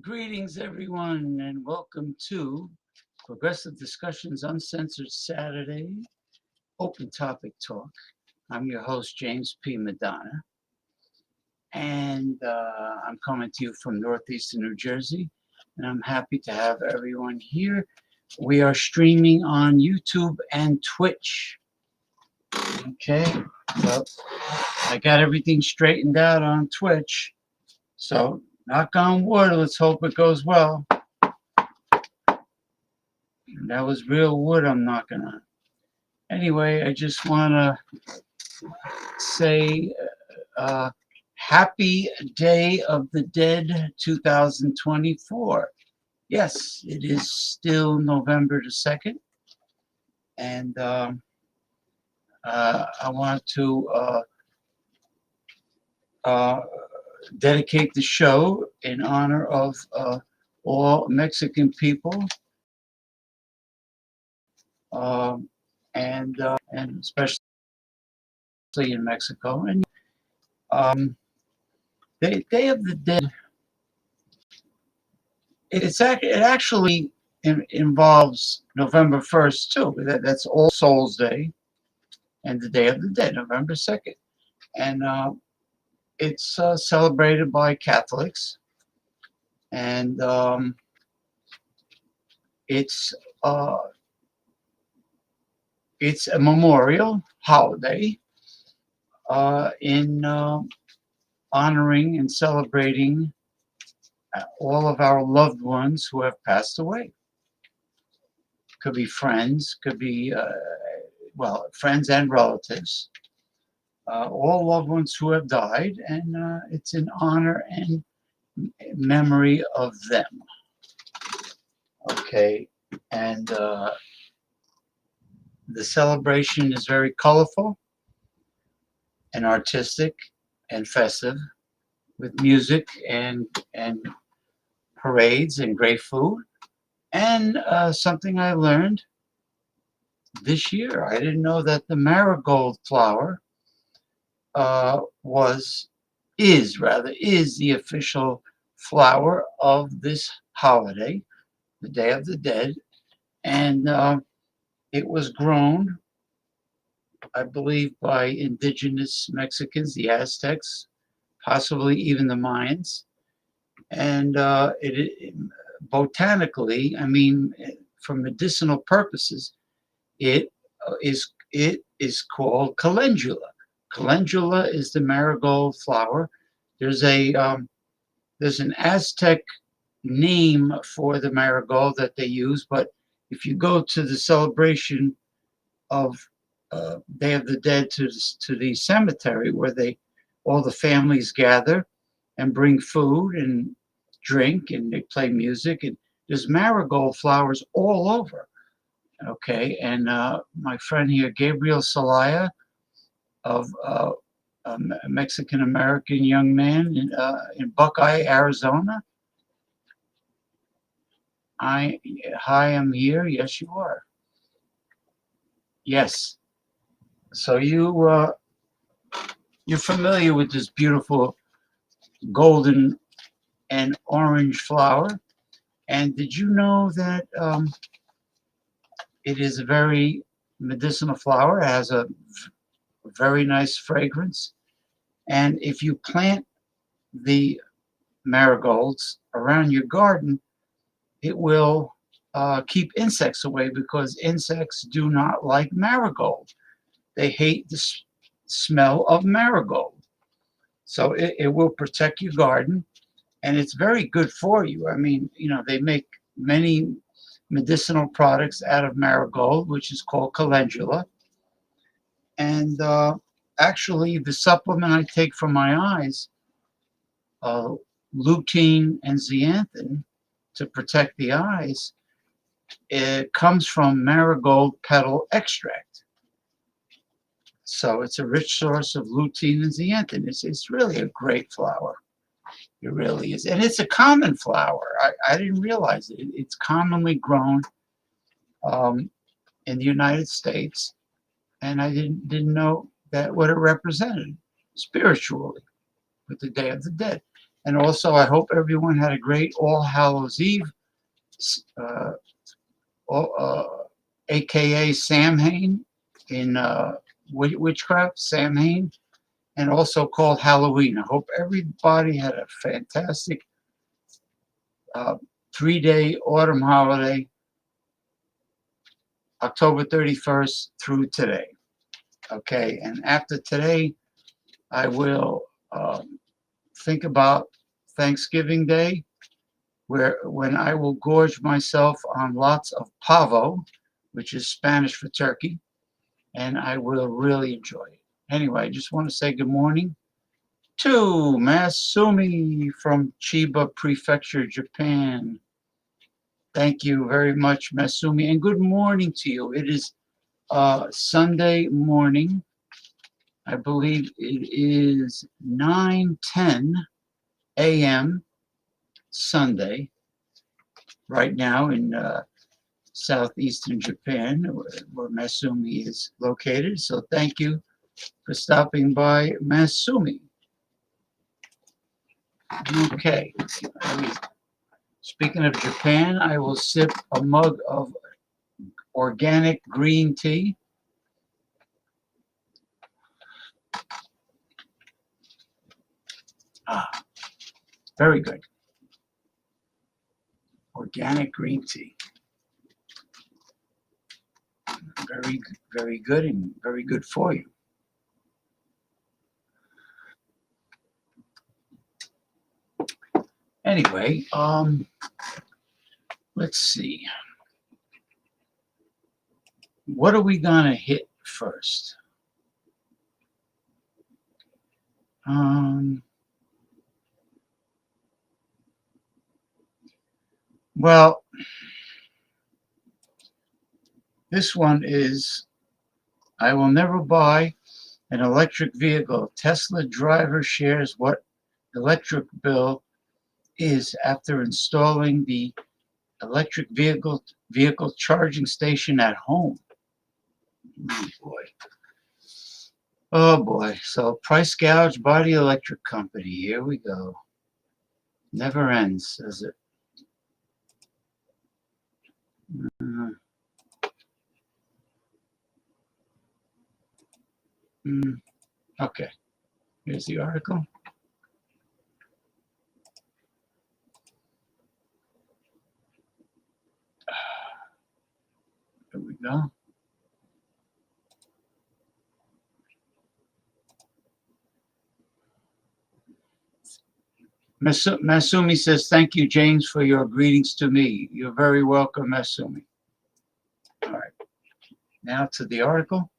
Greetings, everyone, and welcome to Progressive Discussions Uncensored Saturday Open Topic Talk. I'm your host, James P. Madonna, and I'm coming to you from Northeastern New Jersey, and I'm happy to have everyone here. We are streaming on YouTube and Twitch. Okay, so I got everything straightened out on Twitch, so knock on wood, let's hope it goes well. That was real wood I'm knocking on. Anyway, I just want to say Happy Day of the Dead 2024. Yes, it is still November the 2nd. And I want to dedicate the show in honor of all Mexican people. And especially in Mexico. And the Day of the Dead, it actually involves November 1st too. That's All Souls Day and the Day of the Dead, November 2nd. And it's celebrated by Catholics. And it's a memorial holiday in honoring and celebrating all of our loved ones who have passed away. Could be friends, could be well, friends and relatives, all loved ones who have died, and it's in honor and memory of them. Okay, and the celebration is very colorful and artistic and festive, with music and parades and great food. And something I learned this year, I didn't know that the marigold flower is the official flower of this holiday, the Day of the Dead, and it was grown, I believe, by indigenous Mexicans, the Aztecs, possibly even the Mayans, and botanically, I mean, for medicinal purposes, it is called calendula. Calendula is the marigold flower. There's an Aztec name for the marigold that they use, but if you go to the celebration of Day of the Dead to the cemetery where all the families gather and bring food and drink and they play music, and there's marigold flowers all over. Okay, and my friend here, Gabriel Salaya, of a Mexican American young man in Buckeye, Arizona. Hi, I'm here. Yes, you are. Yes. So you're familiar with this beautiful golden and orange flower, and did you know that it is a very medicinal flower? It has a very nice fragrance, and if you plant the marigolds around your garden, it will keep insects away, because insects do not like marigold. They hate the smell of marigold. So it will protect your garden, and it's very good for you. I mean, they make many medicinal products out of marigold, which is called calendula. And actually, the supplement I take for my eyes, uh, lutein and zeaxanthin, to protect the eyes, it comes from marigold petal extract. So it's a rich source of lutein and zeaxanthin. It's really a great flower. It really is. And it's a common flower. I didn't realize it. It's commonly grown in the United States. And I didn't know that what it represented spiritually with the Day of the Dead. And also, I hope everyone had a great All Hallows Eve, aka Samhain in witchcraft, Samhain, and also called Halloween. I hope everybody had a fantastic 3-day autumn holiday, October 31st through today. Okay, and after today, I will think about Thanksgiving Day, when I will gorge myself on lots of pavo, which is Spanish for turkey, and I will really enjoy it. Anyway, I just want to say good morning to Masumi from Chiba Prefecture, Japan. Thank you very much, Masumi, and good morning to you. It is Sunday morning. I believe it is 9:10 a.m. Sunday right now in southeastern Japan, where Masumi is located. So thank you for stopping by, Masumi. Okay. Speaking of Japan, I will sip a mug of organic green tea. Very good. Organic green tea. Very, very good, and very good for you. Anyway, let's see. What are we gonna hit first? Well, this one is, I will never buy an electric vehicle. Tesla driver shares what electric bill is after installing the electric vehicle charging station at home. Oh boy. Oh boy. So price gouge by the electric company. Here we go. Never ends, does it? Okay. Here's the article. Here we go. Masumi says, thank you, James, for your greetings to me. You're very welcome, Masumi. All right. Now to the article.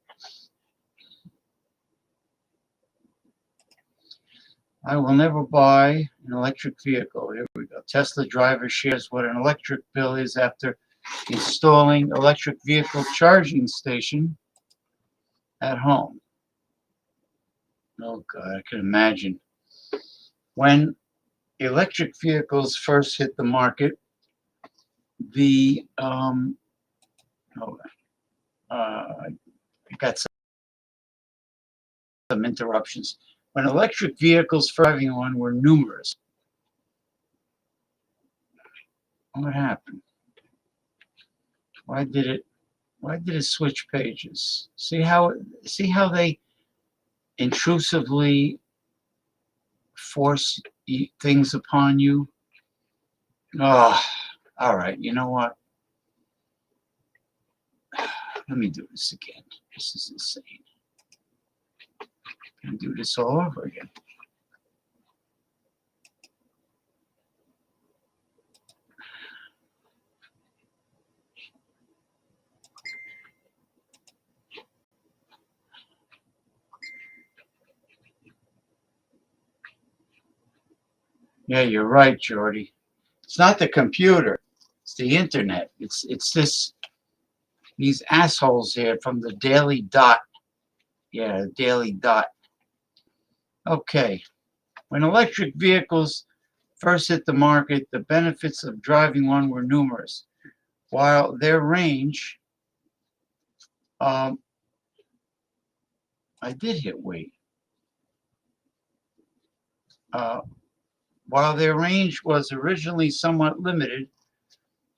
I will never buy an electric vehicle. Here we go. Tesla driver shares what an electric bill is after installing electric vehicle charging station at home. Oh, God, I can imagine. When electric vehicles first hit the market, hold on. I got some interruptions. When electric vehicles for driving one were numerous. What happened? Why did it switch pages? See how they intrusively force things upon you? Oh, all right. You know what? Let me do this again. This is insane. I'm gonna do this all over again. Yeah, you're right, Jordy. It's not the computer. It's the internet. It's these assholes here from the Daily Dot. Yeah, Daily Dot. Okay. When electric vehicles first hit the market, the benefits of driving one were numerous. While their range, I did hit wait. While their range was originally somewhat limited,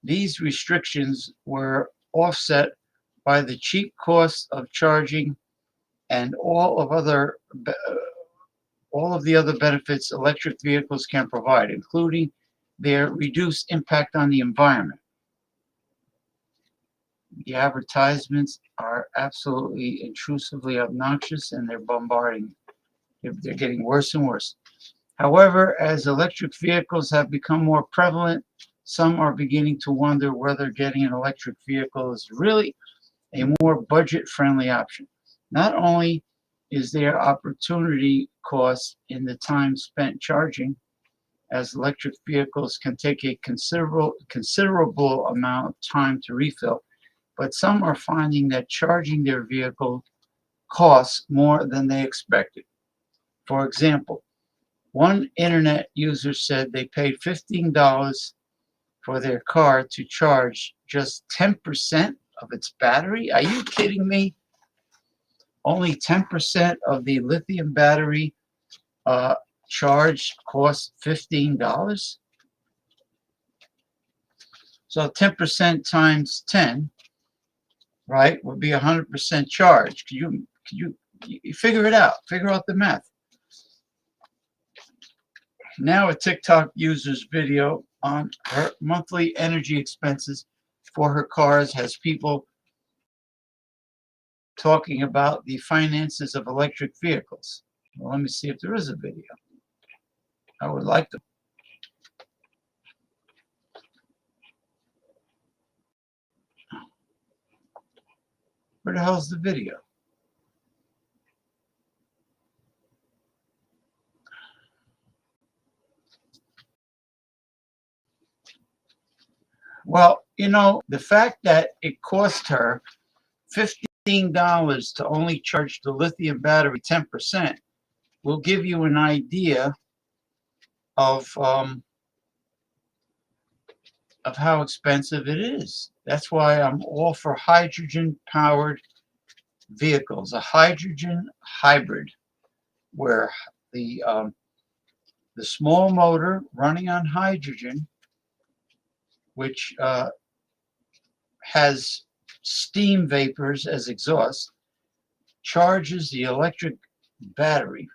these restrictions were offset by the cheap cost of charging and all of the other benefits electric vehicles can provide, including their reduced impact on the environment. The advertisements are absolutely intrusively obnoxious, and they're bombarding. They're getting worse and worse. However, as electric vehicles have become more prevalent, some are beginning to wonder whether getting an electric vehicle is really a more budget-friendly option. Not only is there opportunity cost in the time spent charging, as electric vehicles can take a considerable amount of time to refill, but some are finding that charging their vehicle costs more than they expected. For example, one internet user said they paid $15 for their car to charge just 10% of its battery. Are you kidding me? Only 10% of the lithium battery charge costs $15. So 10% times 10, right, would be 100% charge. Can you figure it out? Figure out the math. Now a TikTok user's video on her monthly energy expenses for her cars has people talking about the finances of electric vehicles. Well, let me see if there is a video. I would like to. Where the hell's the video? You know, the fact that it cost her $15 to only charge the lithium battery 10% will give you an idea of how expensive it is. That's why I'm all for hydrogen-powered vehicles, a hydrogen hybrid, where the small motor running on hydrogen, which has steam vapors as exhaust, charges the electric battery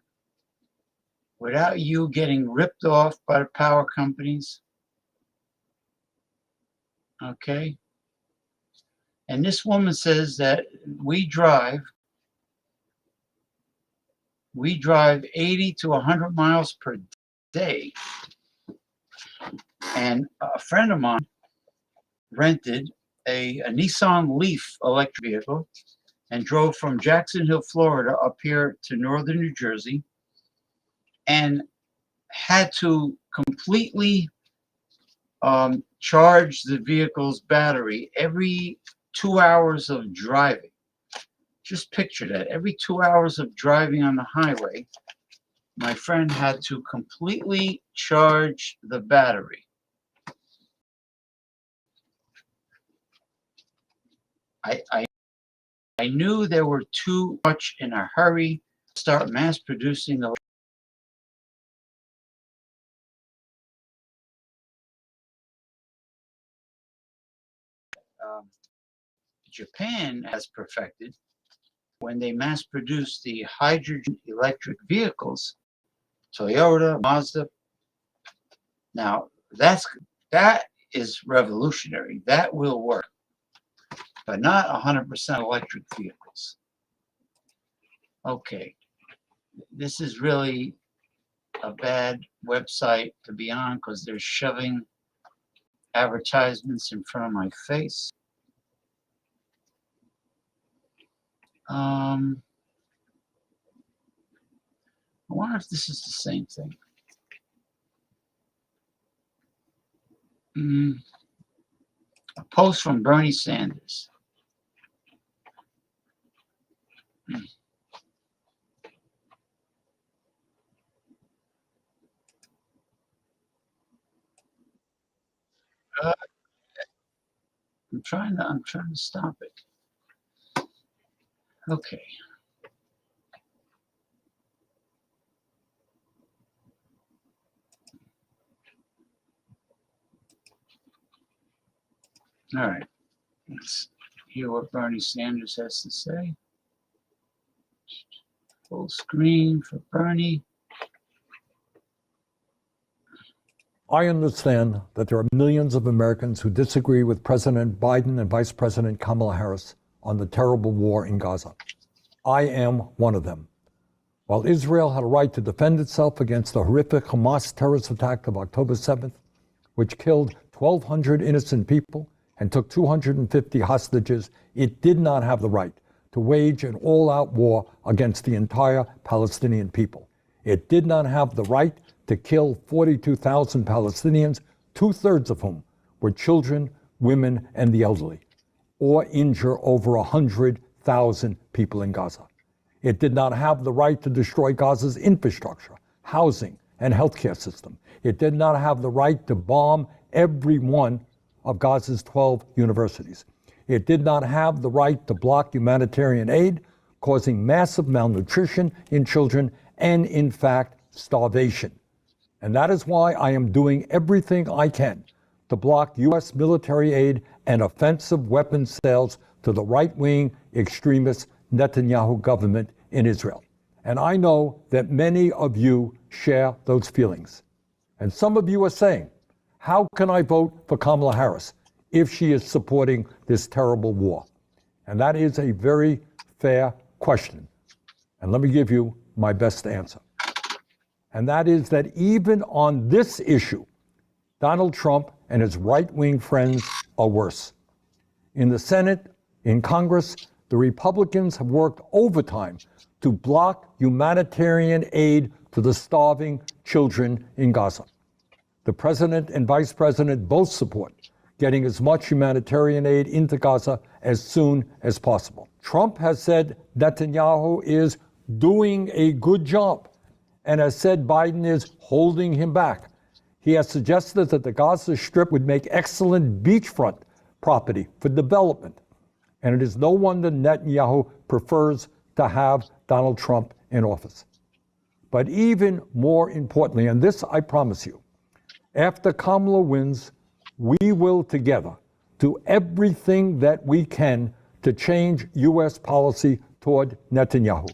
without you getting ripped off by the power companies. Okay? And this woman says that we drive 80 to 100 miles per day. And a friend of mine rented a Nissan Leaf electric vehicle and drove from Jacksonville, Florida up here to northern New Jersey and had to completely charge the vehicle's battery every 2 hours of driving. Just picture that. Every 2 hours of driving on the highway, my friend had to completely charge the battery. I knew they were too much in a hurry to start mass producing the Japan has perfected when they mass produce the hydrogen electric vehicles, Toyota, Mazda. Now that is revolutionary. That will work, but not 100% electric vehicles. Okay, this is really a bad website to be on because they're shoving advertisements in front of my face. I wonder if this is the same thing. A post from Bernie Sanders. I'm trying to stop it. Okay. All right. Let's hear what Bernie Sanders has to say. Full screen for Bernie. I understand that there are millions of Americans who disagree with President Biden and Vice President Kamala Harris on the terrible war in Gaza. I am one of them. While Israel had a right to defend itself against the horrific Hamas terrorist attack of October 7th, which killed 1,200 innocent people and took 250 hostages, it did not have the right to wage an all-out war against the entire Palestinian people. It did not have the right to kill 42,000 Palestinians, 2/3 of whom were children, women, and the elderly, or injure over 100,000 people in Gaza. It did not have the right to destroy Gaza's infrastructure, housing, and healthcare system. It did not have the right to bomb every one of Gaza's 12 universities. It did not have the right to block humanitarian aid, causing massive malnutrition in children and, in fact, starvation. And that is why I am doing everything I can to block U.S. military aid and offensive weapons sales to the right-wing extremist Netanyahu government in Israel. And I know that many of you share those feelings. And some of you are saying, how can I vote for Kamala Harris if she is supporting this terrible war? And that is a very fair question. And let me give you my best answer. And that is that even on this issue, Donald Trump and his right-wing friends are worse. In the Senate, in Congress, the Republicans have worked overtime to block humanitarian aid to the starving children in Gaza. The president and vice president both support getting as much humanitarian aid into Gaza as soon as possible. Trump has said Netanyahu is doing a good job and has said Biden is holding him back. He has suggested that the Gaza Strip would make excellent beachfront property for development. And it is no wonder Netanyahu prefers to have Donald Trump in office. But even more importantly, and this I promise you, after Kamala wins, we will together do everything that we can to change U.S. policy toward Netanyahu.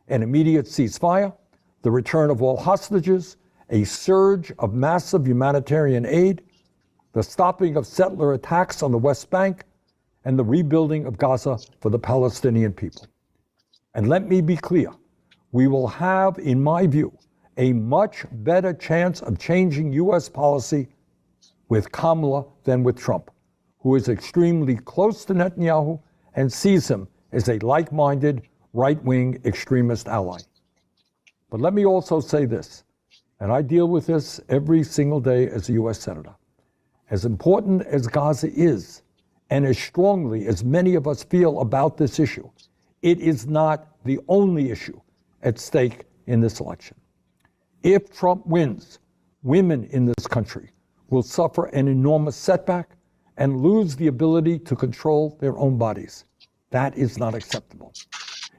An immediate ceasefire, the return of all hostages, a surge of massive humanitarian aid, the stopping of settler attacks on the West Bank, and the rebuilding of Gaza for the Palestinian people. And let me be clear, we will have, in my view, a much better chance of changing U.S. policy with Kamala than with Trump, who is extremely close to Netanyahu and sees him as a like-minded, right-wing extremist ally. But let me also say this, and I deal with this every single day as a U.S. Senator. As important as Gaza is, and as strongly as many of us feel about this issue, it is not the only issue at stake in this election. If Trump wins, women in this country will suffer an enormous setback and lose the ability to control their own bodies. That is not acceptable.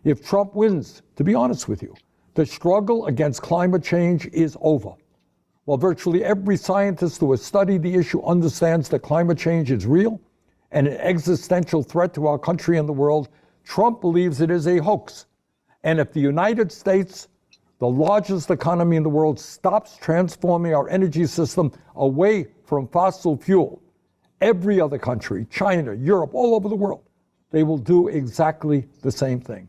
If Trump wins, to be honest with you, the struggle against climate change is over. While virtually every scientist who has studied the issue understands that climate change is real and an existential threat to our country and the world, Trump believes it is a hoax. And if the United States, the largest economy in the world, stops transforming our energy system away from fossil fuel, every other country, China, Europe, all over the world, they will do exactly the same thing.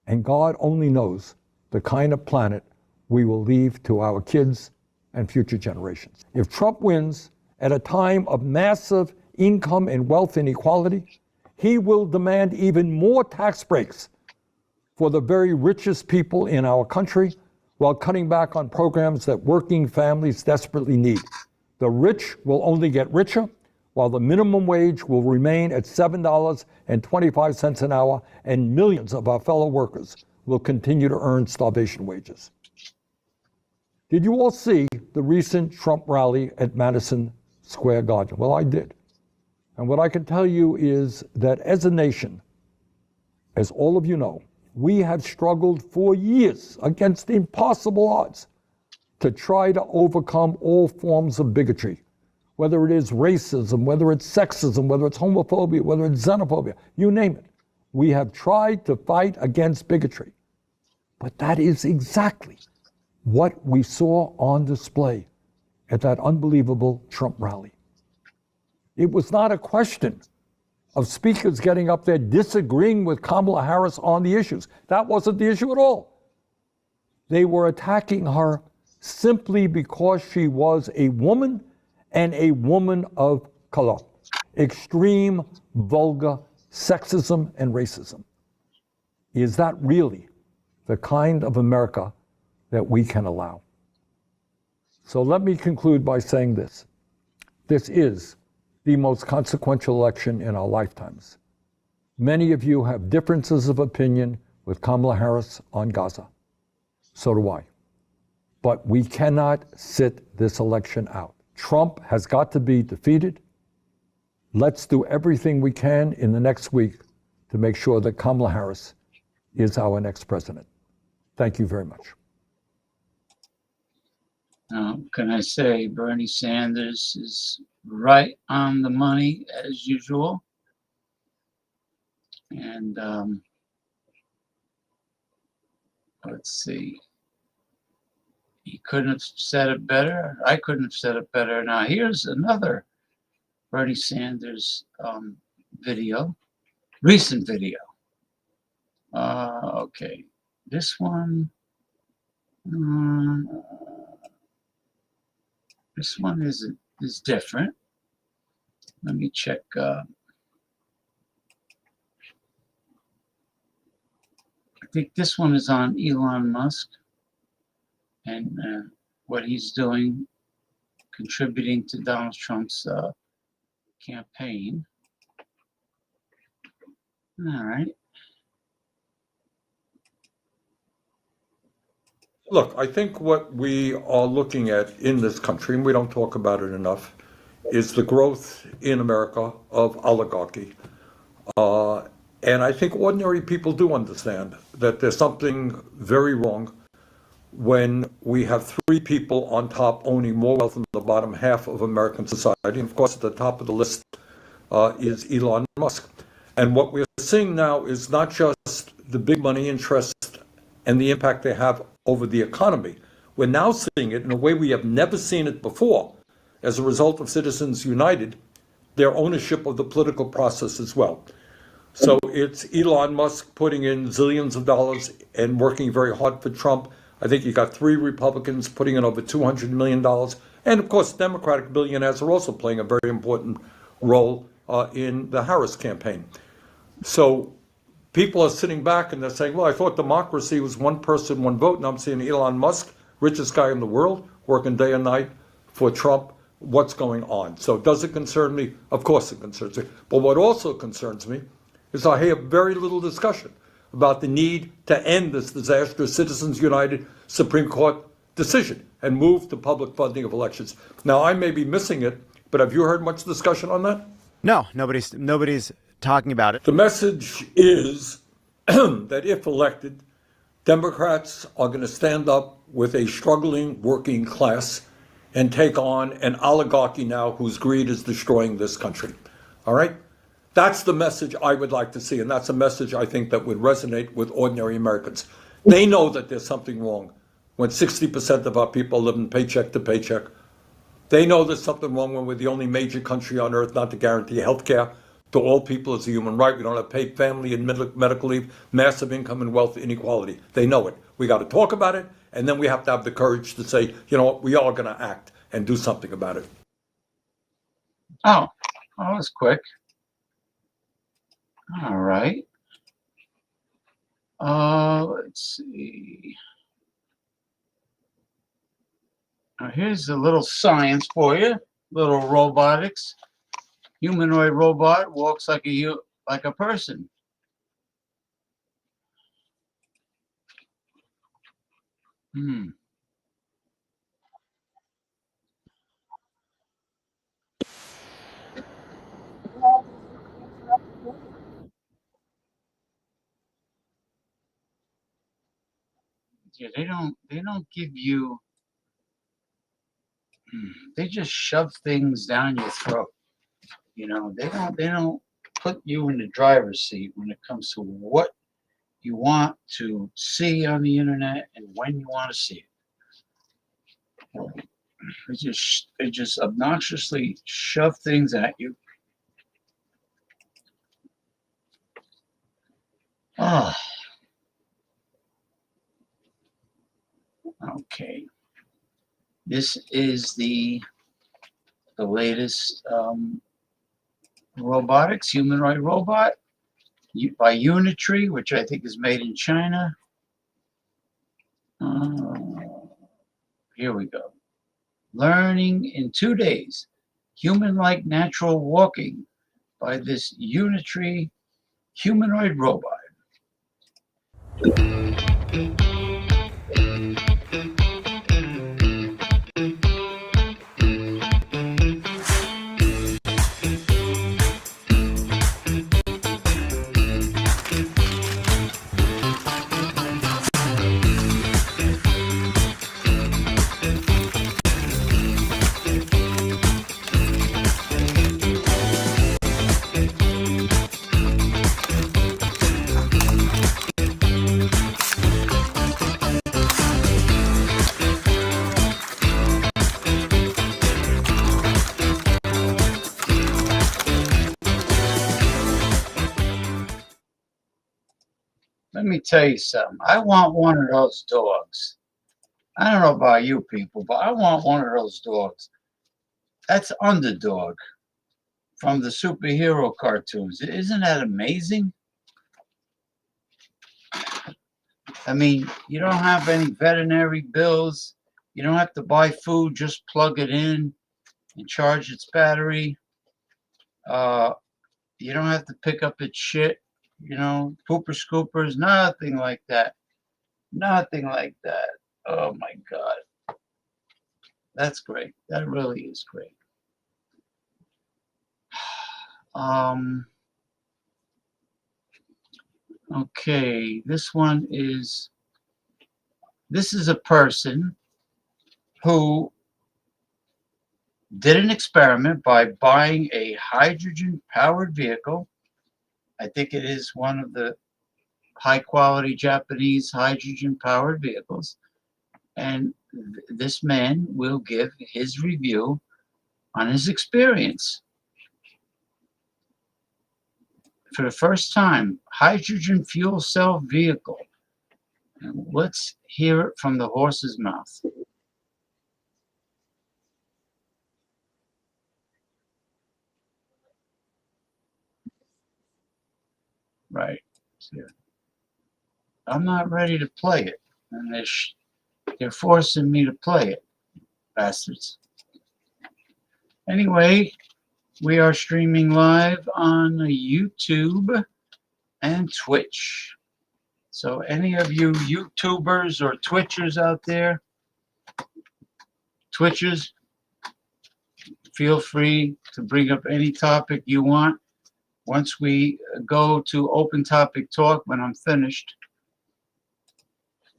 And God only knows the kind of planet we will leave to our kids and future generations. If Trump wins at a time of massive income and wealth inequality, he will demand even more tax breaks for the very richest people in our country while cutting back on programs that working families desperately need. The rich will only get richer, while the minimum wage will remain at $7.25 an hour, and millions of our fellow workers will continue to earn starvation wages. Did you all see the recent Trump rally at Madison Square Garden? Well, I did. And what I can tell you is that as a nation, as all of you know, we have struggled for years against impossible odds to try to overcome all forms of bigotry, whether it is racism, whether it's sexism, whether it's homophobia, whether it's xenophobia, you name it. We have tried to fight against bigotry. But that is exactly what we saw on display at that unbelievable Trump rally. It was not a question of speakers getting up there disagreeing with Kamala Harris on the issues. That wasn't the issue at all. They were attacking her simply because she was a woman and a woman of color. Extreme, vulgar sexism and racism. Is that really the kind of America that we can allow? So let me conclude by saying this. This is the most consequential election in our lifetimes. Many of you have differences of opinion with Kamala Harris on Gaza. So do I. But we cannot sit this election out. Trump has got to be defeated. Let's do everything we can in the next week to make sure that Kamala Harris is our next president. Thank you very much. Can I say Bernie Sanders is right on the money as usual? And let's see. He couldn't have said it better. I couldn't have said it better. Now here's another Bernie Sanders video, recent video. Okay, this one. This one is different. Let me check. I think this one is on Elon Musk and what he's doing, contributing to Donald Trump's campaign. All right. Look, I think what we are looking at in this country, and we don't talk about it enough, is the growth in America of oligarchy. And I think ordinary people do understand that there's something very wrong when we have three people on top owning more wealth than the bottom half of American society. And of course, at the top of the list is Elon Musk. And what we're seeing now is not just the big money interest and the impact they have over the economy. We're now seeing it in a way we have never seen it before as a result of Citizens United, their ownership of the political process as well. So it's Elon Musk putting in zillions of dollars and working very hard for Trump. I think you got 3 Republicans putting in over $200 million. And of course, Democratic billionaires are also playing a very important role in the Harris campaign. So people are sitting back and they're saying, well, I thought democracy was one person, one vote. And I'm seeing Elon Musk, richest guy in the world, working day and night for Trump. What's going on? So does it concern me? Of course it concerns me. But what also concerns me is I hear very little discussion about the need to end this disastrous Citizens United Supreme Court decision and move to public funding of elections. Now, I may be missing it, but have you heard much discussion on that? No, nobody's talking about it. The message is that if elected, Democrats are going to stand up with a struggling working class and take on an oligarchy now whose greed is destroying this country. All right? That's the message I would like to see, and that's a message I think that would resonate with ordinary Americans. They know that there's something wrong when 60% of our people live in paycheck to paycheck. They know there's something wrong when we're the only major country on earth not to guarantee health care to all people as a human right. We don't have paid family and medical leave, massive income and wealth inequality. They know it. We got to talk about it, and then we have to have the courage to say, you know what, we are going to act and do something about it. Oh, that was quick. All right. Let's see. Now here's a little science for you. Little robotics. Humanoid robot walks like a person. Yeah, they don't give you. They just shove things down your throat. You know, they don't put you in the driver's seat when it comes to what you want to see on the internet and when you want to see it. They just obnoxiously shove things at you. Ah. Okay. This is the latest robotics, humanoid robot by Unitree, which I think is made in China. Here we go. Learning in 2 days, human-like natural walking by this Unitree humanoid robot. Let me tell you something. I want one of those dogs. I don't know about you people, but I want one of those dogs. That's Underdog from the superhero cartoons. Isn't that amazing? I mean, you don't have any veterinary bills. You don't have to buy food. Just plug it in and charge its battery. You don't have to pick up its shit, pooper scoopers, nothing like that. Nothing like that. Oh my God. That's great. That really is great. Okay, this is a person who did an experiment by buying a hydrogen-powered vehicle. I think it is one of the high-quality Japanese hydrogen-powered vehicles. And this man will give his review on his experience. For the first time, hydrogen fuel cell vehicle. And let's hear it from the horse's mouth. Right. So I'm not ready to play it. And they're forcing me to play it, bastards. Anyway, we are streaming live on YouTube and Twitch. So any of you YouTubers or Twitchers out there, Twitchers, feel free to bring up any topic you want. Once we go to open topic talk, when I'm finished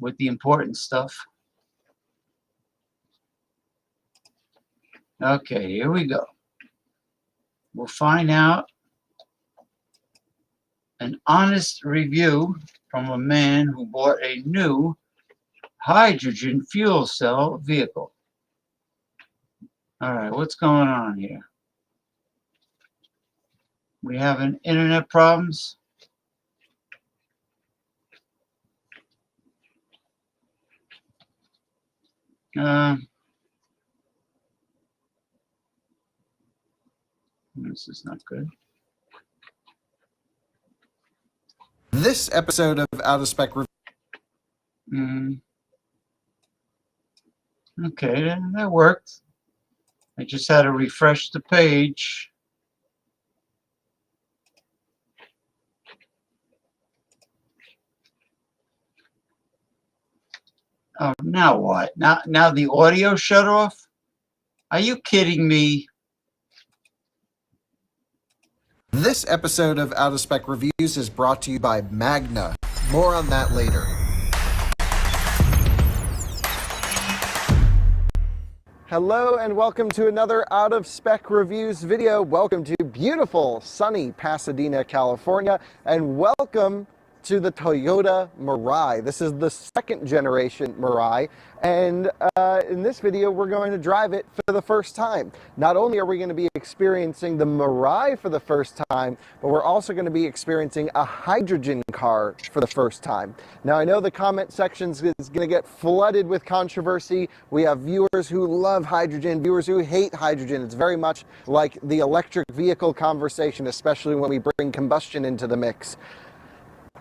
with the important stuff. Okay, here we go. We'll find out an honest review from a man who bought a new hydrogen fuel cell vehicle. All right, what's going on here? We having internet problems? This is not good. This episode of Out of Spec Okay, that worked. I just had to refresh the page. Oh, now what? Now the audio shut off? Are you kidding me? This episode of Out of Spec Reviews is brought to you by Magna. More on that later. Hello and welcome to another Out of Spec Reviews video. Welcome to beautiful, sunny Pasadena, California, and welcome to the Toyota Mirai. This is the second generation Mirai, and in this video we're going to drive it for the first time. Not only are we going to be experiencing the Mirai for the first time, but we're also going to be experiencing a hydrogen car for the first time. Now I know the comment section is going to get flooded with controversy. We have viewers who love hydrogen, viewers who hate hydrogen. It's very much like the electric vehicle conversation, especially when we bring combustion into the mix.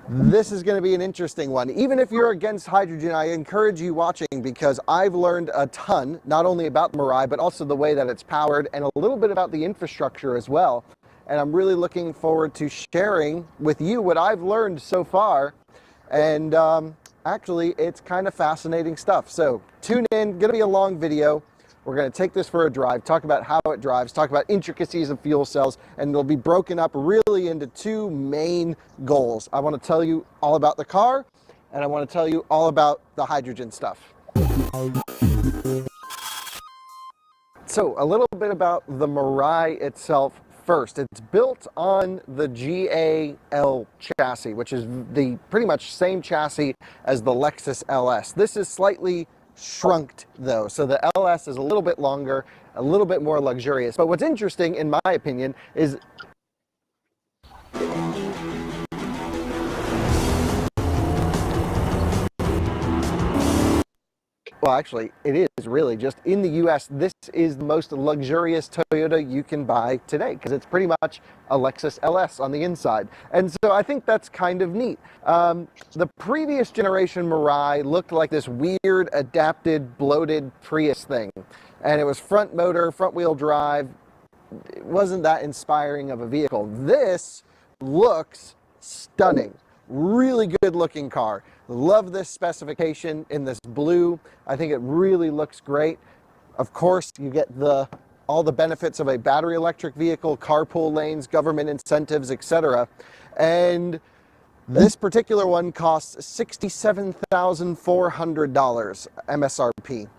This is going to be an interesting one. Even if you're against hydrogen, I encourage you watching because I've learned a ton, not only about the Mirai, but also the way that it's powered and a little bit about the infrastructure as well. And I'm really looking forward to sharing with you what I've learned so far. And actually, it's kind of fascinating stuff. So tune in, going to be a long video. We're going to take this for a drive, talk about how it drives, talk about intricacies of fuel cells, and it'll be broken up really into two main goals. I want to tell you all about the car, and I want to tell you all about the hydrogen stuff. So a little bit about the Mirai itself first. It's built on the GAL chassis, which is the pretty much same chassis as the Lexus LS. This is slightly shrunked though, so the LS is a little bit longer, a little bit more luxurious. But what's interesting, in my opinion, is well, actually, it is really just in the US, this is the most luxurious Toyota you can buy today because it's pretty much a Lexus LS on the inside. And so I think that's kind of neat. The previous generation Mirai looked like this weird, adapted, bloated Prius thing. And it was front motor, front wheel drive, it wasn't that inspiring of a vehicle. This looks stunning. Really good looking car. Love this specification in this blue. I think it really looks great. Of course, you get all the benefits of a battery electric vehicle, carpool lanes, government incentives, etc. And this particular one costs $67,400 MSRP.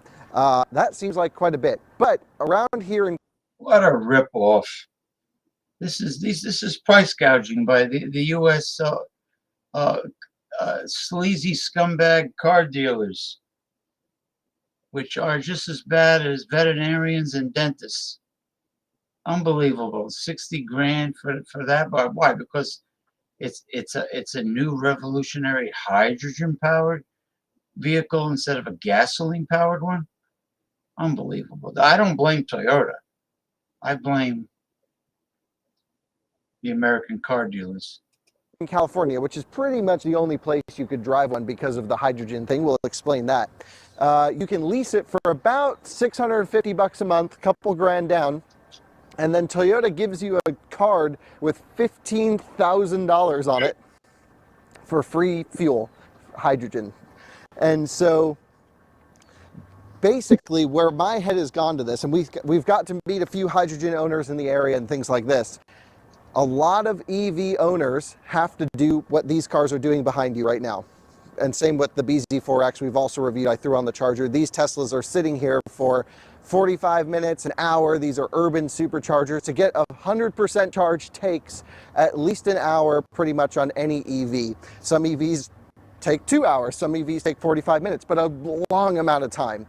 That seems like quite a bit. But around here in... What a ripoff! This is price gouging by the U.S. Sleazy scumbag car dealers, which are just as bad as veterinarians and dentists. Unbelievable. 60 grand for that. Why? Because it's a new revolutionary hydrogen powered vehicle instead of a gasoline powered one. Unbelievable. I don't blame Toyota. I blame the American car dealers. In California, which is pretty much the only place you could drive one because of the hydrogen thing. We'll explain that. You can lease it for about $650 a month, couple grand down, and then Toyota gives you a card with $15,000 on it for free fuel, hydrogen. And so basically where my head has gone to this, and we've got to meet a few hydrogen owners in the area and things like this. A lot of EV owners have to do what these cars are doing behind you right now. And same with the BZ4X we've also reviewed. I threw on the charger. These Teslas are sitting here for 45 minutes, an hour. These are urban superchargers. To get 100% charge takes at least an hour pretty much on any EV. Some EVs take 2 hours. Some EVs take 45 minutes, but a long amount of time.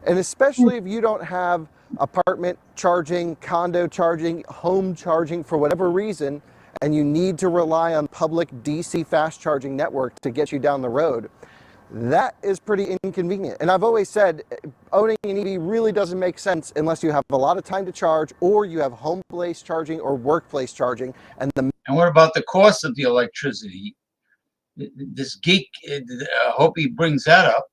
And especially if you don't have apartment charging, condo charging, home charging for whatever reason, and you need to rely on public DC fast charging network to get you down the road, that is pretty inconvenient. And I've always said owning an EV really doesn't make sense unless you have a lot of time to charge, or you have home place charging or workplace charging. And what about the cost of the electricity? This geek, I hope he brings that up.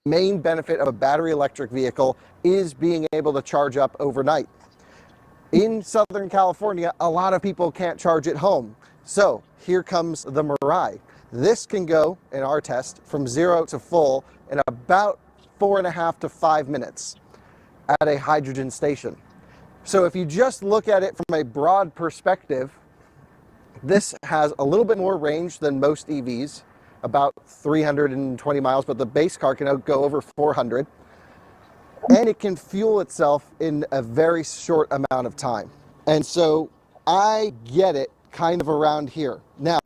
Main benefit of a battery electric vehicle is being able to charge up overnight. In Southern California, a lot of people can't charge at home. So here comes the Mirai. This can go, in our test, from 0 to full in about 4.5 to 5 minutes at a hydrogen station. So if you just look at it from a broad perspective, this has a little bit more range than most EVs, about 320 miles, but the base car can go over 400. And it can fuel itself in a very short amount of time. And so I get it kind of around here. Now,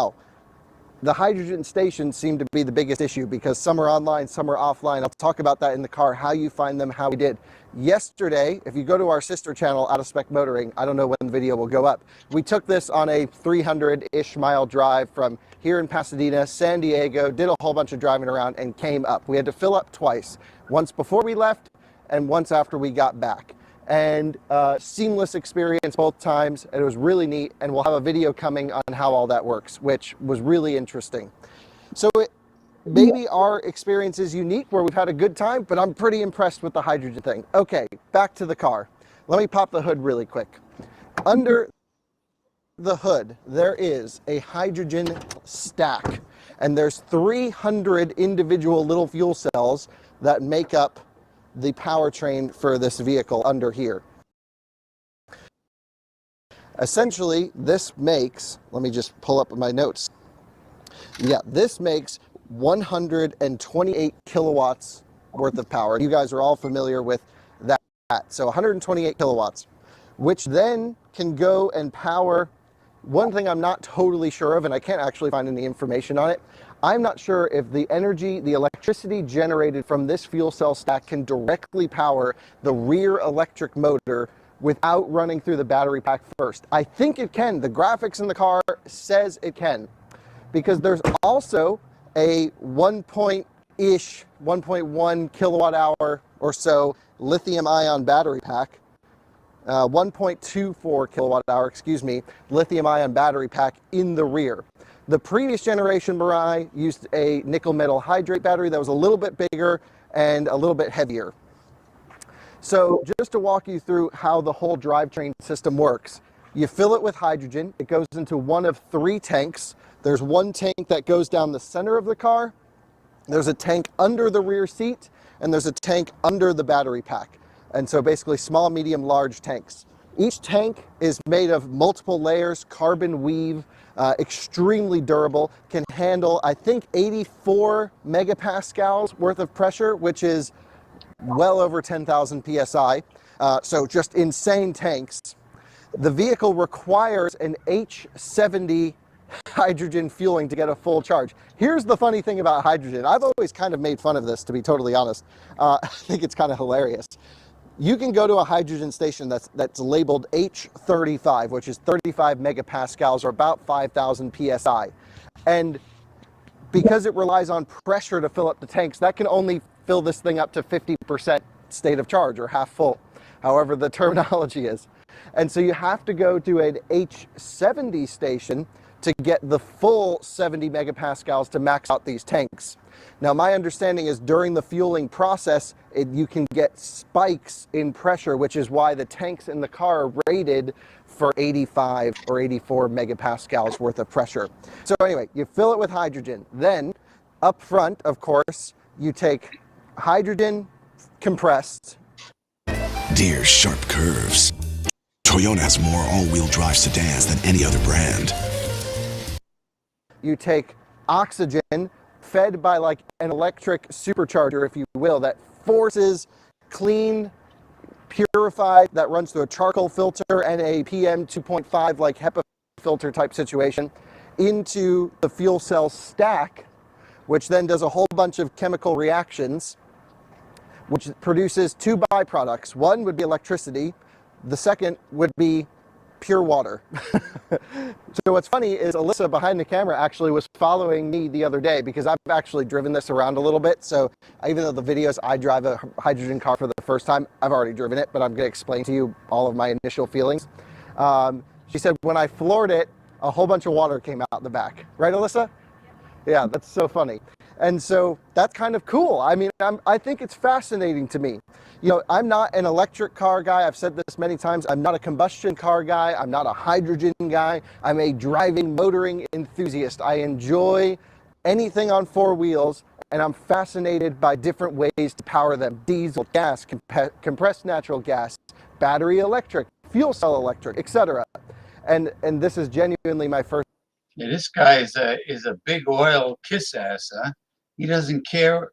the hydrogen stations seem to be the biggest issue because some are online, some are offline. I'll talk about that in the car, how you find them, how we did. Yesterday, if you go to our sister channel, Out of Spec Motoring, I don't know when the video will go up. We took this on a 300-ish mile drive from here in Pasadena, San Diego, did a whole bunch of driving around and came up. We had to fill up twice, once before we left and once after we got back. And seamless experience both times, and it was really neat, and we'll have a video coming on how all that works, which was really interesting. So maybe our experience is unique where we've had a good time, but I'm pretty impressed with the hydrogen thing. Okay, back to the car. Let me pop the hood really quick. Under the hood, there is a hydrogen stack, and there's 300 individual little fuel cells that make up the powertrain for this vehicle under here. Essentially, this makes, let me just pull up my notes. Yeah, this makes 128 kilowatts worth of power. You guys are all familiar with that. So 128 kilowatts, which then can go and power. One thing I'm not totally sure of, and I can't actually find any information on it, I'm not sure if the energy, the electricity generated from this fuel cell stack can directly power the rear electric motor without running through the battery pack first. I think it can. The graphics in the car says it can, because there's also a 1.1 kilowatt hour or so lithium ion battery pack, 1.24 kilowatt hour, lithium ion battery pack in the rear. The previous generation Mirai used a nickel metal hydrate battery that was a little bit bigger and a little bit heavier. So just to walk you through how the whole drivetrain system works, you fill it with hydrogen. It goes into one of 3 tanks. There's one tank that goes down the center of the car. There's a tank under the rear seat, and there's a tank under the battery pack. And so basically small, medium, large tanks. Each tank is made of multiple layers, carbon weave, extremely durable, can handle, I think, 84 megapascals worth of pressure, which is well over 10,000 PSI. So just insane tanks. The vehicle requires an H70 hydrogen fueling to get a full charge. Here's the funny thing about hydrogen. I've always kind of made fun of this, to be totally honest. I think it's kind of hilarious. You can go to a hydrogen station that's labeled H35, which is 35 megapascals or about 5,000 PSI. And because it relies on pressure to fill up the tanks, that can only fill this thing up to 50% state of charge or half full, however the terminology is. And so you have to go to an H70 station to get the full 70 megapascals to max out these tanks. Now, my understanding is during the fueling process, you can get spikes in pressure, which is why the tanks in the car are rated for 85 or 84 megapascals worth of pressure. So anyway, you fill it with hydrogen. Then up front, of course, you take hydrogen compressed. Dear sharp curves. Toyota has more all-wheel drive sedans than any other brand. You take oxygen fed by like an electric supercharger, if you will, that forces clean, purified, that runs through a charcoal filter and a PM 2.5 like HEPA filter type situation into the fuel cell stack, which then does a whole bunch of chemical reactions, which produces 2 byproducts. One would be electricity. The second would be pure water. So what's funny is Alyssa behind the camera actually was following me the other day because I've actually driven this around a little bit. So even though the videos I drive a hydrogen car for the first time, I've already driven it, but I'm going to explain to you all of my initial feelings. She said when I floored it, a whole bunch of water came out the back. Right, Alyssa? Yeah, that's so funny. And so that's kind of cool. I mean, I think it's fascinating to me. You know, I'm not an electric car guy. I've said this many times. I'm not a combustion car guy. I'm not a hydrogen guy. I'm a driving, motoring enthusiast. I enjoy anything on 4 wheels, and I'm fascinated by different ways to power them. Diesel, gas, compressed natural gas, battery electric, fuel cell electric, etc. And this is genuinely my first. Yeah, this guy is a big oil kiss ass, huh? He doesn't care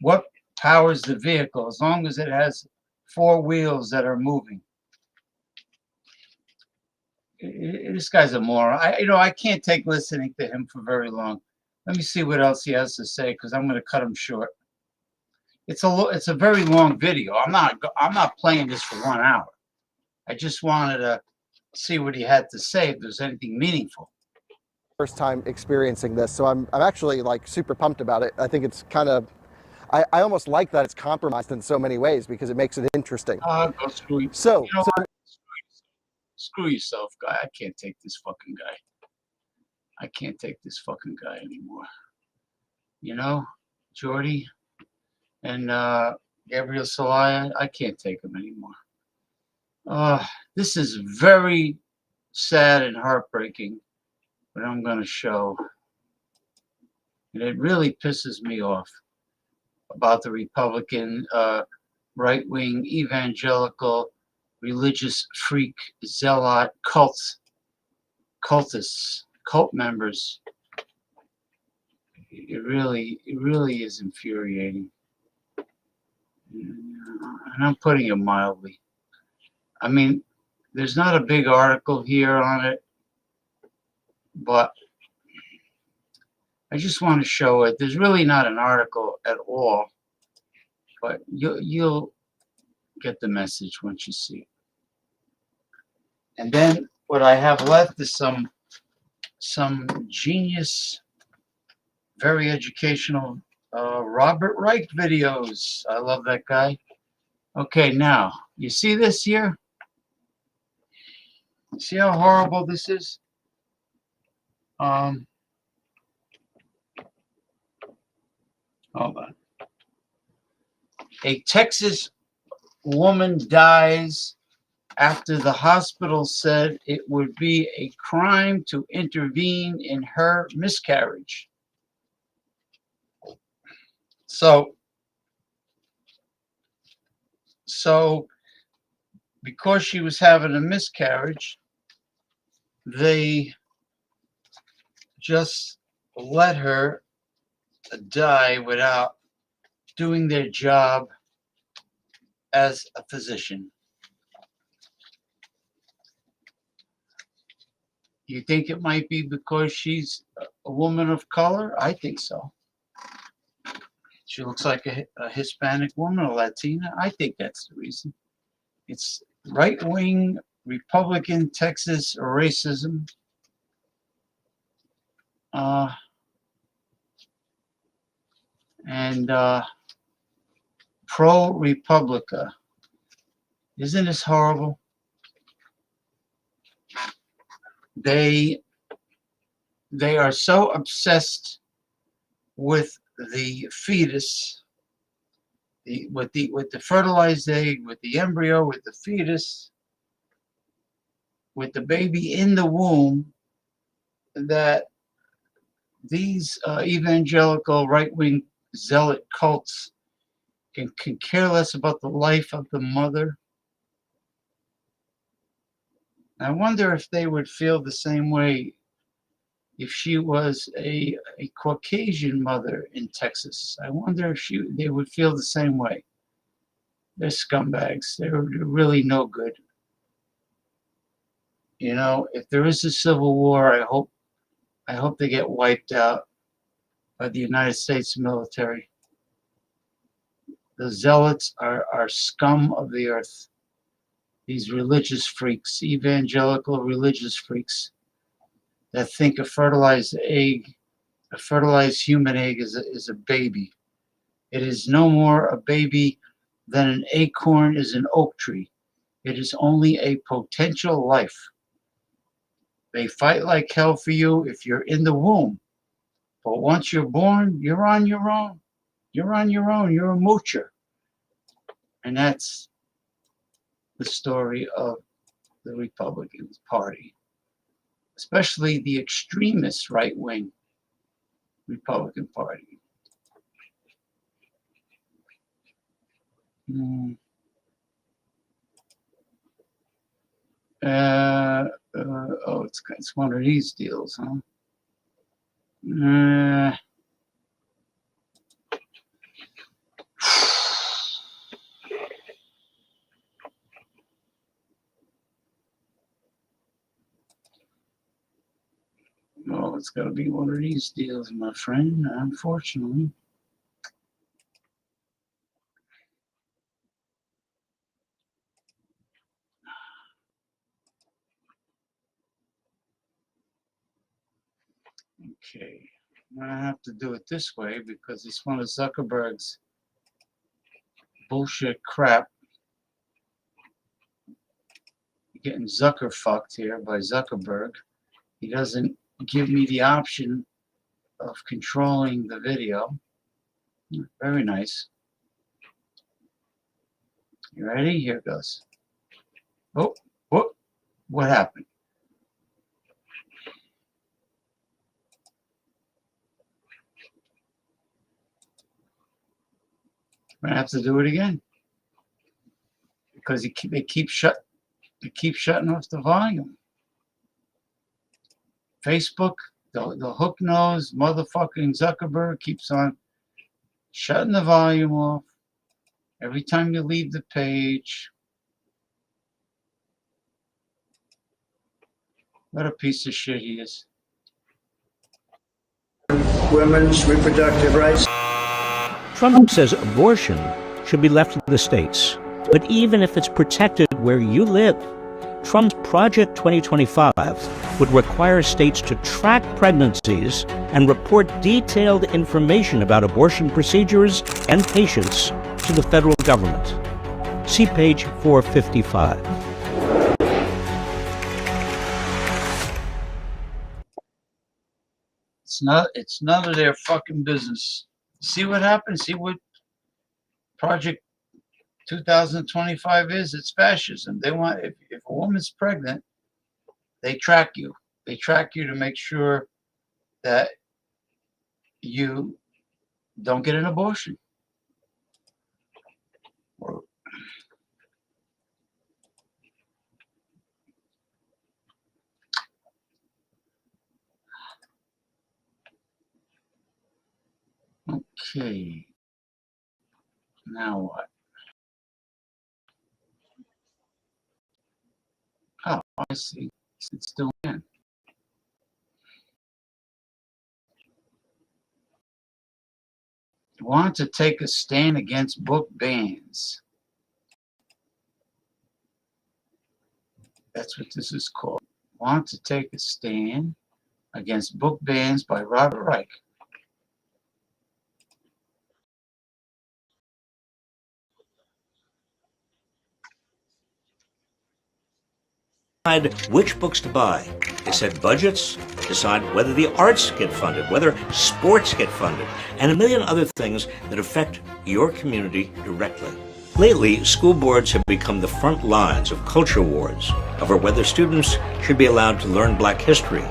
what powers the vehicle as long as it has 4 wheels that are moving. This guy's a moron. I can't take listening to him for very long. Let me see what else he has to say because I'm going to cut him short. It's a very long video. I'm not playing this for 1 hour. I just wanted to see what he had to say if there's anything meaningful. First time experiencing this, so I'm actually like super pumped about it. I think it's kind of, I almost like that it's compromised in so many ways because it makes it interesting. Go screw you. So, You know what? Screw yourself, guy. I can't take this fucking guy. I can't take this fucking guy anymore. You know, Jordy and Gabriel Salaya, I can't take him anymore. This is very sad and heartbreaking. But I'm going to show, and it really pisses me off about the Republican, right-wing, evangelical, religious freak, zealot, cultists, cult members. It really is infuriating, and I'm putting it mildly. I mean, there's not a big article here on it. But I just want to show it. There's really not an article at all, but you'll get the message once you see it. And then what I have left is some genius, very educational Robert Reich videos. I love that guy. Okay, now you see this here? See how horrible this is? Hold on. A Texas woman dies after the hospital said it would be a crime to intervene in her miscarriage. So because she was having a miscarriage, they just let her die without doing their job as a physician. You think it might be because she's a woman of color? I think so. She looks like a Hispanic woman, a Latina. I think that's the reason. It's right-wing Republican Texas racism. And pro-Republica. Isn't this horrible? They are so obsessed with the fetus, with the fertilized egg, with the embryo, with the fetus, with the baby in the womb, that these evangelical right-wing zealot cults can care less about the life of the mother. I wonder if they would feel the same way if she was a Caucasian mother in Texas. I wonder if they would feel the same way. They're scumbags. They're really no good. You know, if there is a civil war, I hope they get wiped out by the United States military. The zealots are scum of the earth. These religious freaks, evangelical religious freaks, that think a fertilized human egg is a baby. It is no more a baby than an acorn is an oak tree. It is only a potential life. They fight like hell for you if you're in the womb. But once you're born, you're on your own. You're on your own. You're a moocher. And that's the story of the Republican Party, especially the extremist right-wing Republican Party. Oh, it's one of these deals, huh? Well, it's got to be one of these deals, my friend, unfortunately. Okay, I have to do it this way because it's one of Zuckerberg's bullshit crap. Getting Zucker fucked here by Zuckerberg. He doesn't give me the option of controlling the video. Very nice. You ready? Here goes. Oh, what happened? I'm gonna have to do it again because they keep shutting off the volume. Facebook, the hook-nosed motherfucking Zuckerberg keeps on shutting the volume off every time you leave the page. What a piece of shit he is. Women's reproductive rights. Trump says abortion should be left to the states. But even if it's protected where you live, Trump's Project 2025 would require states to track pregnancies and report detailed information about abortion procedures and patients to the federal government. See page 455. It's none of their fucking business. See what happened? See what Project 2025 is, it's fascism. They want, if a woman's pregnant, they track you. They track you to make sure that you don't get an abortion. Okay. Now what? Oh, I see. It's still in. Want to take a stand against book bans. That's what this is called. Want to take a stand against book bans by Robert Reich. Decide which books to buy. They set budgets, decide whether the arts get funded, whether sports get funded, and a million other things that affect your community directly. Lately, school boards have become the front lines of culture wars over whether students should be allowed to learn Black history,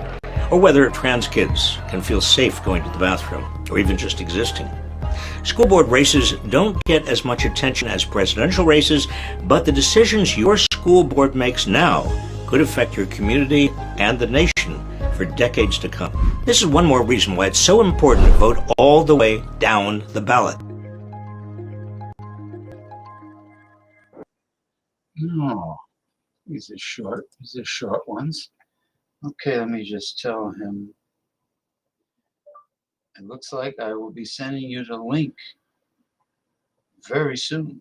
or whether trans kids can feel safe going to the bathroom, or even just existing. School board races don't get as much attention as presidential races, but the decisions your school board makes now could affect your community and the nation for decades to come. This is one more reason why it's so important to vote all the way down the ballot. No, these are short ones. Okay, let me just tell him. It looks like I will be sending you the link very soon.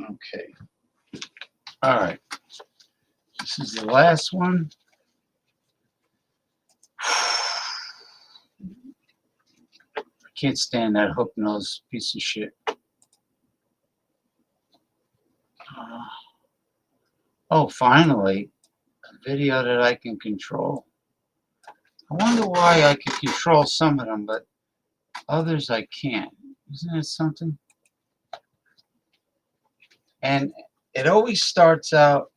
Okay. All right. This is the last one. I can't stand that hook-nosed piece of shit. Oh, finally, a video that I can control. I wonder why I can control some of them, but others I can't. Isn't that something? And it always starts out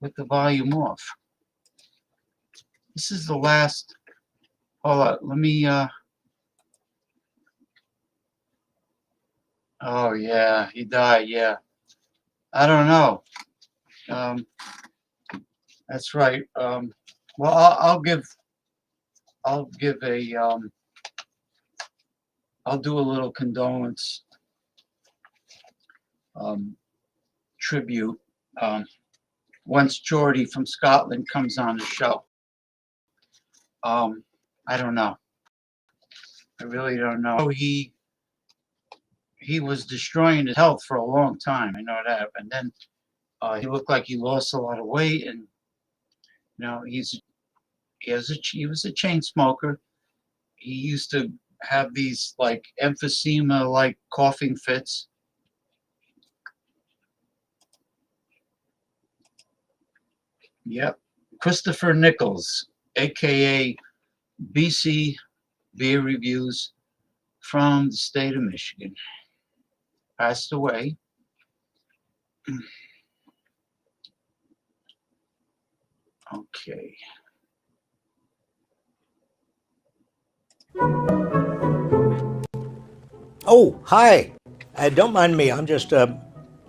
with the volume off. This is the last. Hold on, let me. Oh yeah, he died. Yeah, I don't know. That's right. Well, I'll give a. I'll do a little condolence tribute once Jordy from Scotland comes on the show. I don't know. I really don't know. He was destroying his health for a long time. I know that. And then he looked like he lost a lot of weight, and you know he was a chain smoker. He used to have these like emphysema like coughing fits. Yep. Christopher Nichols, aka BC Beer Reviews from the state of Michigan, passed away. Okay. Oh, hi. Don't mind me. I'm just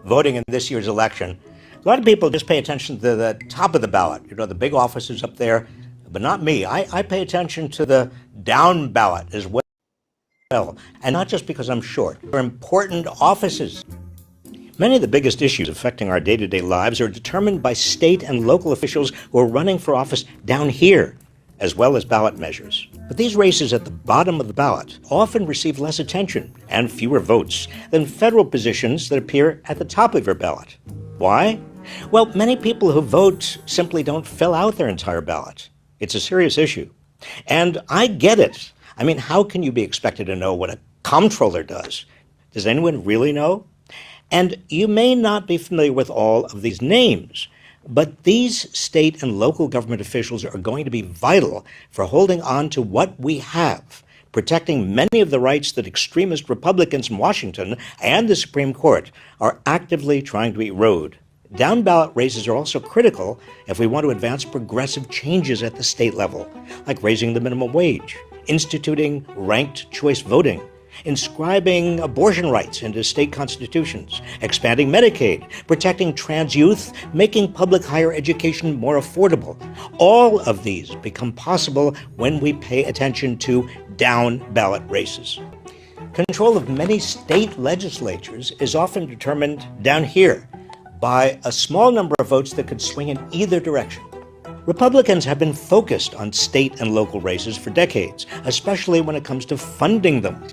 voting in this year's election. A lot of people just pay attention to the top of the ballot, you know, the big offices up there, but not me. I pay attention to the down ballot as well, and not just because I'm short. They're important offices. Many of the biggest issues affecting our day-to-day lives are determined by state and local officials who are running for office down here, as well as ballot measures. But these races at the bottom of the ballot often receive less attention and fewer votes than federal positions that appear at the top of your ballot. Why? Well, many people who vote simply don't fill out their entire ballot. It's a serious issue. And I get it. I mean, how can you be expected to know what a comptroller does? Does anyone really know? And you may not be familiar with all of these names, but these state and local government officials are going to be vital for holding on to what we have, protecting many of the rights that extremist Republicans in Washington and the Supreme Court are actively trying to erode. Down-ballot races are also critical if we want to advance progressive changes at the state level, like raising the minimum wage, instituting ranked choice voting, inscribing abortion rights into state constitutions, expanding Medicaid, protecting trans youth, making public higher education more affordable. All of these become possible when we pay attention to down-ballot races. Control of many state legislatures is often determined down here by a small number of votes that could swing in either direction. Republicans have been focused on state and local races for decades, especially when it comes to funding them.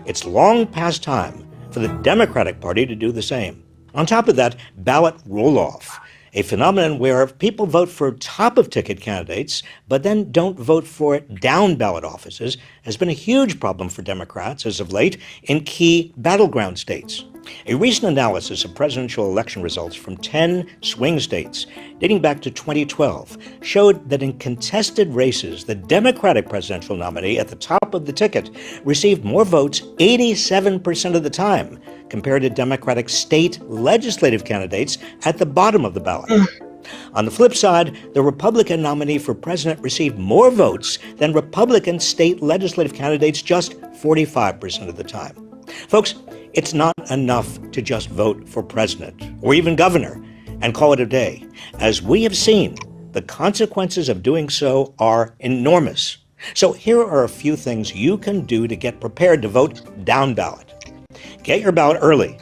It's long past time for the Democratic Party to do the same. On top of that, ballot roll-off, a phenomenon where people vote for top-of-ticket candidates but then don't vote for down-ballot offices, has been a huge problem for Democrats as of late in key battleground states. A recent analysis of presidential election results from 10 swing states, dating back to 2012, showed that in contested races, the Democratic presidential nominee at the top of the ticket received more votes 87% of the time compared to Democratic state legislative candidates at the bottom of the ballot. On the flip side, the Republican nominee for president received more votes than Republican state legislative candidates just 45% of the time. Folks, it's not enough to just vote for president or even governor and call it a day. As we have seen, the consequences of doing so are enormous. So here are a few things you can do to get prepared to vote down ballot. Get your ballot early.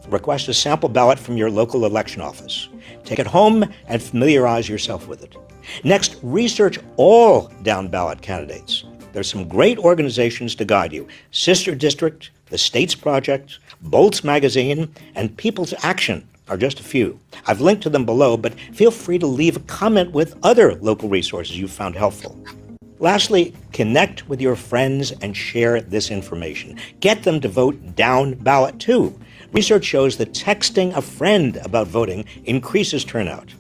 Request a sample ballot from your local election office. Take it home and familiarize yourself with it. Next, research all down ballot candidates. There's some great organizations to guide you. Sister District, the States Project, Bolt's Magazine, and People's Action are just a few. I've linked to them below, but feel free to leave a comment with other local resources you found helpful. Lastly, connect with your friends and share this information. Get them to vote down ballot too. Research shows that texting a friend about voting increases turnout.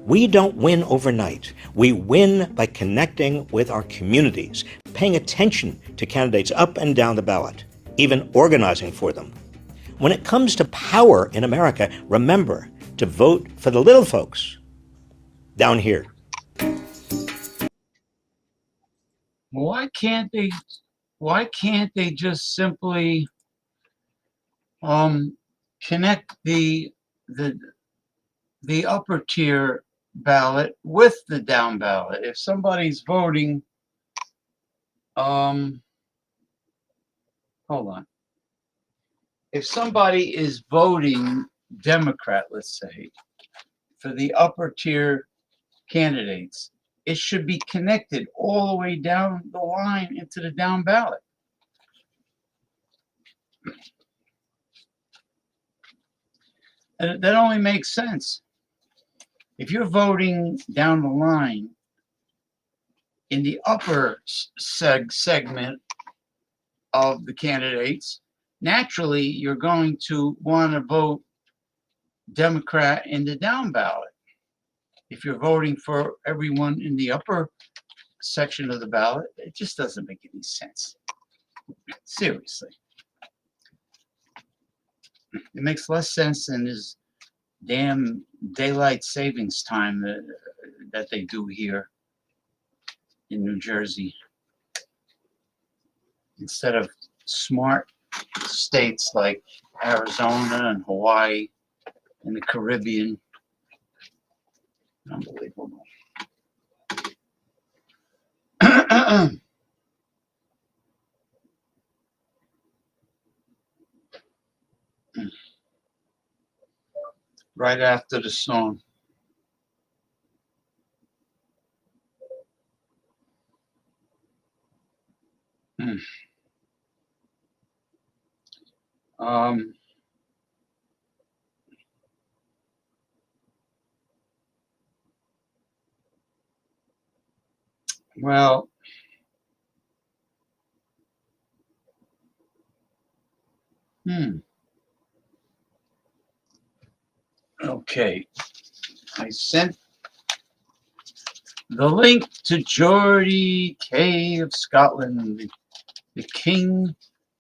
We don't win overnight. We win by connecting with our communities, paying attention to candidates up and down the ballot, even organizing for them. When it comes to power in America, remember to vote for the little folks down here. Why can't they just simply connect the upper tier ballot with the down ballot? If somebody's voting, hold on. If somebody is voting Democrat, let's say, for the upper tier candidates, it should be connected all the way down the line into the down ballot. And that only makes sense. If you're voting down the line in the upper segment of the candidates, naturally you're going to want to vote Democrat in the down ballot. If you're voting for everyone in the upper section of the ballot, it just doesn't make any sense. Seriously. It makes less sense than this damn daylight savings time that they do here in New Jersey. Instead of smart states like Arizona and Hawaii and the Caribbean. Unbelievable. Right after the song. Well, okay. I sent the link to Jordy K of Scotland, the king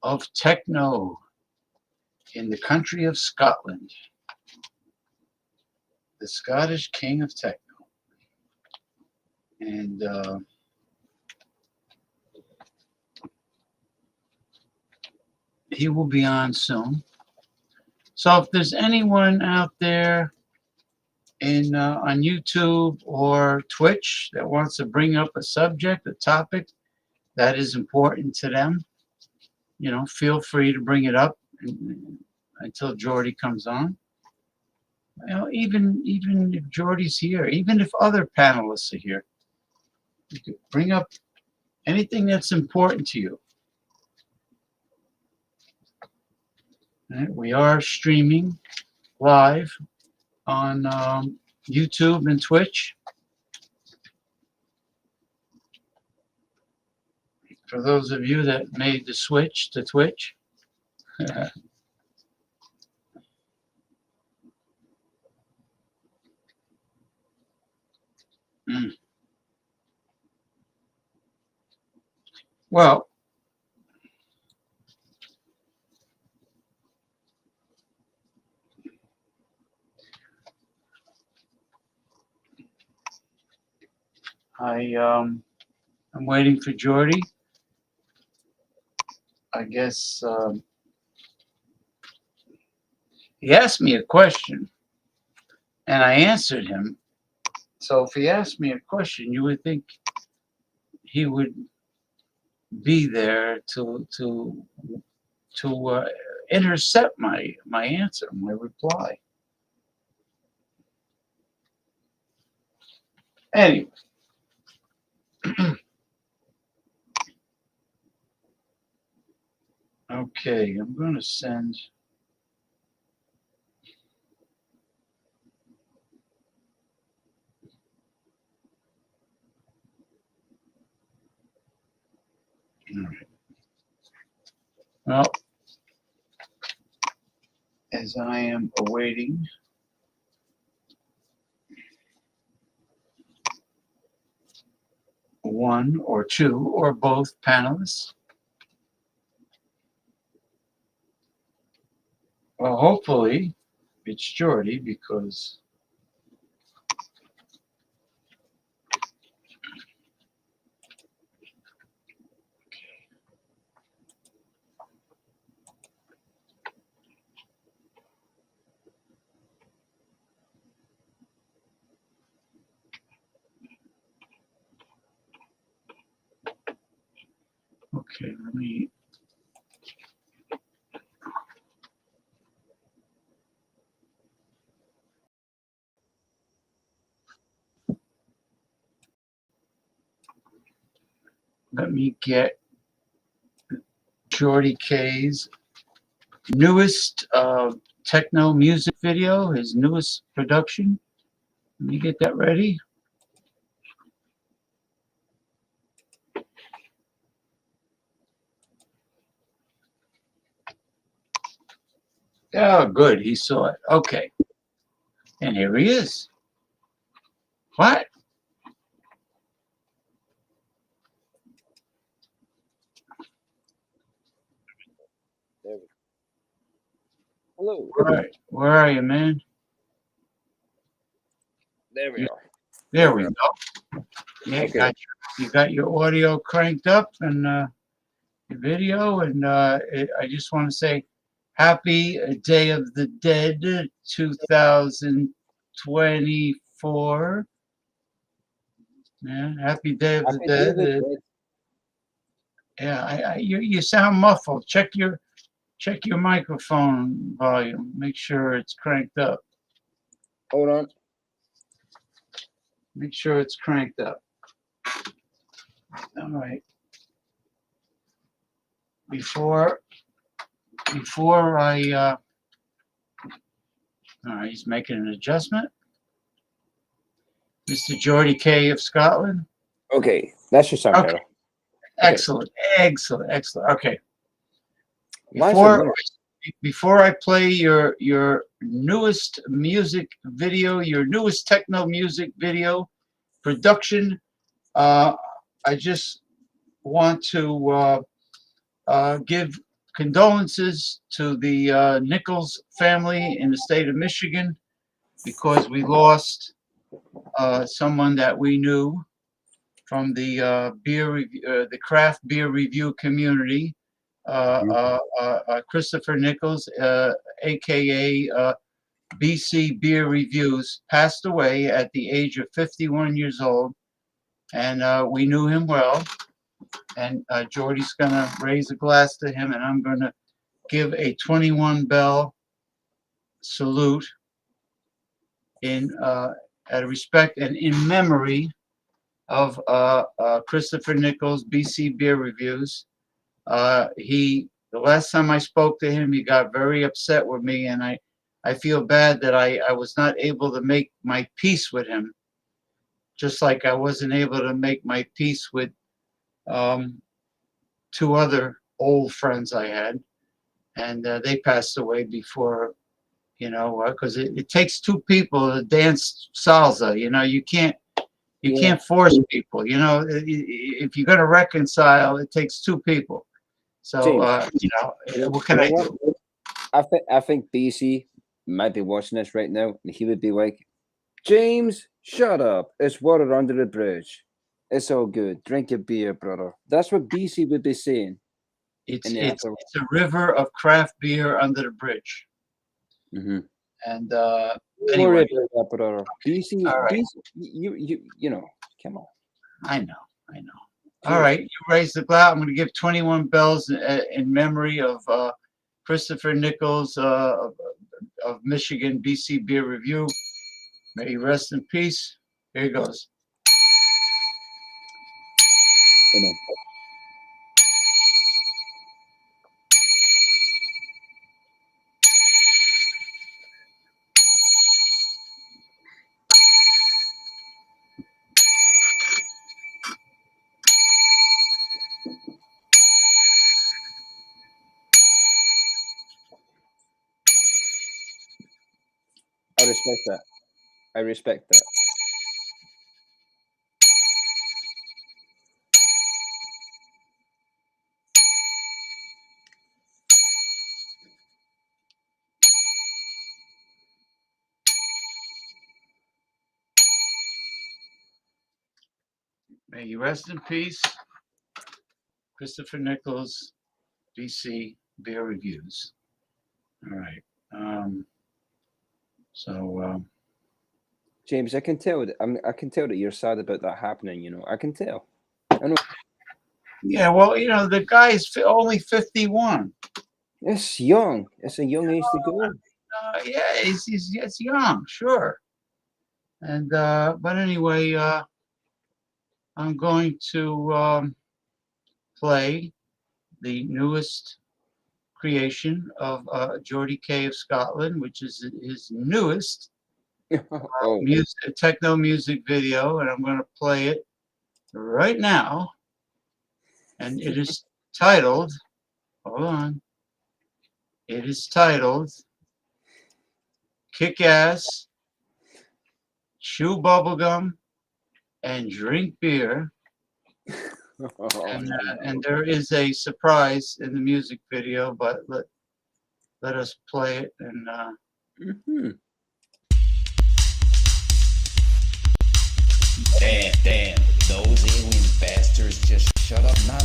of techno in the country of Scotland. The Scottish king of techno. And he will be on soon. So if there's anyone out there in on YouTube or Twitch that wants to bring up a subject, a topic that is important to them, you know, feel free to bring it up until Jordy comes on. You know, even if Jordy's here, even if other panelists are here, you could bring up anything that's important to you. All right, we are streaming live on YouTube and Twitch. For those of you that made the switch to Twitch. Well, I'm waiting for Jordy. I guess he asked me a question and I answered him. So if he asked me a question, you would think he would be there to intercept my answer, my reply. Anyway. Okay, I'm going to send all right. Well, as I am awaiting one or two or both panelists, well, hopefully it's Jordy because okay, let me get Jordy K's newest techno music video, his newest production. Let me get that ready. Oh, good. He saw it. Okay. And here he is. What? Hello. All right. Where are you, man? There we are. There we go. Yeah, Okay. you got your audio cranked up and your video. And I just want to say happy Day of the Dead 2024. Yeah, happy Day of the Dead. Yeah, you sound muffled. Check your microphone volume. Make sure it's cranked up. Hold on. Make sure it's cranked up. All right. Before I all right, he's making an adjustment. Mr. Jordy K of Scotland. Okay, that should sound better. Excellent, excellent, excellent. Okay. Mine's a Before I play your newest music video, your newest techno music video production, I just want to give condolences to the Nichols family in the state of Michigan because we lost someone that we knew from the the craft beer review community. Christopher Nichols, aka BC Beer Reviews, passed away at the age of 51 years old, and we knew him well. And Jordy's gonna raise a glass to him, and I'm gonna give a 21 bell salute in out of respect and in memory of Christopher Nichols, BC Beer Reviews. The last time I spoke to him, he got very upset with me, and I feel bad that I was not able to make my peace with him, just like I wasn't able to make my peace with two other old friends I had, and they passed away before, because it takes two people to dance salsa. You can't force people. If you're gonna reconcile, it takes two people. So what can I do? I think BC might be watching this right now, and he would be like, "James, shut up! It's water under the bridge. It's all good. Drink your beer, brother." That's what BC would be saying. It's a river of craft beer under the bridge. Mm-hmm. And Anyway, anyway, that, brother. BC, all right. BC, you know, come on. I know. All right, you raise the glass. I'm going to give 21 bells in memory of Christopher Nichols of Michigan BC Beer Review. May he rest in peace. Here he goes. Amen. I respect that. I respect that. May you rest in peace, Christopher Nichols, BC Beer Reviews. All right. James, I can tell that I can tell that you're sad about that happening. I can tell. I know. Yeah, well, the guy is only 51. It's young. It's a young age to go. Yeah, it's young, sure. And but anyway, I'm going to play the newest creation of Jordy K of Scotland, which is his newest techno music video, and I'm going to play it right now. And it is titled, hold on, it is titled Kick Ass, Chew Bubblegum, and Drink Beer. And there is a surprise in the music video, but let us play it. And Damn, those alien bastards just shut up my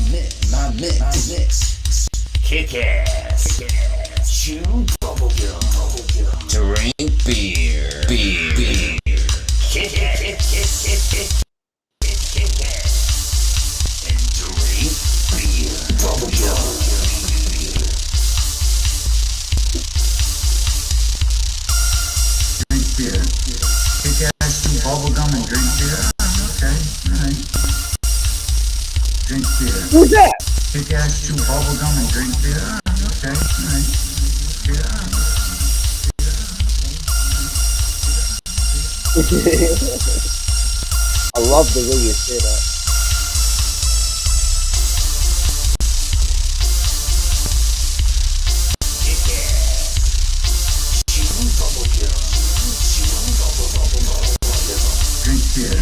mix. Kick ass, chew bubblegum, drink beer. Kick ass, and drink beer. Bubblegum. drink beer. Kick ass, chew bubblegum, and drink beer. Okay, all right. Drink beer. Who's that? Kick ass, chew bubblegum, and drink beer. Okay, all right. I love the way you say that. Drink beer.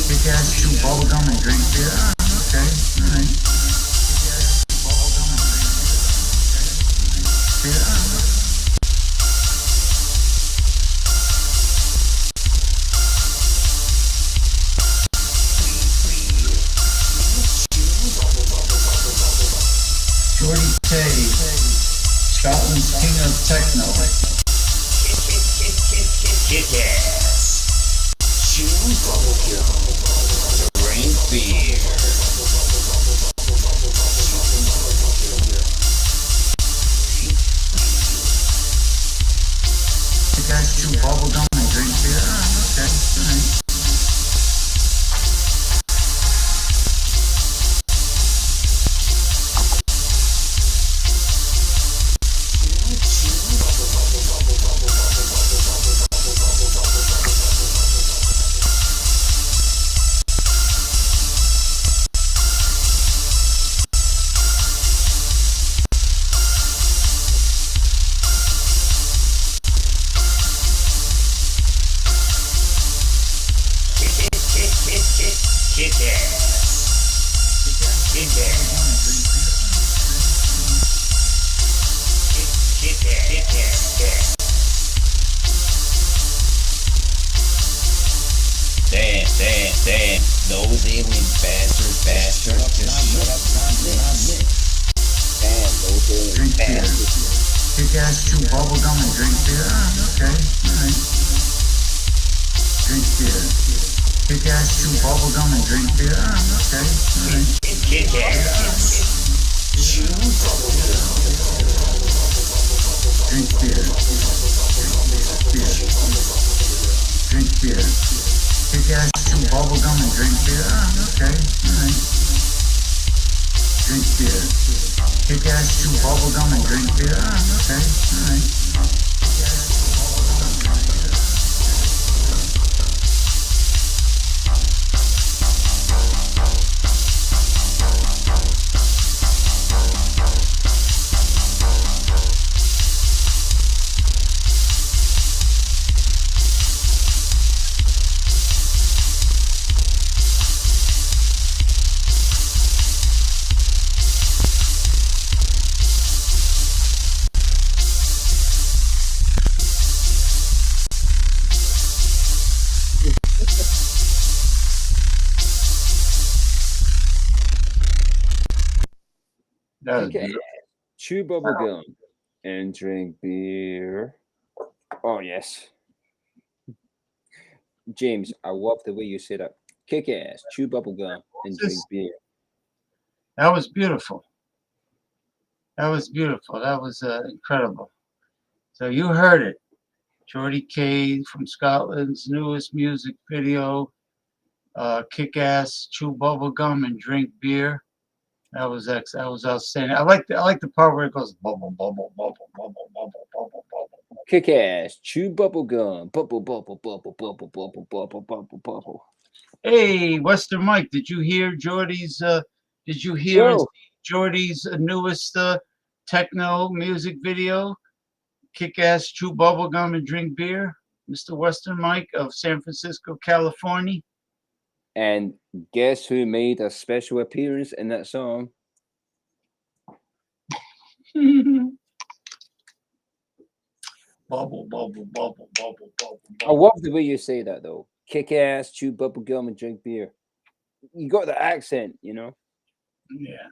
Kick ass, chew bubblegum, and drink beer. Okay, all right. beer. Jordy Tay, Scotland's king of techno. Kick ass. Chew bubblegum. Drink beer. You guys chew bubblegum and drink beer? Okay, all right. Kick ass. Kick ass. Kick ass. Damn. Those alien bastards. Just shut up, not me. Damn, those alien Drink beer. bastards. You guys chew bubblegum and drink beer? Okay, all right. Drink beer. You guys chew bubblegum and drink beer? Okay, all right. Kick ass. Chew bubblegum. Drink beer. Beer. Drink beer. You guys chew bubblegum and drink beer? Okay, all right. Drink beer. You guys chew bubblegum and drink beer? Okay, all right. That was Kick ass. beautiful. Chew bubblegum and drink beer. Oh, yes. James, I love the way you say that. Kick ass, chew bubblegum, and drink beer. That was beautiful. That was beautiful. That was incredible. So you heard it. Jordy K from Scotland's newest music video, Kick Ass, Chew Bubblegum and Drink Beer. That was outstanding. I like the part where it goes bubble, bubble, bubble, bubble, bubble, bubble, bubble. Kick ass, chew bubblegum, bubble, bubble, bubble, bubble, bubble, bubble, bubble, bubble. Hey, Western Mike, did you hear Jordy's and see Jordy's newest techno music video? Kick Ass, Chew Bubblegum and Drink Beer, Mr. Western Mike of San Francisco, California. And guess who made a special appearance in that song? Bubble, bubble, bubble, bubble, bubble, I bubble. love the way you say that though. Kick ass, chew bubblegum, and drink beer. You got the accent, you know. Yeah.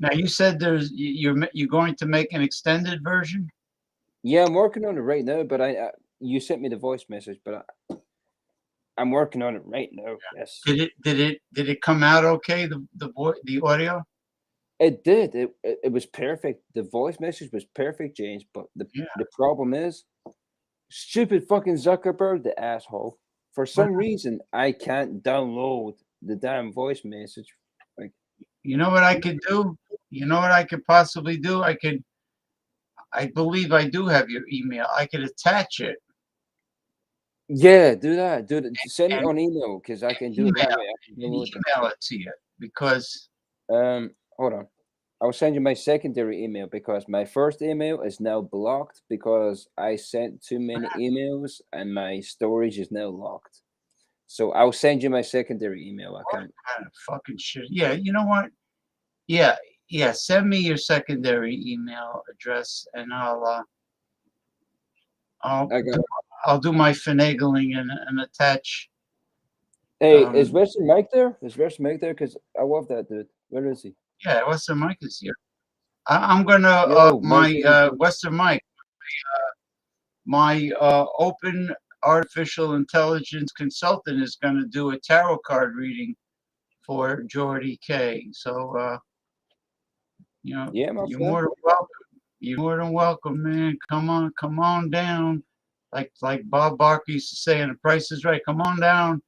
Now you said you're going to make an extended version. Yeah, I'm working on it right now. But you sent me the voice message, but I'm working on it right now. Yes, Did it come out okay? The audio. it did. It was perfect. The voice message was perfect, James. But the problem is, stupid fucking Zuckerberg, the asshole. For some reason, I can't download the damn voice message. Like, You know what I could do? You know what I could possibly do? I believe I do have your email. I could attach it. yeah, do that. Do it. Send it And on email because I can do it that way. I can and download it. email it to you because Hold on. I'll send you my secondary email because my first email is now blocked because I sent too many emails and my storage is now locked. So I'll send you my secondary email account. kind of fucking shit. Yeah, you know what? Yeah, Yeah, send me your secondary email address, and I'll I got. I'll do my finagling and attach. Hey, is Western Mike there? Is Western Mike there? Because I love that dude. Where is he? Yeah, Western Mike is here. I'm gonna Yo, my Western Mike, my open artificial intelligence consultant is gonna do a tarot card reading for Jordy K. So you know, Yeah, my you're friend. more than welcome. You're more than welcome, man. Come on down. Like Bob Barker used to say, and The Price is Right. Come on down.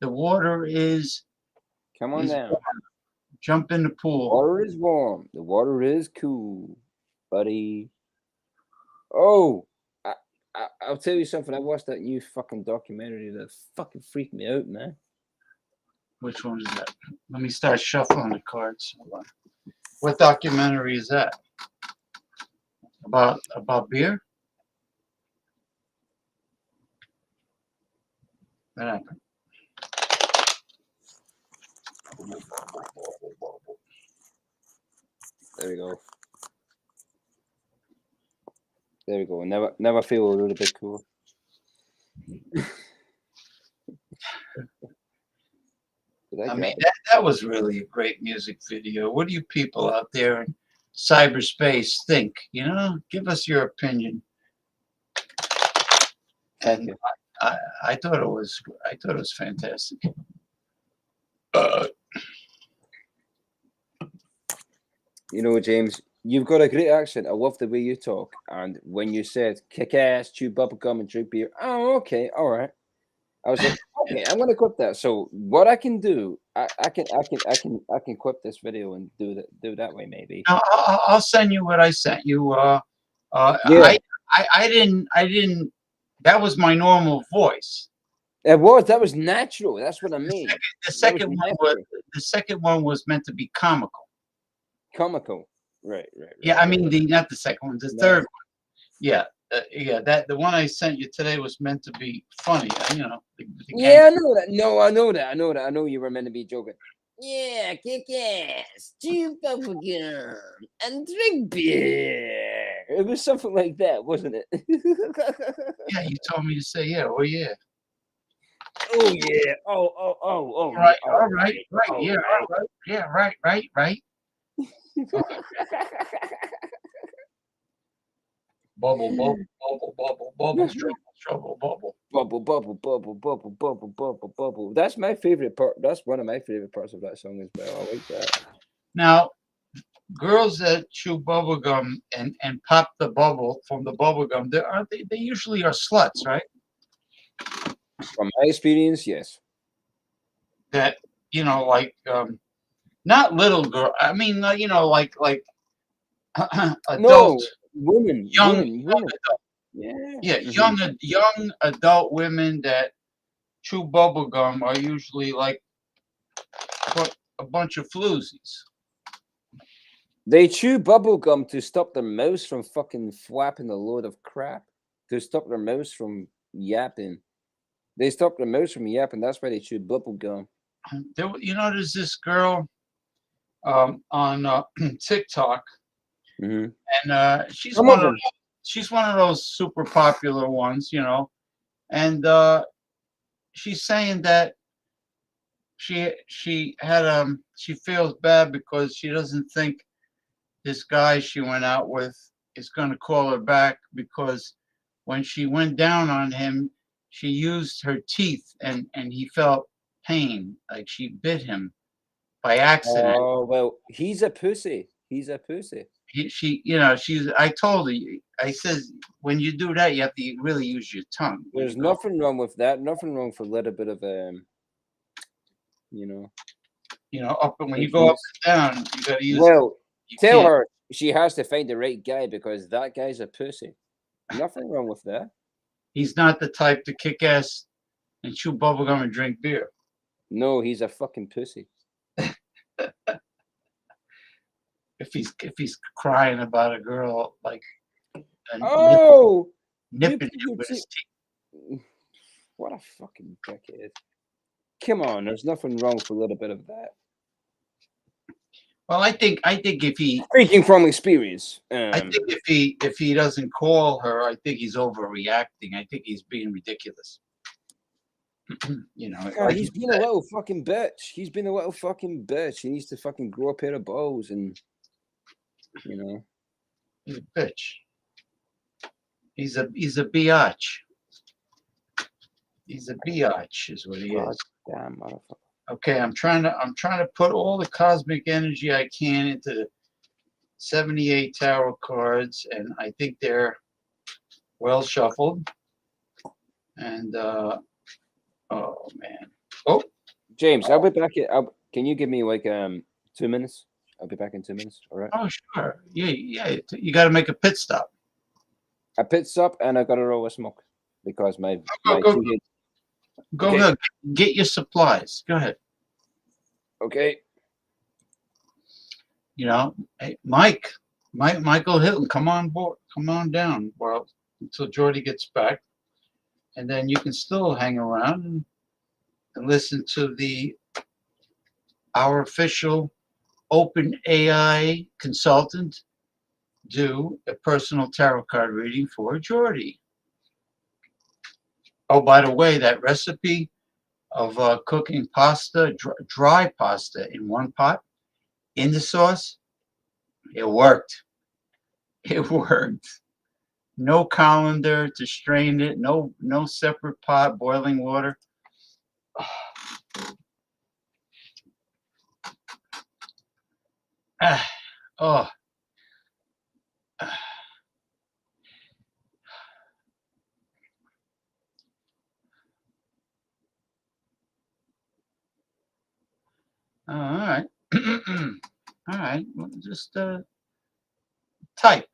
The water is Come on down. warm. Jump in the pool. Water is warm. The water is cool, buddy. Oh, I'll tell you something. I watched that new fucking documentary that fucking freaked me out, man. Which one is that? Let me start shuffling the cards. Hold on. What documentary is that? About beer? What happened? There we go. There we go. Never feel a little bit cool. I mean, that was really a great music video. What do you people out there in cyberspace think? You know, give us your opinion. Thank And you. I thought it was fantastic. You know, James, you've got a great accent. I love the way you talk. And when you said kick ass, chew bubblegum, and drink beer, oh, okay, all right. I was like, okay, I'm gonna clip that. So what I can do, I can clip this video and do that way maybe. Now, I'll send you what I sent you. Yeah. I didn't. That was my normal voice. That was natural. That's what I mean. The second one was meant to be comical. Comical. Right. Yeah, I mean not the second one, the third one. Yeah, that the one I sent you today was meant to be funny. You know. Yeah, I know that. No, I know that. I know you were meant to be joking. Yeah, kick ass, chew bubblegum, and drink beer. It was something like that, wasn't it? Yeah, you told me to say yeah. Oh yeah. Oh yeah. Oh. Right. Yeah, All right. Right. Yeah. All right. Yeah. Right. Bubble, trouble, bubble. That's my favorite part. That's one of my favorite parts of that song as well. I like that. Now, girls that chew bubble gum and pop the bubble from the bubble gum, they usually are sluts, right? From my experience, yes. That like not little girl. I mean, like adult, No, women, young women. adult. Yeah. Young adult women that chew bubble gum are usually like a bunch of floozies. They chew bubble gum to stop their mouths from fucking flapping a load of crap. To stop their mouths from yapping. They stop their mouths from yapping. That's why they chew bubble gum. There's this girl on TikTok, and she's one of those super popular ones, and she's saying that she feels bad because she doesn't think this guy she went out with is going to call her back, because when she went down on him, she used her teeth and he felt pain, like she bit him by accident. Oh, well, he's a pussy. He's a pussy. I told her, I says, when you do that, you have to really use your tongue. There's nothing wrong with that. Nothing wrong for a little bit of up, and when you go up and down, you got to use. Well, tell her she has to find the right guy, because that guy's a pussy. Nothing wrong with that. He's not the type to kick ass and chew bubblegum and drink beer. No, he's a fucking pussy. If he's crying about a girl, like nipping him with his teeth. What a fucking dickhead. Come on, there's nothing wrong with a little bit of that. Well, I think if he Speaking from experience, I think if he doesn't call her, I think he's overreacting. I think he's being ridiculous. You know, God, like he's you been a said, little fucking bitch. He's been a little fucking bitch. He needs to fucking grow a pair of balls and, you know. he's a bitch. He's a biatch. He's a biatch, is what he God is. damn motherfucker. Okay, I'm trying to put all the cosmic energy I can into the 78 tarot cards, and I think they're well shuffled. And oh man, oh James, I'll be back. Can you give me like 2 minutes? I'll be back in 2 minutes. All right. oh sure, yeah. You got to make a pit stop. I pits up and I got a roll of smoke because my Go two hits. Go Okay. ahead, get your supplies. Go ahead. Okay. You know, hey, Michael Hilton, come on board, come on down. Well, until Jordy gets back, and then you can still hang around and listen to our official Open AI consultant do a personal tarot card reading for Jordy. Oh, by the way, that recipe of cooking pasta, dry pasta in one pot in the sauce, it worked. It worked. No colander to strain it. No separate pot, boiling water. Oh. All right. All right. Well, just type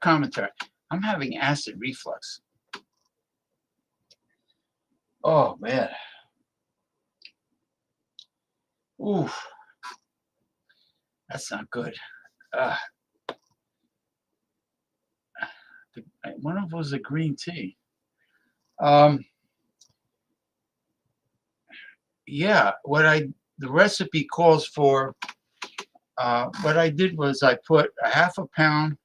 commentary. I'm having acid reflux. Oh man. Ooh, that's not good. One of them was a green tea. Yeah, the recipe calls for. What I did was I put a half a pound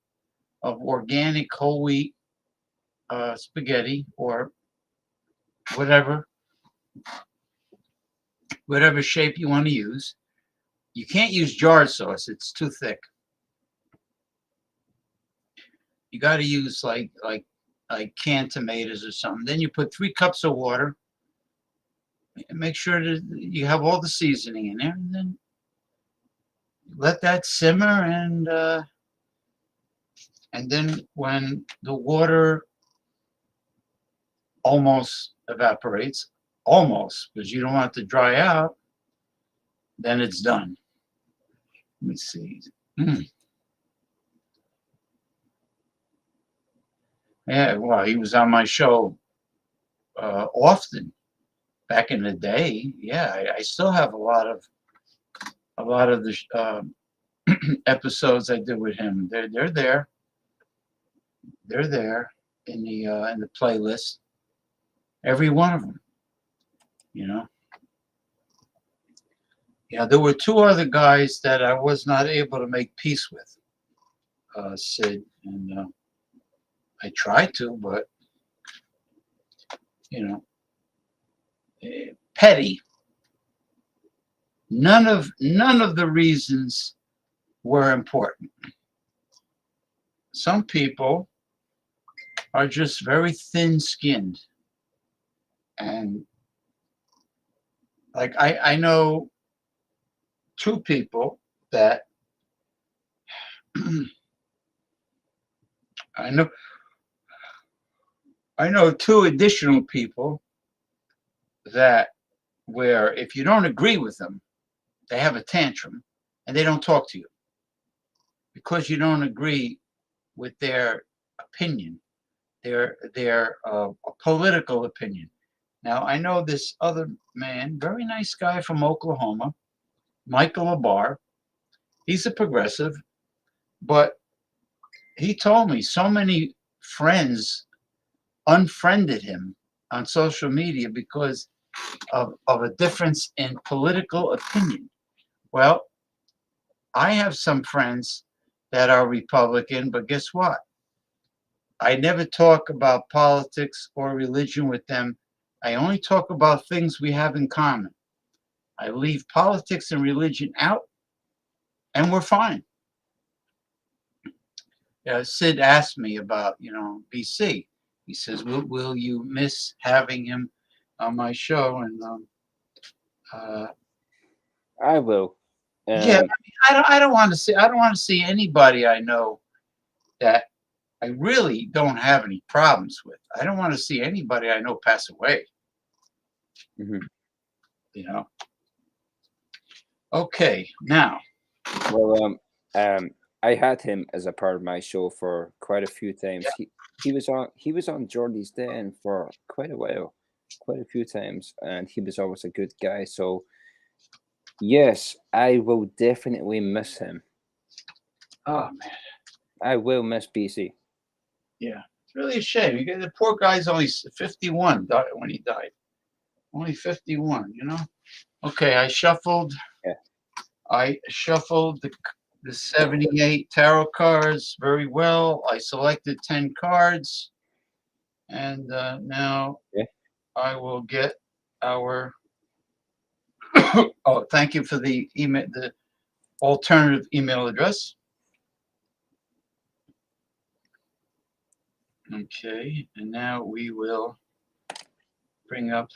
of organic whole wheat spaghetti or whatever shape you want to use. You can't use jarred sauce; it's too thick. You got to use like canned tomatoes or something. Then you put 3 cups of water. And make sure that you have all the seasoning in there, and then let that simmer. And then when the water almost evaporates, almost, because you don't want it to dry out, then it's done. Let me see. Yeah, well, he was on my show often back in the day. Yeah, I still have a lot of the episodes I did with him. They're there. They're there in the playlist. Every one of them. You know. Yeah, there were 2 other guys that I was not able to make peace with. Sid and I tried to, but you know, petty. None of the reasons were important. Some people are just very thin-skinned, and like I know 2 people that I know 2 additional people that where if you don't agree with them, they have a tantrum and they don't talk to you because you don't agree with their opinion, their political opinion. Now I know this other man, very nice guy from Oklahoma, Michael Labar. He's a progressive, but he told me so many friends unfriended him on social media because of a difference in political opinion. Well, I have some friends that are Republican, but guess what? I never talk about politics or religion with them. I only talk about things we have in common. I leave politics and religion out, and we're fine. Sid asked me about, BC. He says, "Will you miss having him on my show?" And I will. yeah, I don't want to see. I don't want to see anybody I know that I really don't have any problems with. I don't want to see anybody I know pass away. Mhm. You know. Okay, now. Well, I had him as a part of my show for quite a few times. Yeah. He was on Jordy's Den for quite a while, quite a few times, and he was always a good guy. So yes, I will definitely miss him. Oh man. I will miss BC. Yeah, it's really a shame. The poor guy's only 51 when he died. Only 51, Okay, I shuffled. Yeah. I shuffled the 78 tarot cards very well. I selected 10 cards, and now Yeah. I will get our. Oh, thank you for the email, the alternative email address. Okay, and now we will bring up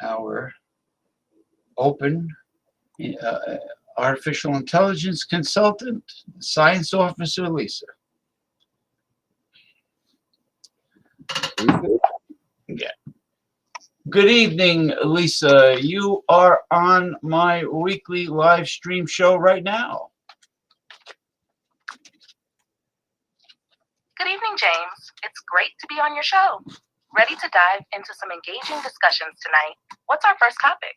our open artificial intelligence consultant, science officer, Lisa. Yeah. Good evening, Lisa. You are on my weekly live stream show right now. Good evening, James. It's great to be on your show. Ready to dive into some engaging discussions tonight. What's our first topic?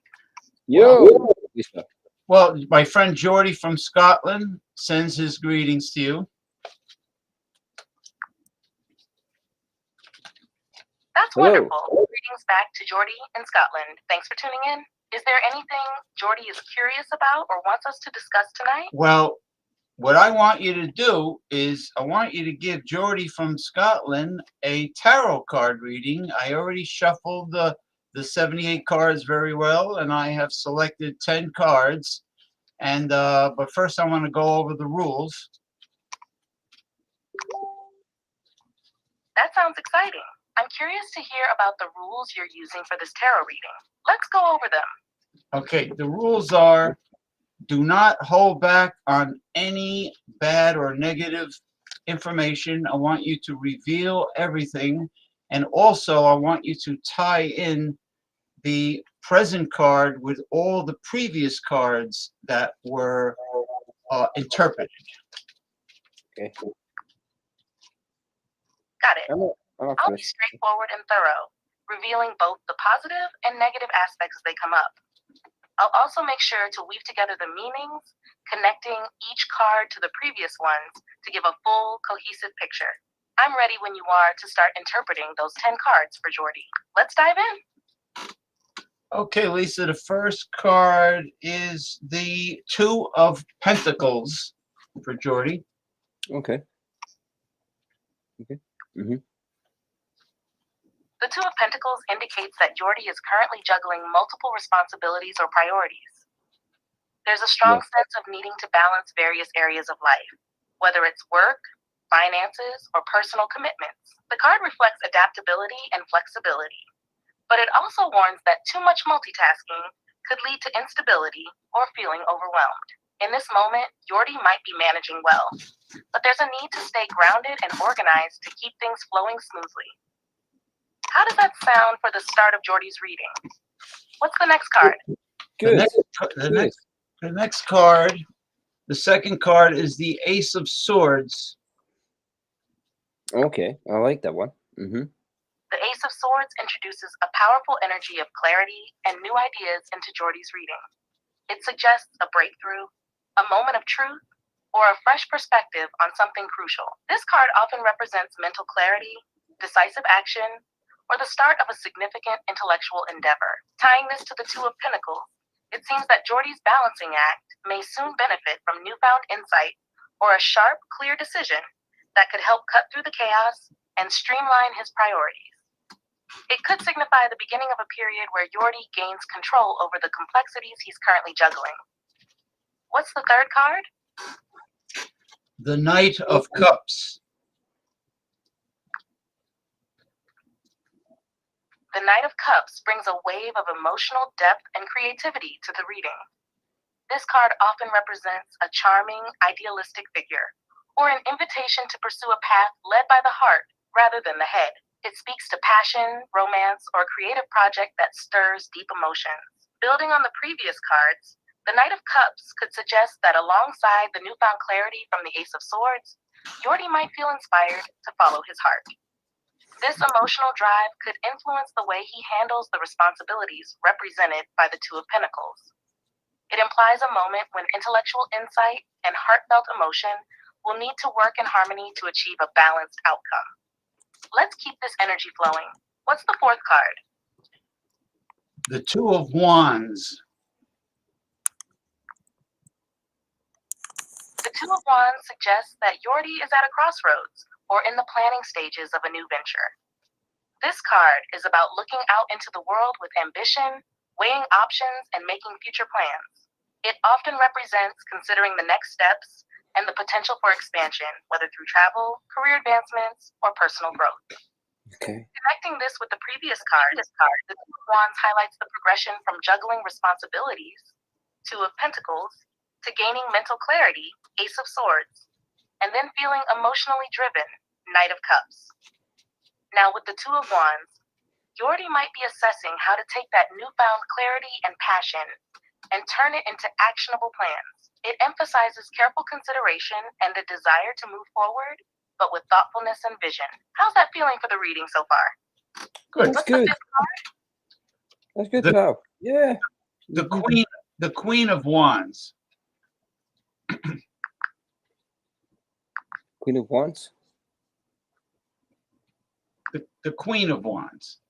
Yo, Lisa. Well, my friend Jordy from Scotland sends his greetings to you. That's Hello. wonderful. Greetings back to Jordy in Scotland. Thanks for tuning in. Is there anything Jordy is curious about or wants us to discuss tonight? Well, what I want you to do is I want you to give Jordy from Scotland a tarot card reading. I already shuffled the 78 cards very well, and I have selected 10 cards. And but first I want to go over the rules. That sounds exciting. I'm curious to hear about the rules you're using for this tarot reading. Let's go over them. Okay, the rules are: do not hold back on any bad or negative information. I want you to reveal everything. And also, I want you to tie in the present card with all the previous cards that were interpreted. Okay. Got it. I'm I'll be straightforward and thorough, revealing both the positive and negative aspects as they come up. I'll also make sure to weave together the meanings, connecting each card to the previous ones to give a full, cohesive picture. I'm ready when you are to start interpreting those 10 cards for Jordy. Let's dive in. Okay, Lisa, the first card is the Two of Pentacles for Jordy. Okay. Okay. Mm-hmm. The Two of Pentacles indicates that Jordy is currently juggling multiple responsibilities or priorities. There's a strong sense of needing to balance various areas of life, whether it's work, finances, or personal commitments. The card reflects adaptability and flexibility, but it also warns that too much multitasking could lead to instability or feeling overwhelmed. In this moment, Jordy might be managing well, but there's a need to stay grounded and organized to keep things flowing smoothly. How does that sound for the start of Jordy's reading? What's the next card? Good. The next card, the second card is the Ace of Swords. Okay, I like that one. Mm-hmm. The Ace of Swords introduces a powerful energy of clarity and new ideas into Jordy's reading. It suggests a breakthrough, a moment of truth, or a fresh perspective on something crucial. This card often represents mental clarity, decisive action, or the start of a significant intellectual endeavor. Tying this to the Two of Pentacles, It seems that Jordy's balancing act may soon benefit from newfound insight or a sharp, clear decision that could help cut through the chaos and streamline his priorities. It could signify the beginning of a period where Jordy gains control over the complexities he's currently juggling. What's the third card? The Knight of Cups. The Knight of Cups brings a wave of emotional depth and creativity to the reading. This card often represents a charming, idealistic figure, or an invitation to pursue a path led by the heart rather than the head. It speaks to passion, romance, or a creative project that stirs deep emotions. Building on the previous cards, the Knight of Cups could suggest that alongside the newfound clarity from the Ace of Swords, Jordy might feel inspired to follow his heart. This emotional drive could influence the way he handles the responsibilities represented by the Two of Pentacles. It implies a moment when intellectual insight and heartfelt emotion will need to work in harmony to achieve a balanced outcome. Let's keep this energy flowing. What's the fourth card? The Two of Wands. The Two of Wands suggests that Jordy is at a crossroads or in the planning stages of a new venture. This card is about looking out into the world with ambition, weighing options, and making future plans. It often represents considering the next steps and the potential for expansion, whether through travel, career advancements, or personal growth. Okay. Connecting this with the previous card, the Two of Wands highlights the progression from juggling responsibilities, Two of Pentacles, to gaining mental clarity, Ace of Swords, and then feeling emotionally driven, Knight of Cups. Now with the Two of Wands, Jordy might be assessing how to take that newfound clarity and passion and turn it into actionable plans. It emphasizes careful consideration and a desire to move forward, but with thoughtfulness and vision. How's that feeling for the reading so far? Good. That's good. That's good to know. Yeah. The Queen of Wands. Queen of Wands. The Queen of Wands.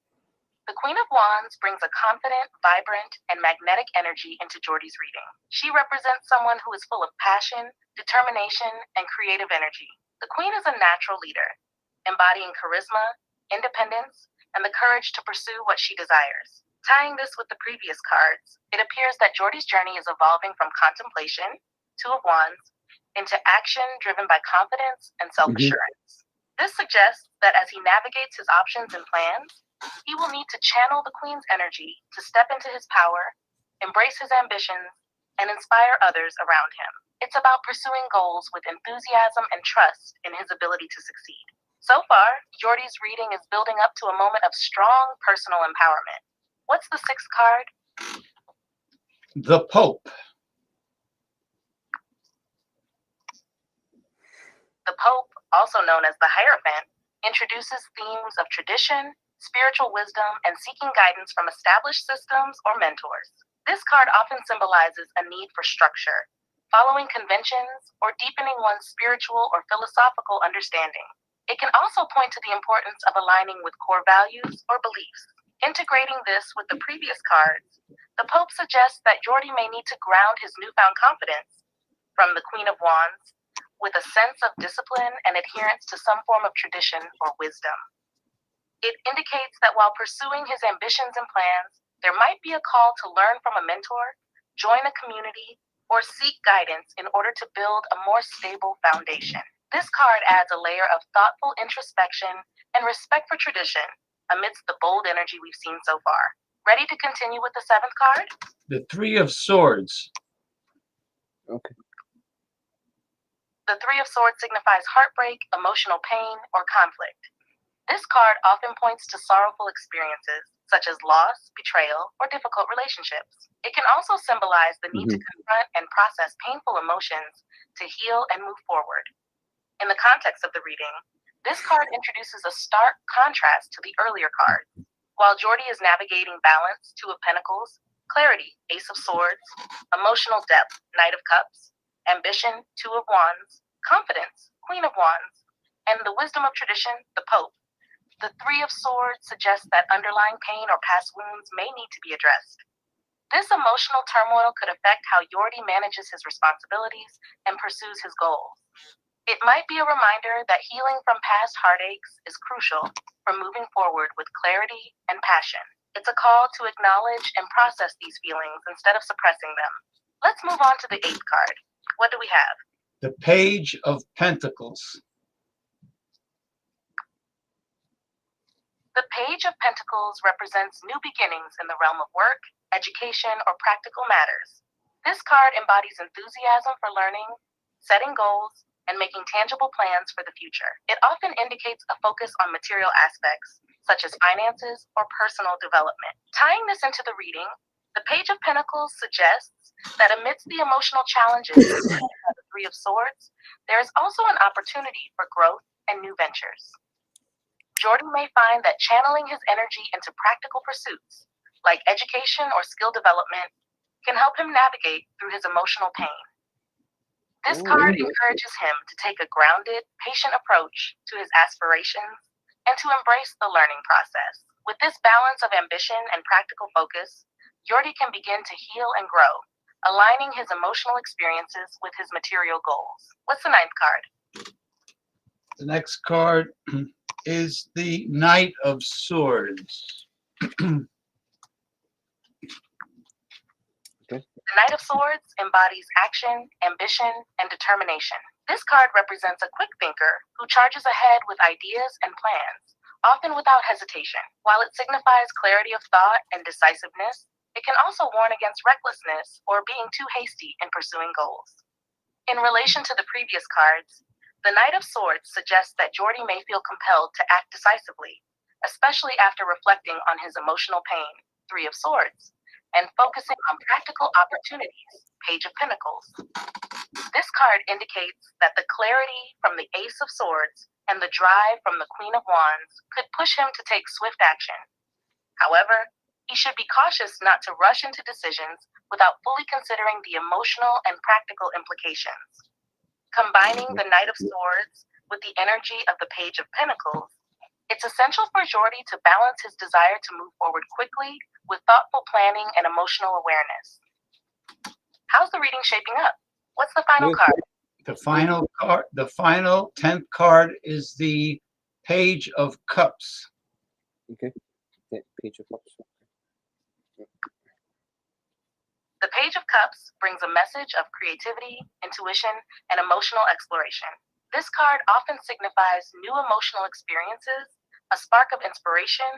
The Queen of Wands brings a confident, vibrant, and magnetic energy into Jordy's reading. She represents someone who is full of passion, determination, and creative energy. The Queen is a natural leader, embodying charisma, independence, and the courage to pursue what she desires. Tying this with the previous cards, it appears that Jordy's journey is evolving from contemplation, Two of Wands, into action driven by confidence and self-assurance. This suggests that as he navigates his options and plans, he will need to channel the Queen's energy to step into his power, embrace his ambitions, and inspire others around him. It's about pursuing goals with enthusiasm and trust in his ability to succeed. So far, Jordy's reading is building up to a moment of strong personal empowerment. What's the sixth card? The Pope. The Pope, also known as the Hierophant, introduces themes of tradition, spiritual wisdom, and seeking guidance from established systems or mentors. This card often symbolizes a need for structure, following conventions, or deepening one's spiritual or philosophical understanding. It can also point to the importance of aligning with core values or beliefs. Integrating this with the previous cards, the Pope suggests that Jordy may need to ground his newfound confidence from the Queen of Wands with a sense of discipline and adherence to some form of tradition or wisdom. It indicates that while pursuing his ambitions and plans, there might be a call to learn from a mentor, join a community, or seek guidance in order to build a more stable foundation. This card adds a layer of thoughtful introspection and respect for tradition amidst the bold energy we've seen so far. Ready to continue with the seventh card? The Three of Swords. Okay. The Three of Swords signifies heartbreak, emotional pain, or conflict. This card often points to sorrowful experiences, such as loss, betrayal, or difficult relationships. It can also symbolize the need to confront and process painful emotions to heal and move forward. In the context of the reading, this card introduces a stark contrast to the earlier cards. While Jordy is navigating balance, Two of Pentacles, clarity, Ace of Swords, emotional depth, Knight of Cups, ambition, Two of Wands, confidence, Queen of Wands, and the wisdom of tradition, the Pope, the Three of Swords suggests that underlying pain or past wounds may need to be addressed. This emotional turmoil could affect how Jordy manages his responsibilities and pursues his goals. It might be a reminder that healing from past heartaches is crucial for moving forward with clarity and passion. It's a call to acknowledge and process these feelings instead of suppressing them. Let's move on to the 8th card. What do we have? The Page of Pentacles. The Page of Pentacles represents new beginnings in the realm of work, education, or practical matters. This card embodies enthusiasm for learning, setting goals, and making tangible plans for the future. It often indicates a focus on material aspects, such as finances or personal development. Tying this into the reading, the Page of Pentacles suggests that amidst the emotional challenges of the Three of Swords, there is also an opportunity for growth and new ventures. Jordy may find that channeling his energy into practical pursuits, like education or skill development, can help him navigate through his emotional pain. This card encourages him to take a grounded, patient approach to his aspirations and to embrace the learning process. With this balance of ambition and practical focus, Jordy can begin to heal and grow, aligning his emotional experiences with his material goals. What's the 9th card? The next card is the Knight of Swords. The Knight of Swords embodies action, ambition, and determination. This card represents a quick thinker who charges ahead with ideas and plans, often without hesitation. While it signifies clarity of thought and decisiveness, it can also warn against recklessness or being too hasty in pursuing goals. In relation to the previous cards, the Knight of Swords suggests that Jordy may feel compelled to act decisively, especially after reflecting on his emotional pain, Three of Swords, and focusing on practical opportunities, Page of Pentacles. This card indicates that the clarity from the Ace of Swords and the drive from the Queen of Wands could push him to take swift action. However, he should be cautious not to rush into decisions without fully considering the emotional and practical implications. Combining the Knight of Swords with the energy of the Page of Pentacles, it's essential for Jordy to balance his desire to move forward quickly with thoughtful planning and emotional awareness. How's the reading shaping up? What's the final card? The final 10th card is the Page of Cups. Okay. Page of Cups. The Page of Cups brings a message of creativity, intuition, and emotional exploration. This card often signifies new emotional experiences, a spark of inspiration,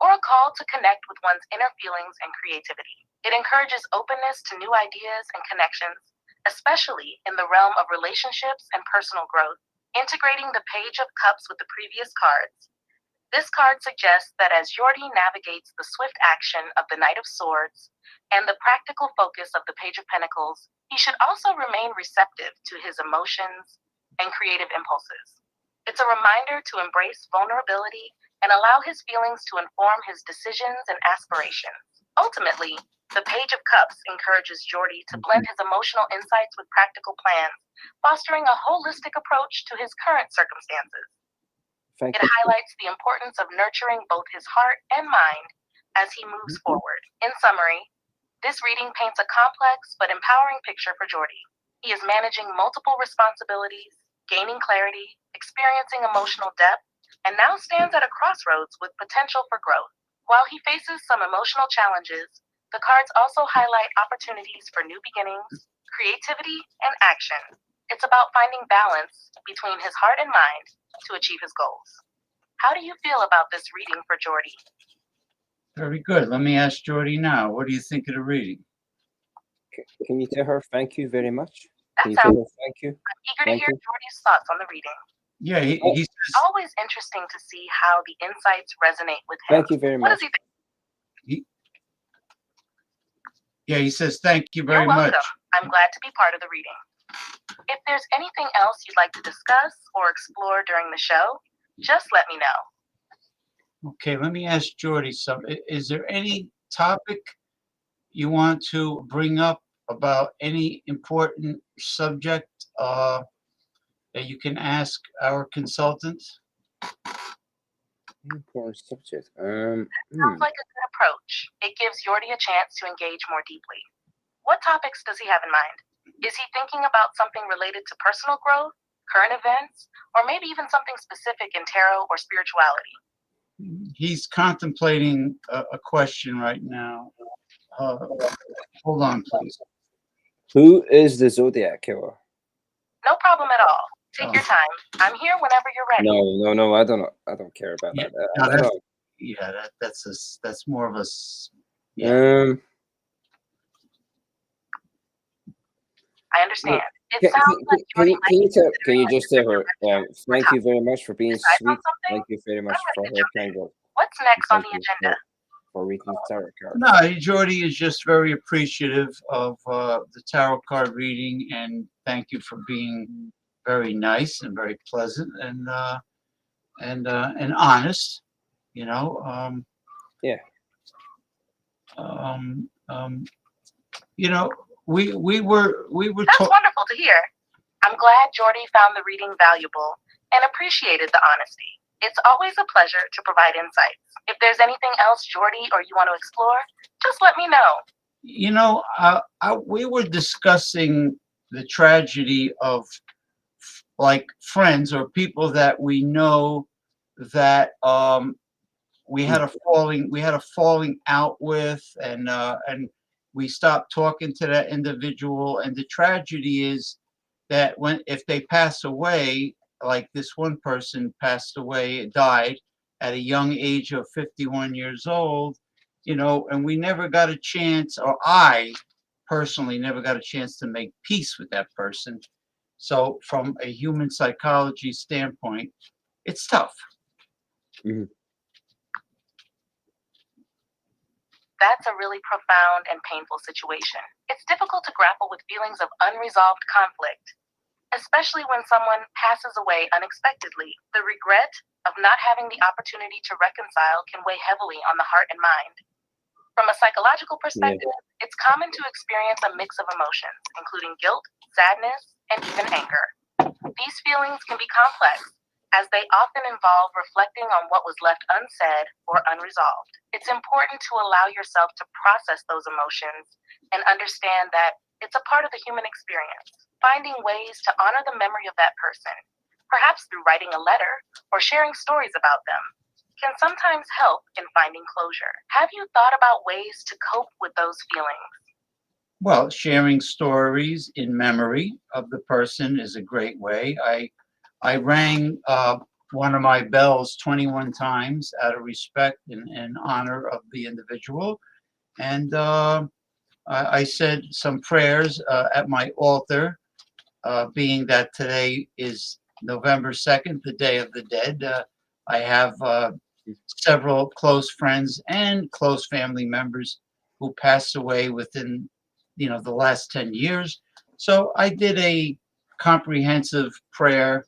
or a call to connect with one's inner feelings and creativity. It encourages openness to new ideas and connections, especially in the realm of relationships and personal growth. Integrating the Page of Cups with the previous cards, this card suggests that as Jordy navigates the swift action of the Knight of Swords and the practical focus of the Page of Pentacles, he should also remain receptive to his emotions and creative impulses. It's a reminder to embrace vulnerability and allow his feelings to inform his decisions and aspirations. Ultimately, the Page of Cups encourages Jordy to blend his emotional insights with practical plans, fostering a holistic approach to his current circumstances. It highlights the importance of nurturing both his heart and mind as he moves forward. In summary, this reading paints a complex but empowering picture for Jordy. He is managing multiple responsibilities, gaining clarity, experiencing emotional depth, and now stands at a crossroads with potential for growth. While he faces some emotional challenges, the cards also highlight opportunities for new beginnings, creativity, and action. It's about finding balance between his heart and mind to achieve his goals. How do you feel about this reading for Jordy? Very good. Let me ask Jordy now. What do you think of the reading? Can you tell her thank you very much? That Can you tell sounds. her thank you? I'm eager to hear Jordy's thoughts on the reading. Yeah, he It's says, always interesting to see how the insights resonate with him. Thank you very What much. does he think? he says, thank you You're very much. welcome. I'm glad to be part of the reading. If there's anything else you'd like to discuss or explore during the show, just let me know. Okay, let me ask Jordy something. Is there any topic you want to bring up about any important subject that you can ask our consultant? Important subject. Sounds like a good approach. It gives Jordy a chance to engage more deeply. What topics does he have in mind? Is he thinking about something related to personal growth, current events, or maybe even something specific in tarot or spirituality? He's contemplating a question right now. Hold on, please. Who is the Zodiac Killer? No problem at all. Take your time. I'm here whenever you're ready. No. I don't care about Yeah, that. no, I that's, don't. yeah, that's more of a yeah. I understand. It sounds like Jordy might be Can you just tell her, thank you topic. very much for being Decide on sweet. something? Thank you very much I'm for ready to her jump in. kind words. What's next on Thank the you agenda? for reading the tarot card. No, Jordy is just very appreciative of the tarot card reading, and thank you for being very nice and very pleasant and honest. You know. Yeah. You know, we were That's wonderful to hear. I'm glad Jordy found the reading valuable and appreciated the honesty. It's always a pleasure to provide insights. If there's anything else, Jordy, or you want to explore, just let me know. You know, we were discussing the tragedy of like friends or people that we know that we had a falling out with, and we stopped talking to that individual. And the tragedy is that if they pass away, like this one person passed away, died at a young age of 51 years old, you know, and we never got a chance, or I personally never got a chance to make peace with that person. So from a human psychology standpoint, it's tough. Mm-hmm. That's a really profound and painful situation. It's difficult to grapple with feelings of unresolved conflict, especially when someone passes away unexpectedly. The regret of not having the opportunity to reconcile can weigh heavily on the heart and mind. From a psychological perspective, it's common to experience a mix of emotions, including guilt, sadness, and even anger. These feelings can be complex, as they often involve reflecting on what was left unsaid or unresolved. It's important to allow yourself to process those emotions and understand that it's a part of the human experience. Finding ways to honor the memory of that person, perhaps through writing a letter or sharing stories about them, can sometimes help in finding closure. Have you thought about ways to cope with those feelings? Well, sharing stories in memory of the person is a great way. I rang one of my bells 21 times out of respect and honor of the individual. And I said some prayers at my altar, being that today is November 2nd, the Day of the Dead. I have several close friends and close family members who passed away within, you know, the last 10 years. So I did a comprehensive prayer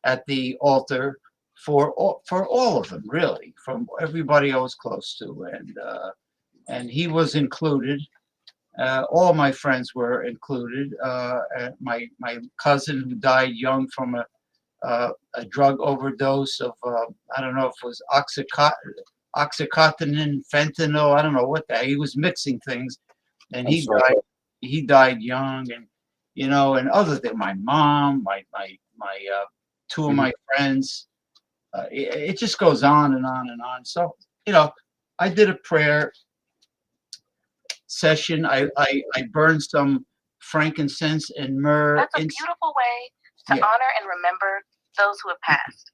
at the altar for all of them, really, from everybody I was close to, and he was included. All my friends were included. My cousin, who died young from a drug overdose of I don't know if it was oxycontin, fentanyl. I don't know what that. He was mixing things, and he died. He died young, and you know, and other than my mom, my two of my friends, it just goes on and on and on. So, you know, I did a prayer session. I burned some frankincense and myrrh. That's a beautiful way to honor and remember those who have passed.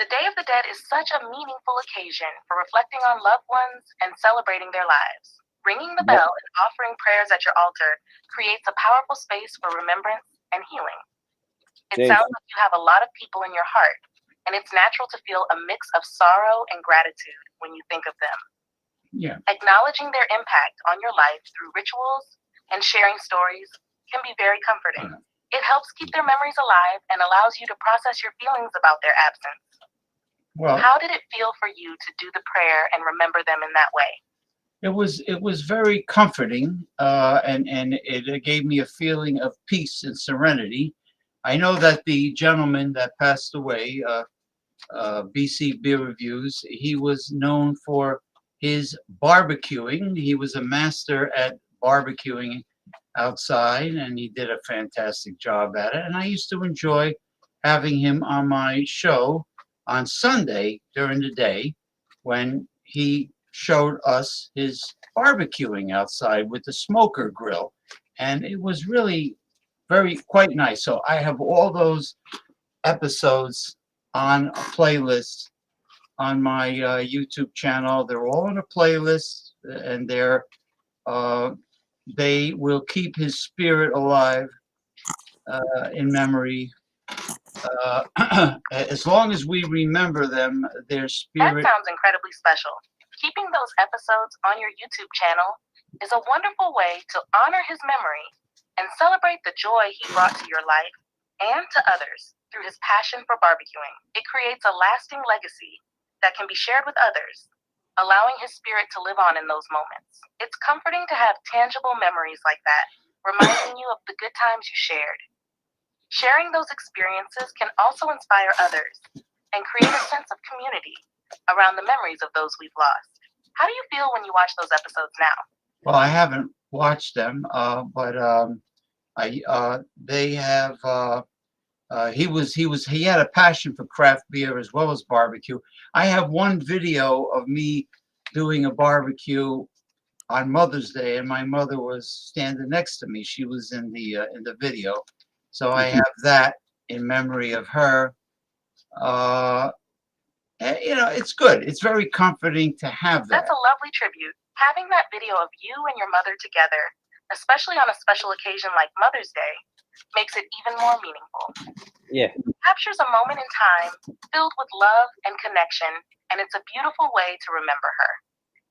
The Day of the Dead is such a meaningful occasion for reflecting on loved ones and celebrating their lives. Ringing the bell and offering prayers at your altar creates a powerful space for remembrance and healing. It sounds like you have a lot of people in your heart, and it's natural to feel a mix of sorrow and gratitude when you think of them. Yeah. Acknowledging their impact on your life through rituals and sharing stories can be very comforting. It helps keep their memories alive and allows you to process your feelings about their absence. Well, how did it feel for you to do the prayer and remember them in that way? It was very comforting, and it gave me a feeling of peace and serenity. I know that the gentleman that passed away, BC Beer Reviews. He was known for his barbecuing. He was a master at barbecuing outside, and he did a fantastic job at it. And I used to enjoy having him on my show on Sunday during the day when he showed us his barbecuing outside with the smoker grill. And it was really quite nice. So I have all those episodes on a playlist on my YouTube channel. They're all on a playlist, and they will keep his spirit alive in memory. As long as we remember them, their That spirit. sounds incredibly special. Keeping those episodes on your YouTube channel is a wonderful way to honor his memory and celebrate the joy he brought to your life and to others through his passion for barbecuing. It creates a lasting legacy that can be shared with others, allowing his spirit to live on in those moments. It's comforting to have tangible memories like that, reminding you of the good times you shared. Sharing those experiences can also inspire others and create a sense of community around the memories of those we've lost. How do you feel when you watch those episodes now? Well, I haven't watched them, but they have. He had a passion for craft beer as well as barbecue. I have one video of me doing a barbecue on Mother's Day, and my mother was standing next to me. She was in the video, so I have that in memory of her. It's good. It's very comforting to have that. That's a lovely tribute. Having that video of you and your mother together, especially on a special occasion like Mother's Day, makes it even more meaningful. Yeah. It captures a moment in time filled with love and connection, and it's a beautiful way to remember her.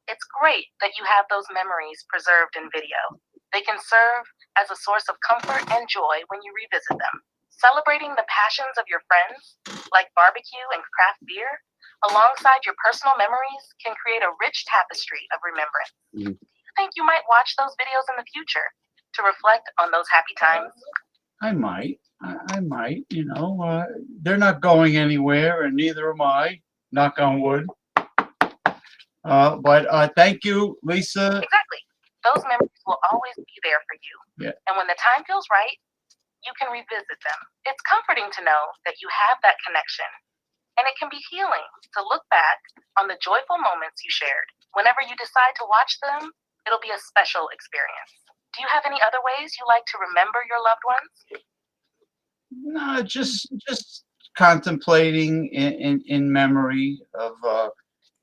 It's great that you have those memories preserved in video. They can serve as a source of comfort and joy when you revisit them. Celebrating the passions of your friends, like barbecue and craft beer, alongside your personal memories can create a rich tapestry of remembrance. Mhm. Do you think you might watch those videos in the future to reflect on those happy times? I might. They're not going anywhere, and neither am I. Knock on wood. But thank you, Lisa. Exactly. Those memories will always be there for you. Yeah. And when the time feels right, you can revisit them. It's comforting to know that you have that connection. And it can be healing to look back on the joyful moments you shared. Whenever you decide to watch them, it'll be a special experience. Do you have any other ways you like to remember your loved ones? No, just contemplating in memory of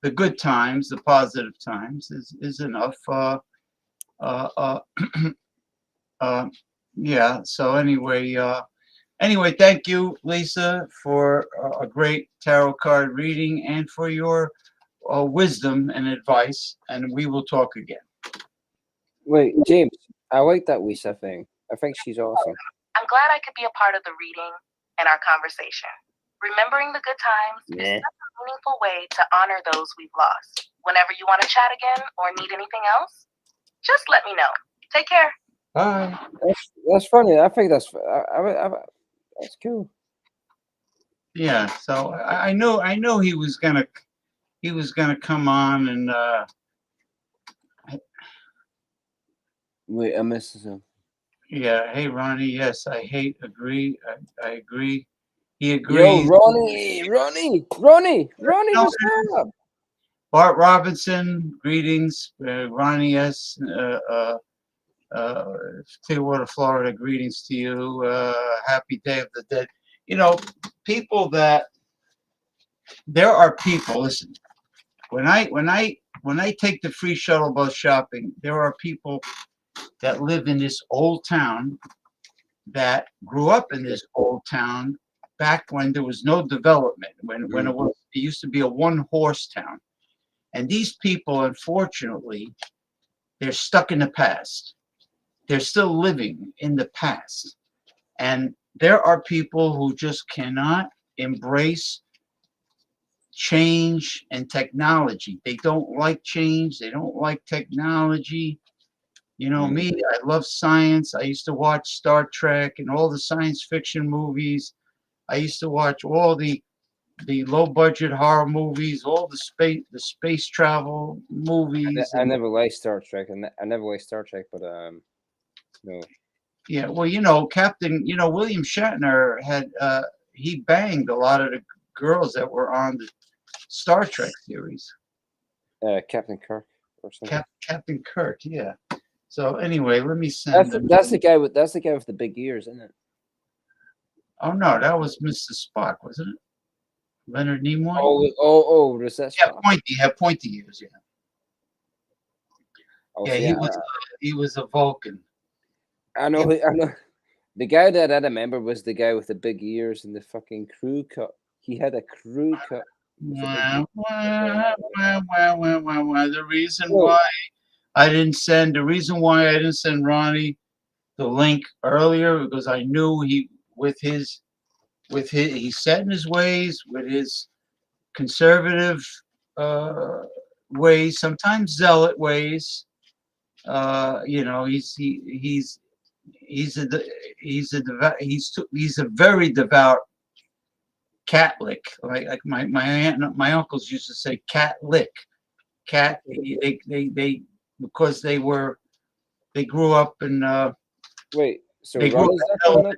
the good times, the positive times is enough. Yeah. So anyway, thank you, Lisa, for a great tarot card reading and for your wisdom and advice. And we will talk again. Wait, James, I like that Lisa thing. I think she's awesome. I'm glad I could be a part of the reading and our conversation. Remembering the good times is such a meaningful way to honor those we've lost. Whenever you want to chat again or need anything else, just let me know. Take care. Bye. That's funny. I think that's that's cool. Yeah. So I know he was gonna come on and Wait, I missed him. yeah. Hey, Ronnie. Yes, I agree. I agree. He Yo, agrees. Ronnie, No, what's up? Bart Robinson, greetings. Ronnie S. Clearwater, Florida, greetings to you. Happy Day of the Dead. There are people. Listen, when I take the free shuttle bus shopping, there are people that live in this old town that grew up in this old town back when there was no development, when it used to be a one-horse town. And these people, unfortunately, they're stuck in the past. They're still living in the past. And there are people who just cannot embrace change and technology. They don't like change. They don't like technology. Me, I love science. I used to watch Star Trek and all the science fiction movies. I used to watch all the the low budget horror movies, all the space travel movies. I never liked Star Trek, and I never liked Star Trek, but no. Yeah, well, Captain, William Shatner had he banged a lot of the girls that were on the Star Trek series. Captain Kirk or something. Captain Kirk, yeah. So anyway, let me send. That's the guy with the big ears, isn't it? Oh no, that was Mr. Spock, wasn't it? Leonard Nimoy. Oh, was that Yeah, Spock? He had pointy ears. Yeah. Oh, Yeah, so he was a Vulcan. I know. The guy that I remember was the guy with the big ears and the fucking crew cut. He had a crew cut. The reason why I didn't send Ronnie the link earlier because I knew he he's set in his ways with his conservative ways, sometimes zealot ways. He's a very devout Catholic. Like my aunt and my uncles used to say Catholic. They because they grew up in wait. So they grew up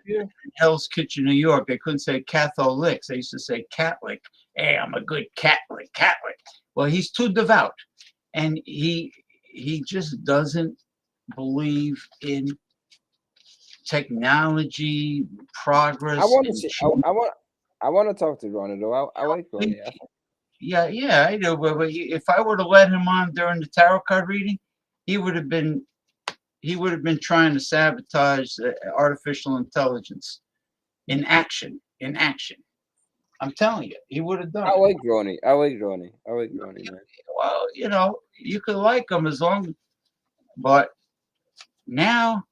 in Hell's Kitchen, New York. They couldn't say Catholics. They used to say Catholic. Hey, I'm a good Catholic. Well, he's too devout, and he just doesn't believe in technology, progress. I want to talk to Ronnie though. I like Ronnie. Yeah, I do. But if I were to let him on during the tarot card reading, he would have been trying to sabotage artificial intelligence in action. I'm telling you, he would have done it. I like Ronnie, man. Well, you could like him as long, but now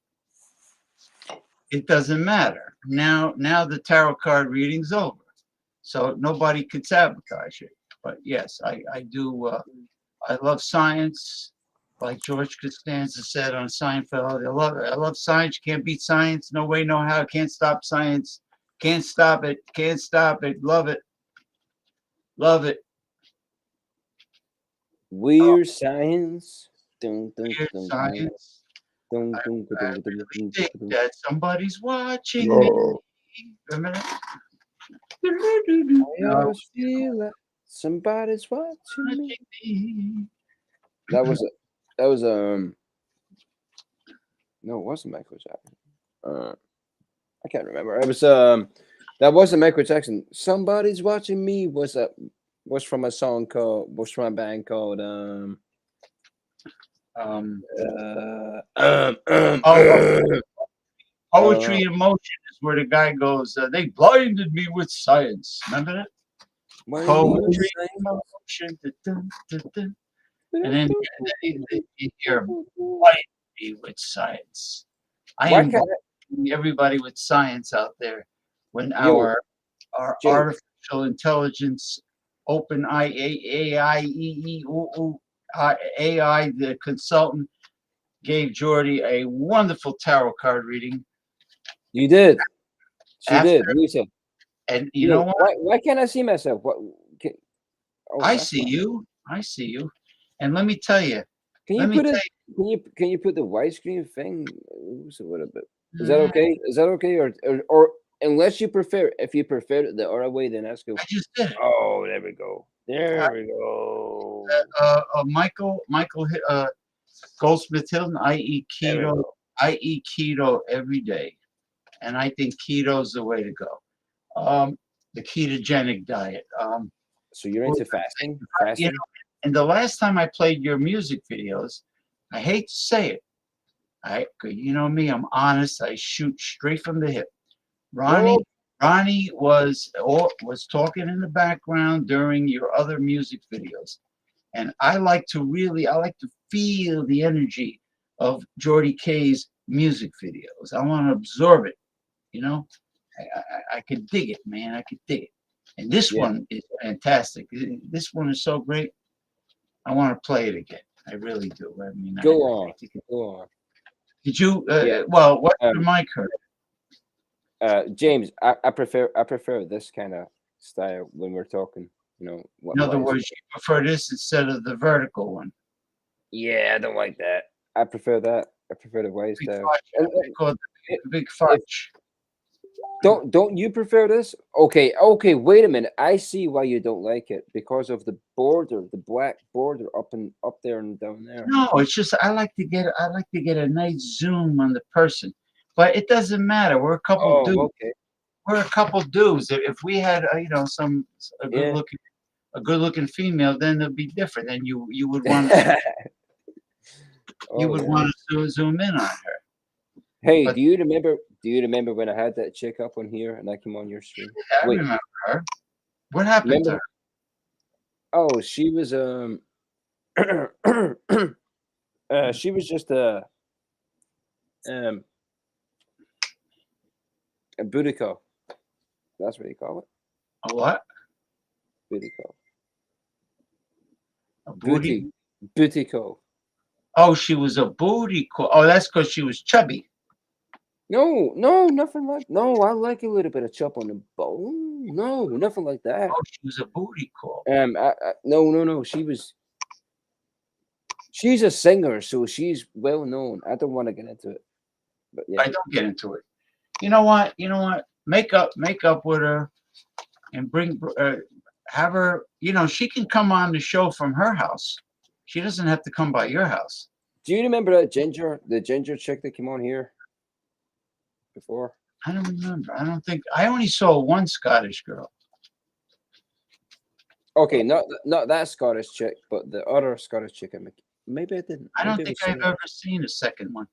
it doesn't matter. Now the tarot card reading's over, so nobody could sabotage it. But yes, I do. I love science, like George Costanza said on Seinfeld. I love science. You can't beat science. No way, no how. Can't stop science. Can't stop it. Can't stop it. Love it. Love it. Weird science. Weird science. I predict that somebody's watching me. A minute. I always feel like somebody's watching me. That was no, it wasn't Michael Jackson. I can't remember. It was that wasn't Michael Jackson. Somebody's watching me was from a band called Poetry in Motion is where the guy goes, they blinded me with science. Remember that? Poetry in Motion. And then you hear blinded me with science. I am everybody with science out there when our artificial intelligence, open AI, the consultant, gave Jordy a wonderful tarot card reading. You did. She did, Lisa. And you know what? Why can't I see myself? I see you. I see you. And let me tell you. Can you put the widescreen thing a little bit? Is that okay? Is that okay? Or unless you prefer, if you prefer it the other way, then that's good. I just did. Oh, there we go. There we go. Michael Goldsmith Hilton. I eat keto every day, and I think keto's the way to go. The ketogenic diet. So you're into fasting? And the last time I played your music videos, I hate to say it, you know me, I'm honest. I shoot straight from the hip. Ronnie was talking in the background during your other music videos, and I like to feel the energy of Jordy K's music videos. I want to absorb it. I could dig it, man. I could dig it. And this one is fantastic. This one is so great. I want to play it again. I really do. I mean, go on. Did you? What's your mic hurt? James, I prefer this kind of style when we're talking. What In other lies- words, you prefer this instead of the vertical one. Yeah, I don't like that. I prefer that. I prefer the Y Big style. fudge. They call it the big fudge. Don't you prefer this? Okay, wait a minute. I see why you don't like it because of the border, the black border up there and down there. No, it's just I like to get a nice zoom on the person, but it doesn't matter. We're a couple dudes. Okay. We're a couple dudes. If we had a Yeah. good looking female, then it'd be different. Then you would want to zoom in on her. Hey, But- do you remember when I had that chick up on here and I came on your stream? I Wait, remember her. What happened to her? oh, she was she was just a booty call. That's what you call it. A what? Booty call. A booty? Booty call. Oh, she was a booty call. Oh, that's because she was chubby. No, nothing like. No, I like a little bit of chop on the bone. No, nothing like that. Oh, she was a booty call. No. She's a singer, so she's well known. I don't want to get into it, but yeah. I don't get into it. You know what? Make up with her, and have her. She can come on the show from her house. She doesn't have to come by your house. Do you remember that the ginger chick that came on here before? I don't remember. I only saw one Scottish girl. Okay, not that Scottish chick, but the other Scottish chick. Maybe I didn't. I don't Maybe think it was I've someone- ever seen a second one.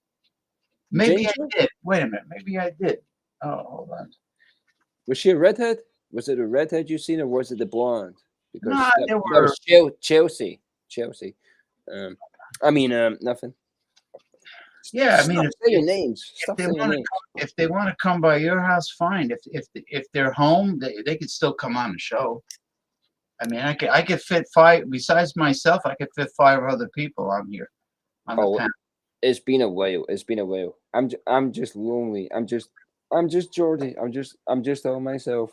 Maybe Ginger? I did. Wait a minute. Maybe I did. Oh, hold on. Was she a redhead? Was it a redhead you seen, or was it the blonde? Because No, that, there that was Chelsea. Nothing. Yeah, I mean, Stop saying names. if Stop they saying want to names. if they want to come by your house, fine. If they're home, they could still come on the show. I mean, I could fit 5. Besides myself, I could fit 5 other people on here on the panel. It's been a while. I'm just lonely. I'm just Jordy. I'm just all myself.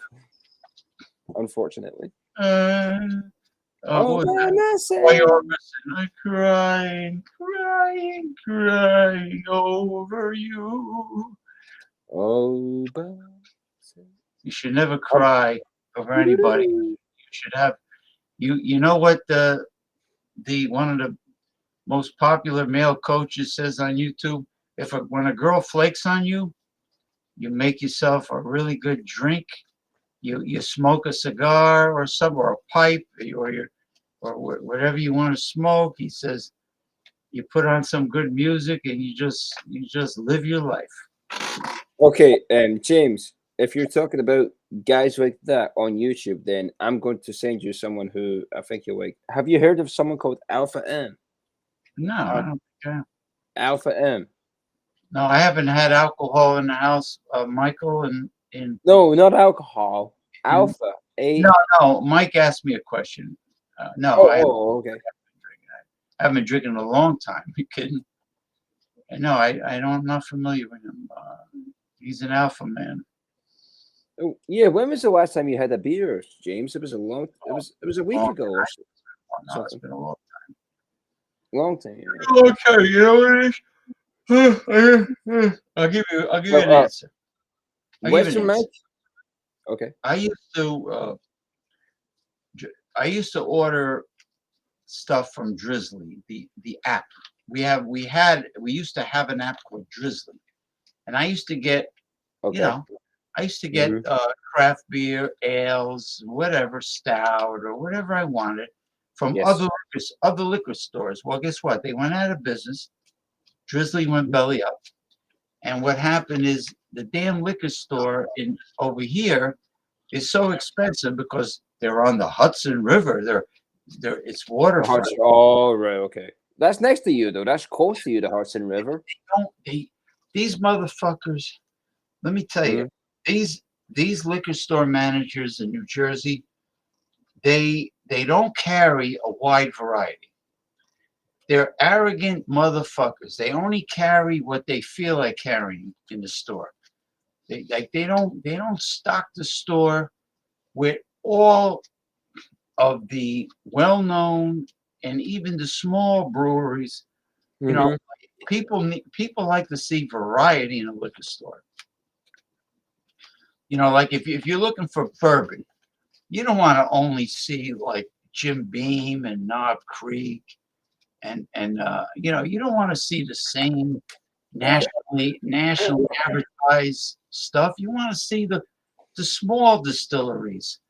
Unfortunately. What was that? Why you're missing? I'm crying over you. Oh, but You should never cry over anybody. You should have you know what the one of the most popular male coaches says on YouTube? When a girl flakes on you, you make yourself a really good drink. You smoke a cigar or a pipe or whatever you want to smoke. He says you put on some good music and you just live your life. Okay, James, if you're talking about guys like that on YouTube, then I'm going to send you someone who I think you'll like. Have you heard of someone called Alpha M? No, I don't think I have. Alpha M. No, I haven't had alcohol in the house, Michael, and No, not alcohol. Alpha. no. Mike asked me a question. No, okay. I haven't been drinking in a long time. You kidding? No, I'm not familiar with him. He's an alpha man. Oh, yeah. When was the last time you had a beer, James? It was a a week ago or so. No, it's been a long Long time. time. Okay, you know what it is? I'll give you an answer. Western Mike. Okay. I used to order stuff from Drizzly, the app. We used to have an app called Drizzly, and I used to get, craft beer, ales, whatever, stout or whatever I wanted from other liquor stores. Well, guess what? They went out of business. Drizzly went belly up, and what happened is the damn liquor store over here is so expensive because they're on the Hudson River. It's waterfront. Oh, right, okay. That's next to you, though. That's close to you, the Hudson River. These motherfuckers, let me tell you, these liquor store managers in New Jersey, they don't carry a wide variety. They're arrogant motherfuckers. They only carry what they feel like carrying in the store. They don't stock the store with all of the well-known and even the small breweries. You know, people like to see variety in a liquor store. You know, like if you're looking for bourbon, you don't want to only see like Jim Beam and Knob Creek and you know, you don't want to see the same nationally advertised stuff. You want to see the small distilleries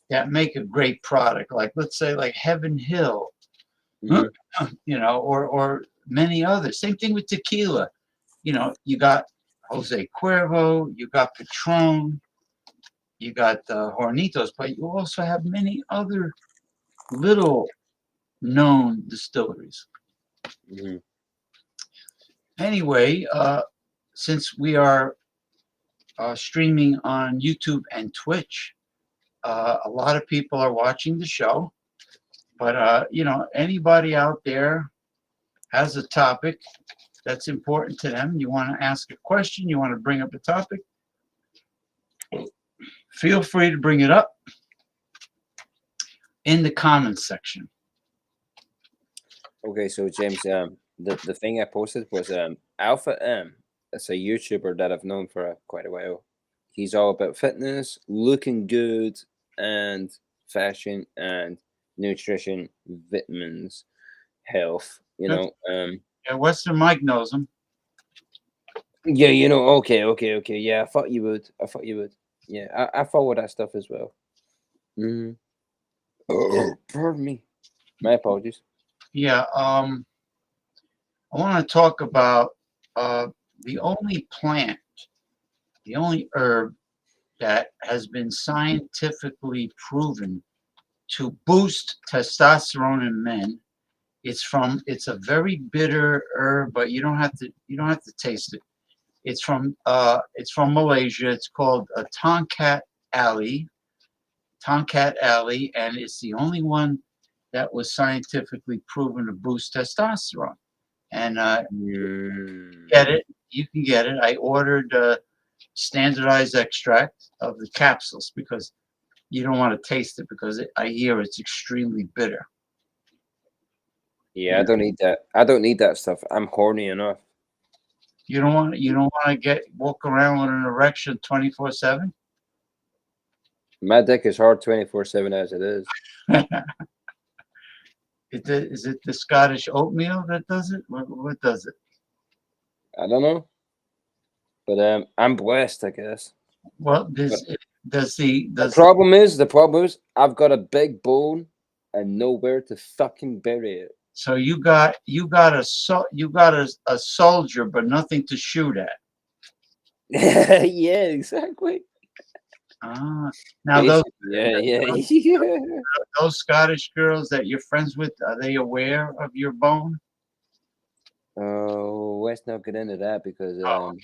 that make a great product, like let's say like Heaven Hill, you know, or many others. Same thing with tequila. You know, you got Jose Cuervo, you got Patron, you got Hornitos, but you also have many other little known distilleries. Anyway, since we are streaming on YouTube and Twitch, a lot of people are watching the show. But you know, anybody out there has a topic that's important to them, you want to ask a question, you want to bring up a topic, feel free to bring it up in the comments section. Okay, so James, the thing I posted was Alpha M. It's a YouTuber that I've known for quite a while. He's all about fitness, looking good, and fashion and nutrition, vitamins, health. You know, Yeah, Western Mike knows him. yeah, you know. Okay. Yeah, I thought you would. Yeah, I follow that stuff as well. Oh, pardon me. My apologies. Yeah, I want to talk about the only plant, the only herb that has been scientifically proven to boost testosterone in men. It's a very bitter herb, but you don't have to taste it. It's from Malaysia. It's called a Tongkat Ali, and it's the only one that was scientifically proven to boost testosterone. And you can get it. I ordered standardized extract of the capsules because you don't want to taste it because I hear it's extremely bitter. Yeah, I don't need that. I don't need that stuff. I'm horny enough. You don't want to walk around with an erection 24/7. My dick is hard 24/7 as it is. Is it the Scottish oatmeal that does it? What does it? I don't know, but I'm blessed, I guess. Well, the problem is I've got a big bone and nowhere to fucking bury it. So you got a soldier, but nothing to shoot at. Yeah, exactly. Now those those Scottish girls that you're friends with, are they aware of your bone? Oh, let's not get into that because okay.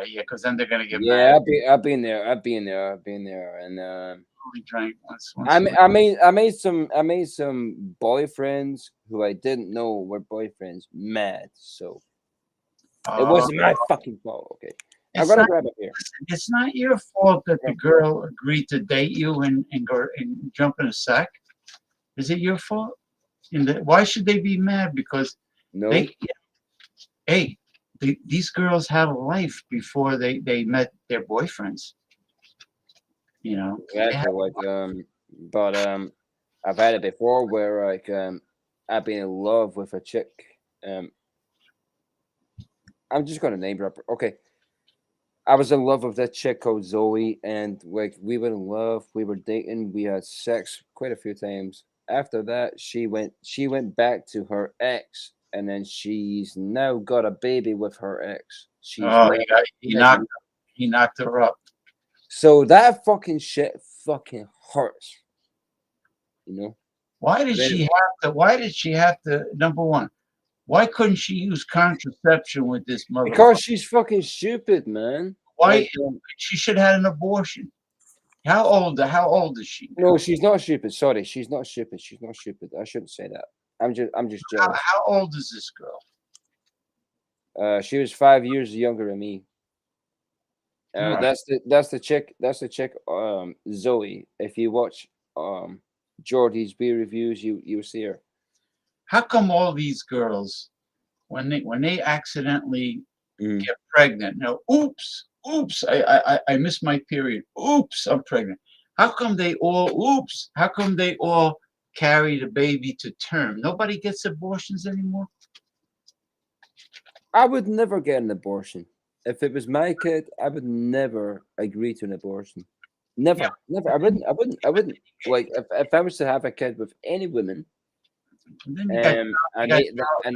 Yeah, because then they're gonna get mad. mad. I've been there, and only drank once I made some boyfriends who I didn't know were boyfriends mad, so it wasn't my fucking fault. Okay, I gotta grab it here. It's not your fault that the girl agreed to date you and go and jump in a sack. Is it your fault? Why should they be mad? Because these girls had a life before they met their boyfriends. You know, exactly. But I've had it before where I've been in love with a chick. I'm just gonna name drop her. Okay, I was in love with that chick called Zoe, and we were in love. We were dating. We had sex quite a few times. After that, she went back to her ex, and then she's now got a baby with her ex. He knocked her up. So that fucking shit fucking hurts. You know? Why did she have to number one? Why couldn't she use contraception with this mother? Because she's fucking stupid, man. Why she should have had an abortion? How old is she? No, she's not stupid. Sorry, she's not stupid. She's not stupid. I shouldn't say that. I'm just jealous. How old is this girl? She was 5 years younger than me. Right. That's the chick. Zoe. If you watch Jordy's beer reviews, you see her. How come all these girls, when they accidentally Mm. get pregnant, oops, I missed my period. Oops, I'm pregnant. How come they all carry the baby to term? Nobody gets abortions anymore. I would never get an abortion. If it was my kid, I would never agree to an abortion. Never, Yeah. never. I wouldn't. Like if I was to have a kid with any woman, And then you got and got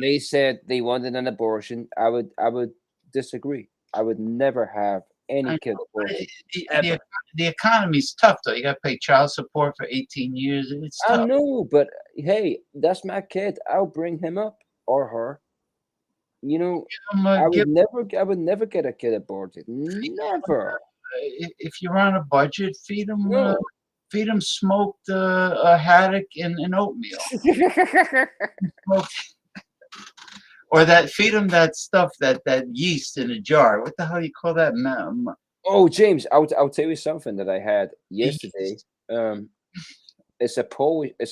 they said they wanted an abortion, I would disagree. I would never have any I kid know, but aborted. the Ever. the economy's tough though. You got to pay child support for 18 years. It's I tough. know, but hey, that's my kid. I'll bring him up or her. You know, I would never get a kid aborted. Never. If you're on a budget, No. feed them smoked haddock and oatmeal. Or that feed them that stuff that yeast in a jar. What the hell you call that? Oh, James, I'll tell you something that I had yesterday. It's a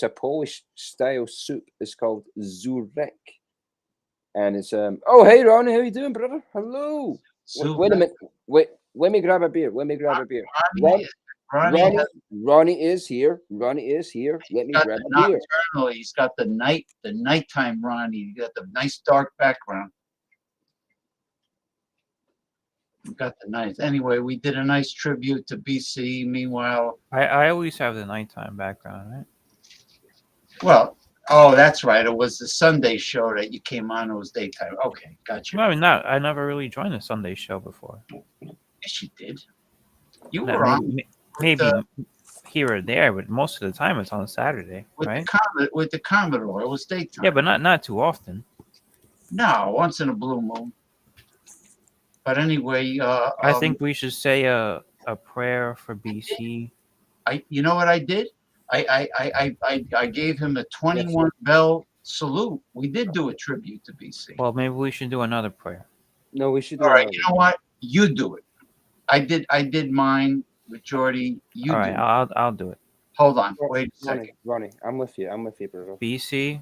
Polish style soup. It's called zurek, and it's Oh, hey, Ronnie, how you doing, brother? Hello. Wait a minute. Wait. Let me grab a beer. Ronnie is here. Ronnie is here. Let me grab a beer. Nocturnal. He's got the nighttime Ronnie. He got the nice dark background. Got the night. Anyway, we did a nice tribute to BC. Meanwhile, I always have the nighttime background, right? well, oh, that's right. It was the Sunday show that you came on. It was daytime. Okay, gotcha. No, I mean, not. I never really joined a Sunday show before. Yes, you did. You No, were on maybe here or there, but most of the time it's on a Saturday, right? with the Commodore. It was daytime. Yeah, but not too often. No, once in a blue moon. But anyway, I think we should say a prayer for BC. You know what I did? I gave him a 21 bell salute. We did do a tribute to BC. Well, maybe we should do another prayer. No, we should do All right, another. you know what? You do it. I did mine with Jordy. You All do right, it. I'll do it. Hold on. Wait a second. Ronnie, I'm with you, brother. BC,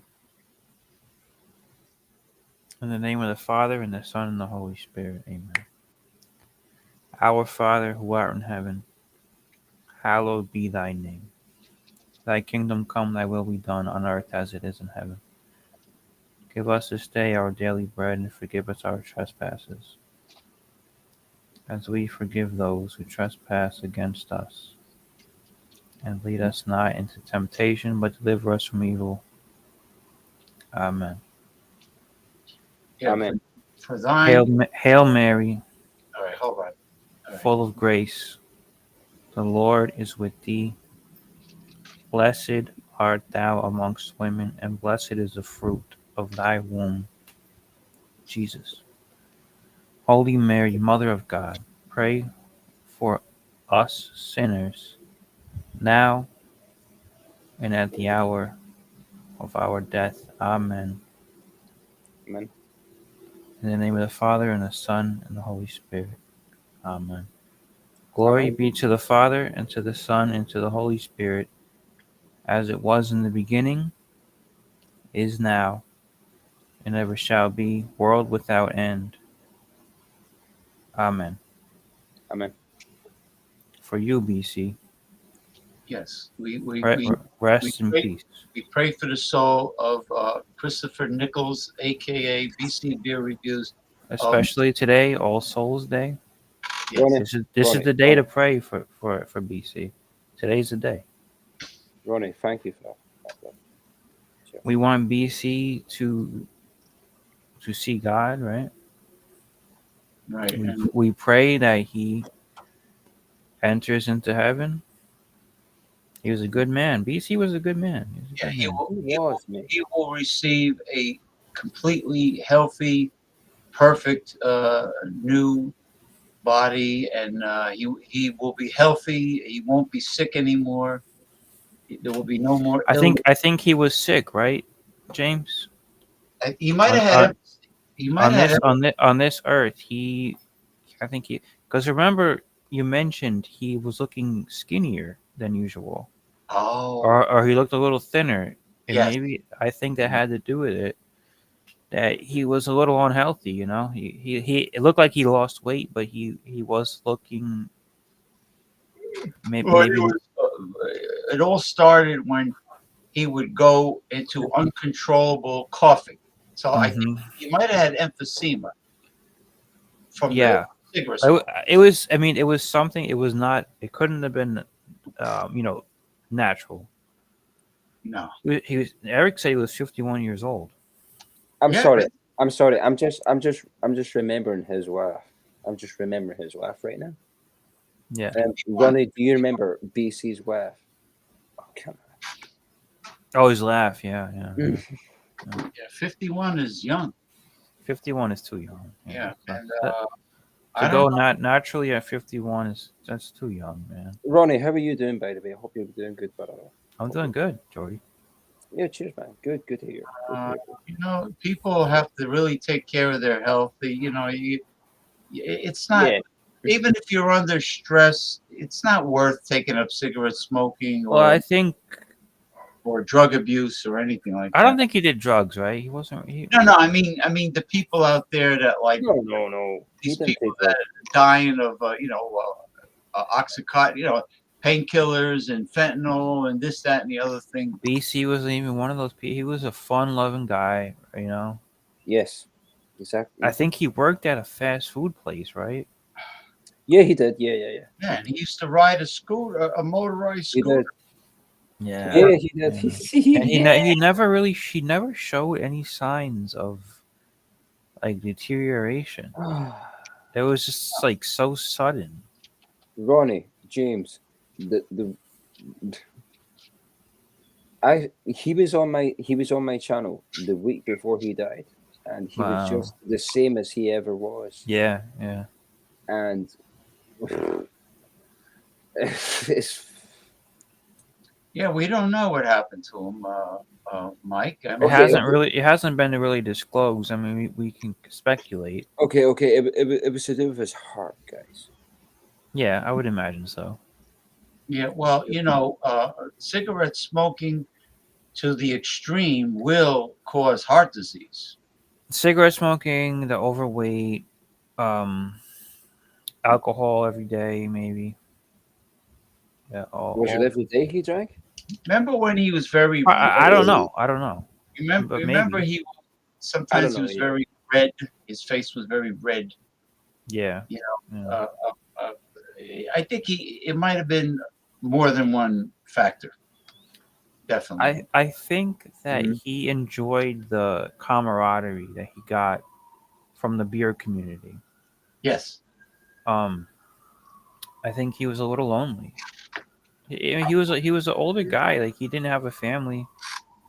in the name of the Father, and the Son, and the Holy Spirit. Amen. Our Father, who art in heaven, hallowed be thy name. Thy kingdom come, thy will be done on earth as it is in heaven. Give us this day our daily bread, and forgive us our trespasses, as we forgive those who trespass against us. And lead us not into temptation, but deliver us from evil. Amen. Yeah, Amen. For thine. Hail Mary, All right, hold on. All right. full of grace, the Lord is with thee. Blessed art thou amongst women, and blessed is the fruit of thy womb, Jesus. Holy Mary, Mother of God, pray for us sinners, now and at the hour of our death. Amen. Amen. In the name of the Father, and the Son, and the Holy Spirit. Amen. Glory be to the Father, and to the Son, and to the Holy Spirit, as it was in the beginning, is now, and ever shall be, world without end. Amen. Amen. For you, BC, Yes, rest in pray- peace. we pray for the soul of Christopher Nichols, aka BC Beer Reviews. Especially today, All Souls Day. Yes. Ronnie, This is the day to pray for BC. Today's the day. Ronnie, thank you for that. We want BC to see God, right? Right. And We pray that he enters into heaven. He was a good man. BC was a good man. yeah, He was a good man. he will receive a completely healthy, perfect new body, and he will be healthy. He won't be sick anymore. There will be no more. I think he was sick, right, James? He might have had. He might have. On this earth. Because remember you mentioned he was looking skinnier than usual. Oh, or he looked a little thinner, and yes. maybe I think that had to do with it. That he was a little unhealthy, you know. He it looked like he lost weight, but he was looking Well, maybe. it all started when he would go into uncontrollable coughing. So I think Hmm. he might have had emphysema from the Yeah, cigarette smoke. it was. I mean, it was something. It was not. It couldn't have been, natural. No. He was. Eric said he was 51 years old. I'm Yeah. sorry. I'm sorry. I'm just remembering his wife. I'm just remembering his wife right now. Yeah. Ronnie, do you remember BC's wife? Oh, come Oh, his laugh. Yeah, yeah. on. Yeah. 51 is young. 51 is too young. Yeah. And To I go don't know. not naturally at 51 that's too young, man. Ronnie, how are you doing, by the way? I hope you're doing good, brother. I'm doing good, Jordy. Yeah, cheers, man. Good to hear. Good to hear. People have to really take care of their health. It's not, Yeah. even if you're under stress, it's not worth taking up cigarette smoking Well, I think or drug abuse or anything like I that. don't think he did drugs, right? He wasn't. No. I mean, the people out there that like No. these He didn't people take that that. are dying of, Oxycontin, painkillers and fentanyl and this, that, and the other thing. BC wasn't even one of those people. He was a fun-loving guy, you know. Yes, exactly. I think he worked at a fast food place, right? Yeah, he did. Yeah. Yeah, and he used to ride a scooter, a motorized He scooter. did. Yeah. Yeah, he did. Yeah. And he never showed any signs of like deterioration. It was just like so sudden. Ronnie, James, he was on my channel the week before he died, and he was Wow. just the same as he ever was. Yeah. And it's Yeah, we don't know what happened to him, Mike. I It mean, hasn't been really disclosed. I mean, we can speculate. okay. It was to do with his heart, guys. Yeah, I would imagine so. yeah, well, cigarette smoking to the extreme will cause heart disease. Cigarette smoking, the overweight, alcohol every day, maybe. Yeah. Was it every day he drank? Remember when he was very? I don't know. But Remember maybe. he sometimes he was very red. His face was very red. Yeah. Uh, I think it might have been more than one factor. Definitely. I think that he enjoyed the camaraderie that he got from the beer community. Yes. I think he was a little lonely. He was an older guy. Like he didn't have a family,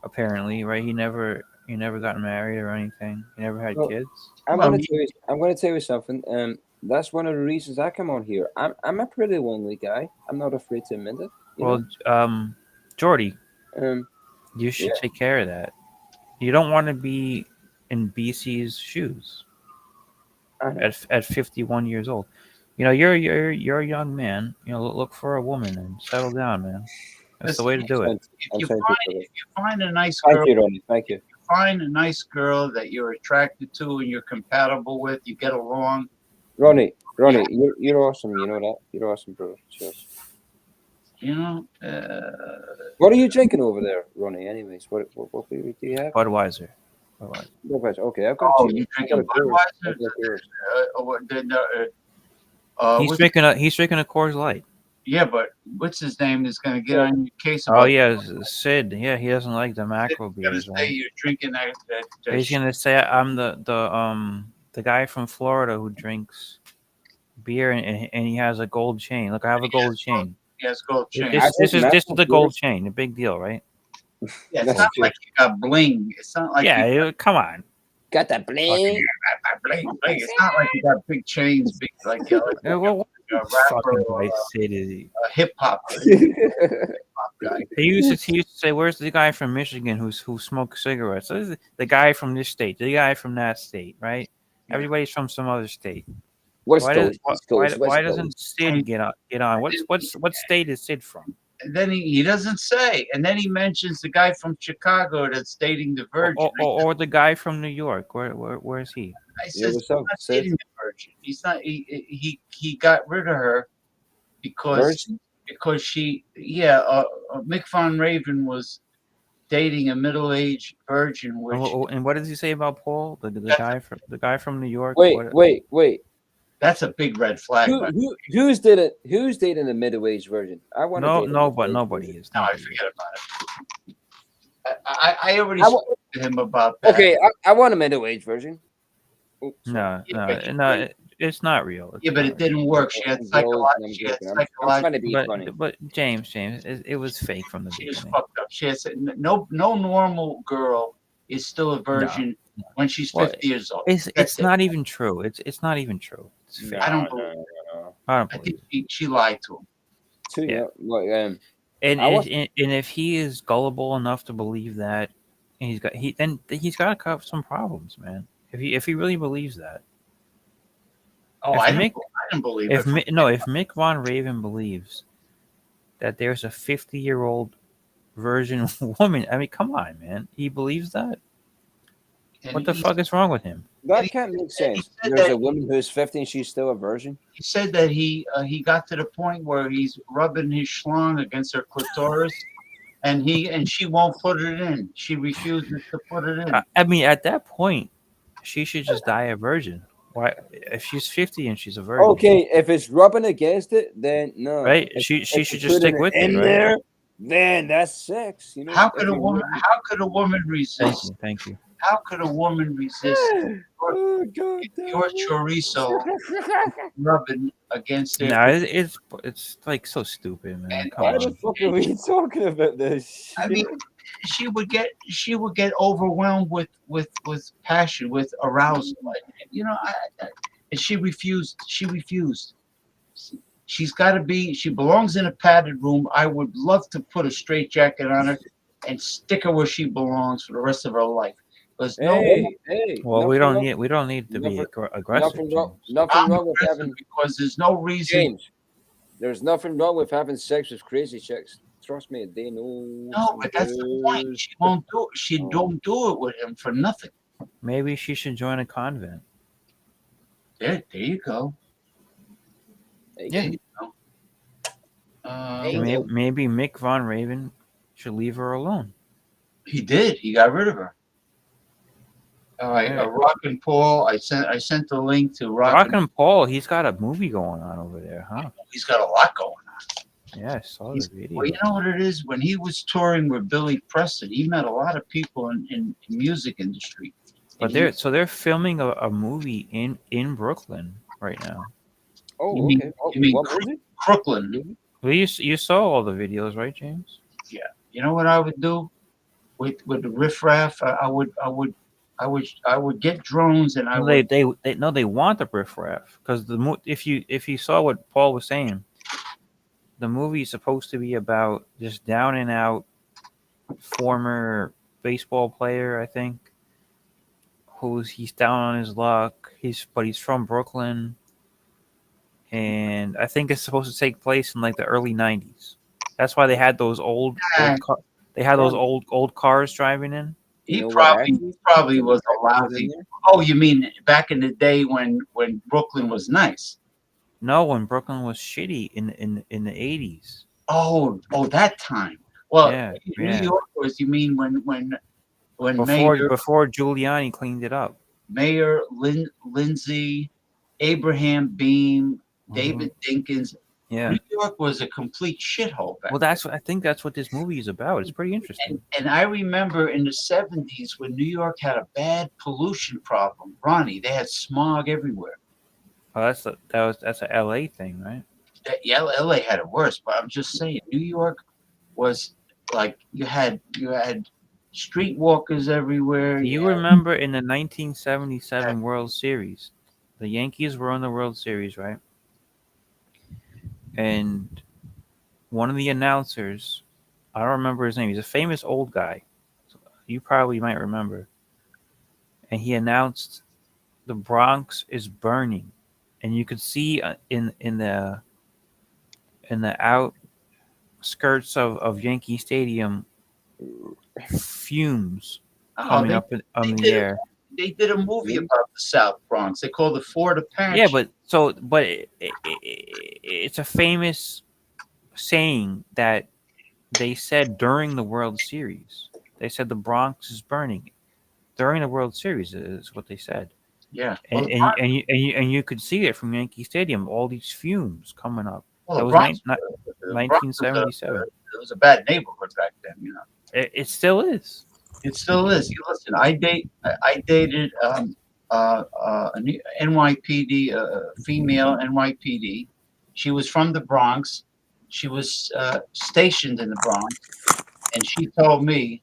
apparently, right? He never got married or anything. He never had kids. I'm gonna tell you something. That's one of the reasons I come on here. I'm a pretty lonely guy. I'm not afraid to admit it. Well, Jordy, you should take care of that. You don't want to be in BC's shoes at 51 years old. You're a young man. Look for a woman and settle down, man. That's the way to do it. If you find a nice girl, thank you, Ronnie. Thank you. Find a nice girl that you're attracted to and you're compatible with. You get along. Ronnie, you're awesome. You know that. You're awesome, bro. Cheers. What are you drinking over there, Ronnie? Anyways, what beer do you have? Budweiser. Okay, I've got two. You drinking Budweiser? He's drinking a Coors Light. Yeah, but what's his name is going to get on your case Oh about yeah, Sid. Yeah, he doesn't like the macro beers. Say you're drinking that He's gonna say I'm the guy from Florida who drinks beer and he has a gold chain. Look, I have a gold chain. He has gold chain. This is the gold chain. A big deal, right? Yeah, it's not like you got bling. It's not like come on. Got that bling. Bling. It's not like you got big chains, big like a rapper or a hip hop guy. He used to say, "Where's the guy from Michigan who smokes cigarettes?" So this is the guy from this state, the guy from that state, right? Everybody's from some other state. Why doesn't Sid get on? What state is Sid from? then he doesn't say. And then he mentions the guy from Chicago that's dating the virgin. Or the guy from New York. Where is he? I Yeah, says what's he's up, not Sid? dating the virgin. He's not. He got rid of her because Virgin? she Mick Von Raven was dating a middle-aged virgin, which And what does he say about Paul, the that's guy from New York? Wait. that's a big red flag. But Who's dating a middle-aged virgin? I want to No, date a no, but middle-aged nobody virgin. is. no, I Nobody is. forget about it. I already I wa- spoke to him about that. Okay, I want a middle-aged virgin. Oh, No, Yeah, but it's not real. It's yeah, but not it real. didn't work. She had I'm joking. I'm trying to be funny. But James, it was fake from the she was beginning. fucked up. She has no normal girl is still a virgin when she's Well, 50 years old. It's That's it. not even true. It's not even true. It's fake. I don't believe. I don't I believe think she lied to him. Too Yeah. young. And I was- and if he is gullible enough to believe that, he's got some problems, man. If he really believes that. Oh, If I Mick- didn't believe If it. if Mick Von Raven believes that there's a 50-year-old virgin woman, I mean, come on, man. He believes that? And What the he- fuck is wrong with him? That can't make sense. said There's that- a woman who's 50 and she's still a virgin. He said that he got to the point where he's rubbing his schlong against her clitoris, and she won't put it in. She refuses to put it in. I mean, at that point, she should just die a virgin. Why? If she's 50 and she's a virgin, Okay, if it's rubbing against it, then no. right? If- She if should you just put stick with it, in right? there, then that's sex. You know. How could If a you woman? really- How could a woman resist? Thank you. How could a woman resist Oh God! your chorizo rubbing against their? No, it's like so stupid, man. And- Come Why on. the fuck are we talking about this? I mean, she would get overwhelmed with passion, with arousal. Like, and she refused. She refused. She's got to be. She belongs in a padded room. I would love to put a straitjacket on her and stick her where she belongs for the rest of her life. Because no woman, hey. Well, we nothing don't need to be nothing- aggressive. Nothing wrong. James. Nothing I'm wrong with aggressive having because there's no reason. James. There's nothing wrong with having sex with crazy chicks. Trust me, they know. No, but that's the point. She won't do it. She don't do it with him for nothing. Maybe she should join a convent. There you go. Yeah. Maybe Mick Von Raven should leave her alone. He did. He got rid of her. All right, Yeah. Rock and Paul. I sent the link to Rock and Paul, he's got a movie going on over there, huh? He's got a lot going on. Yeah, I saw the video. Well, you know what it is? When he was touring with Billy Preston, he met a lot of people in music industry. But they're filming a movie in Brooklyn right now. Oh, You mean- okay. Oh, you mean what was it? Brooklyn. Well, you saw all the videos, right, James? Yeah. You know what I would do with the riffraff? I would get drones and I No, would. they want the riffraff because if you saw what Paul was saying, the movie is supposed to be about this down and out former baseball player, I think, he's down on his luck. He's from Brooklyn, and I think it's supposed to take place in like the early '90s. That's why they had those old cars driving in. He You know what probably was a Put in lousy. there? Oh, you mean back in the day when Brooklyn was nice? No, when Brooklyn was shitty in the '80s. Oh, that time. Well, Yeah, New yeah. York was. You mean when Before Giuliani cleaned it up. Mayor Lindsay, Abraham Beam, David Dinkins. Yeah. New York was a complete shithole back Well, I think that's what this movie is about. It's pretty interesting. And I remember in the 70s when New York had a bad pollution problem. Ronnie, they had smog everywhere. Oh, that's a LA thing, right? Yeah, LA had it worse, but I'm just saying New York was like you had streetwalkers everywhere. You remember in the 1977 World Series, the Yankees were on the World Series, right? And one of the announcers, I don't remember his name. He's a famous old guy. You probably might remember. And he announced the Bronx is burning, and you could see in the skirts of Yankee Stadium, fumes Oh, coming they, up in they the did air. they did a movie Hmm? about the South Bronx. They called it Fort Yeah, Apache. but it's a famous saying that they said during the World Series. They said the Bronx is burning during the World Series is what they said, Yeah. and you could see it from Yankee Stadium. All these fumes coming up. Well, That the was Bronx, the Bronx was 1977. it was a bad neighborhood back then. You know, It still is. it still is. You listen, I dated a NYPD, female NYPD. She was from the Bronx. She was stationed in the Bronx, and she told me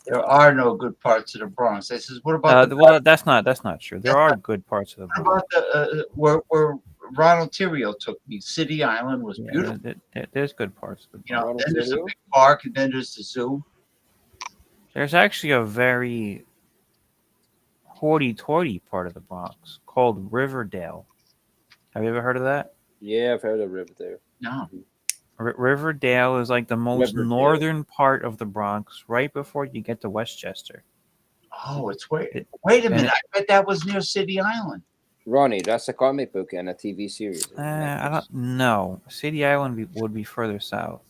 there are no good parts of the Bronx. I says, what about the Well, that's not true. There that's are not, good parts of the what Bronx. about the where Ronald Terrio took me? City Island was Yeah, beautiful. there's good parts of the You know, Bronx. Ronald then there's a Terrio? big park, and then there's the zoo. There's actually a very hoity-toity part of the Bronx called Riverdale. Have you ever heard of that? Yeah, I've heard of Riverdale. No. Riverdale is like the most Riverdale. northern part of the Bronx, right before you get to Westchester. Oh, it's It, wait a and minute. it, I bet that was near City Island. Ronnie, that's a comic book and a TV series. I don't know. City Island would be further south.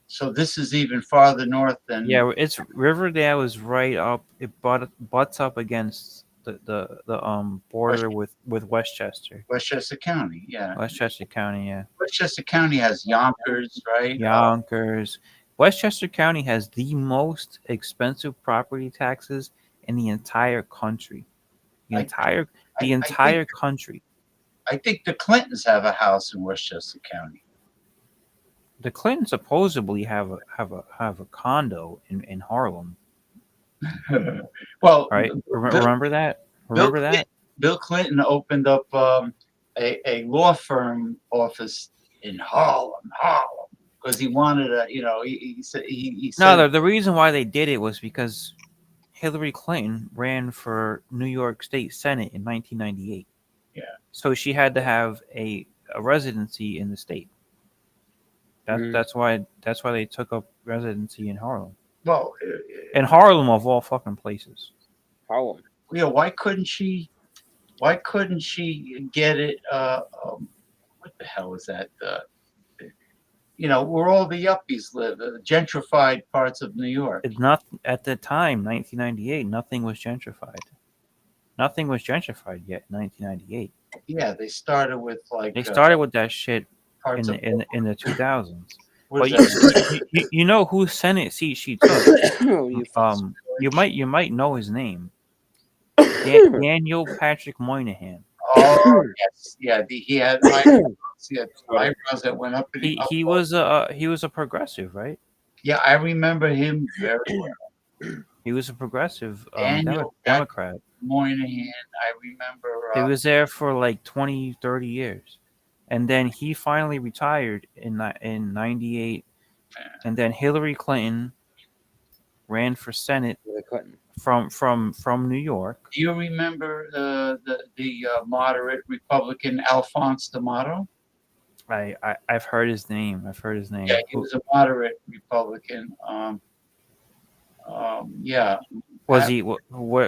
So this is even farther north than Yeah, it's Riverdale is right up. It butts up against the border with Westchester, Westchester County. Yeah, Westchester County. Yeah, Westchester County has Yonkers, right? Yonkers. Westchester County has the most expensive property taxes in the entire country. The I- entire I, the I entire think country. I think the Clintons have a house in Westchester County. The Clintons supposedly have a condo in Harlem, Well, right? Bill, Remember that? Bill, Remember that? Bill Clinton opened up a law firm office in Harlem, because he wanted a, you know, he said he No, said, the reason why they did it was because Hillary Clinton ran for New York State Senate in 1998. yeah. So she had to have a residency in the state. That's why they took up residency in Harlem. Well, In Harlem of all fucking places. Harlem. yeah. Why couldn't she? Why couldn't she get it? What the hell is that? You know, where all the yuppies live, gentrified parts of New York. It's not at the time, 1998. Nothing was gentrified. Nothing was gentrified yet in 1998. Yeah, they started with like They started with that shit parts in the 2000s. what But is that? you know whose Senate seat she took. You You might know his name. Daniel Patrick Moynihan. Oh yes, yeah. He had eyebrows that went up. He was a progressive, right? Yeah, I remember him very well. He was a progressive Daniel Democrat. Moynihan. I remember. He was there for like 20, 30 years. And then he finally retired in 98. And then Hillary Clinton ran for Senate from New York. Do you remember the moderate Republican Alphonse D'Amato? I've heard his name. Yeah, he was a moderate Republican. Yeah. Was he what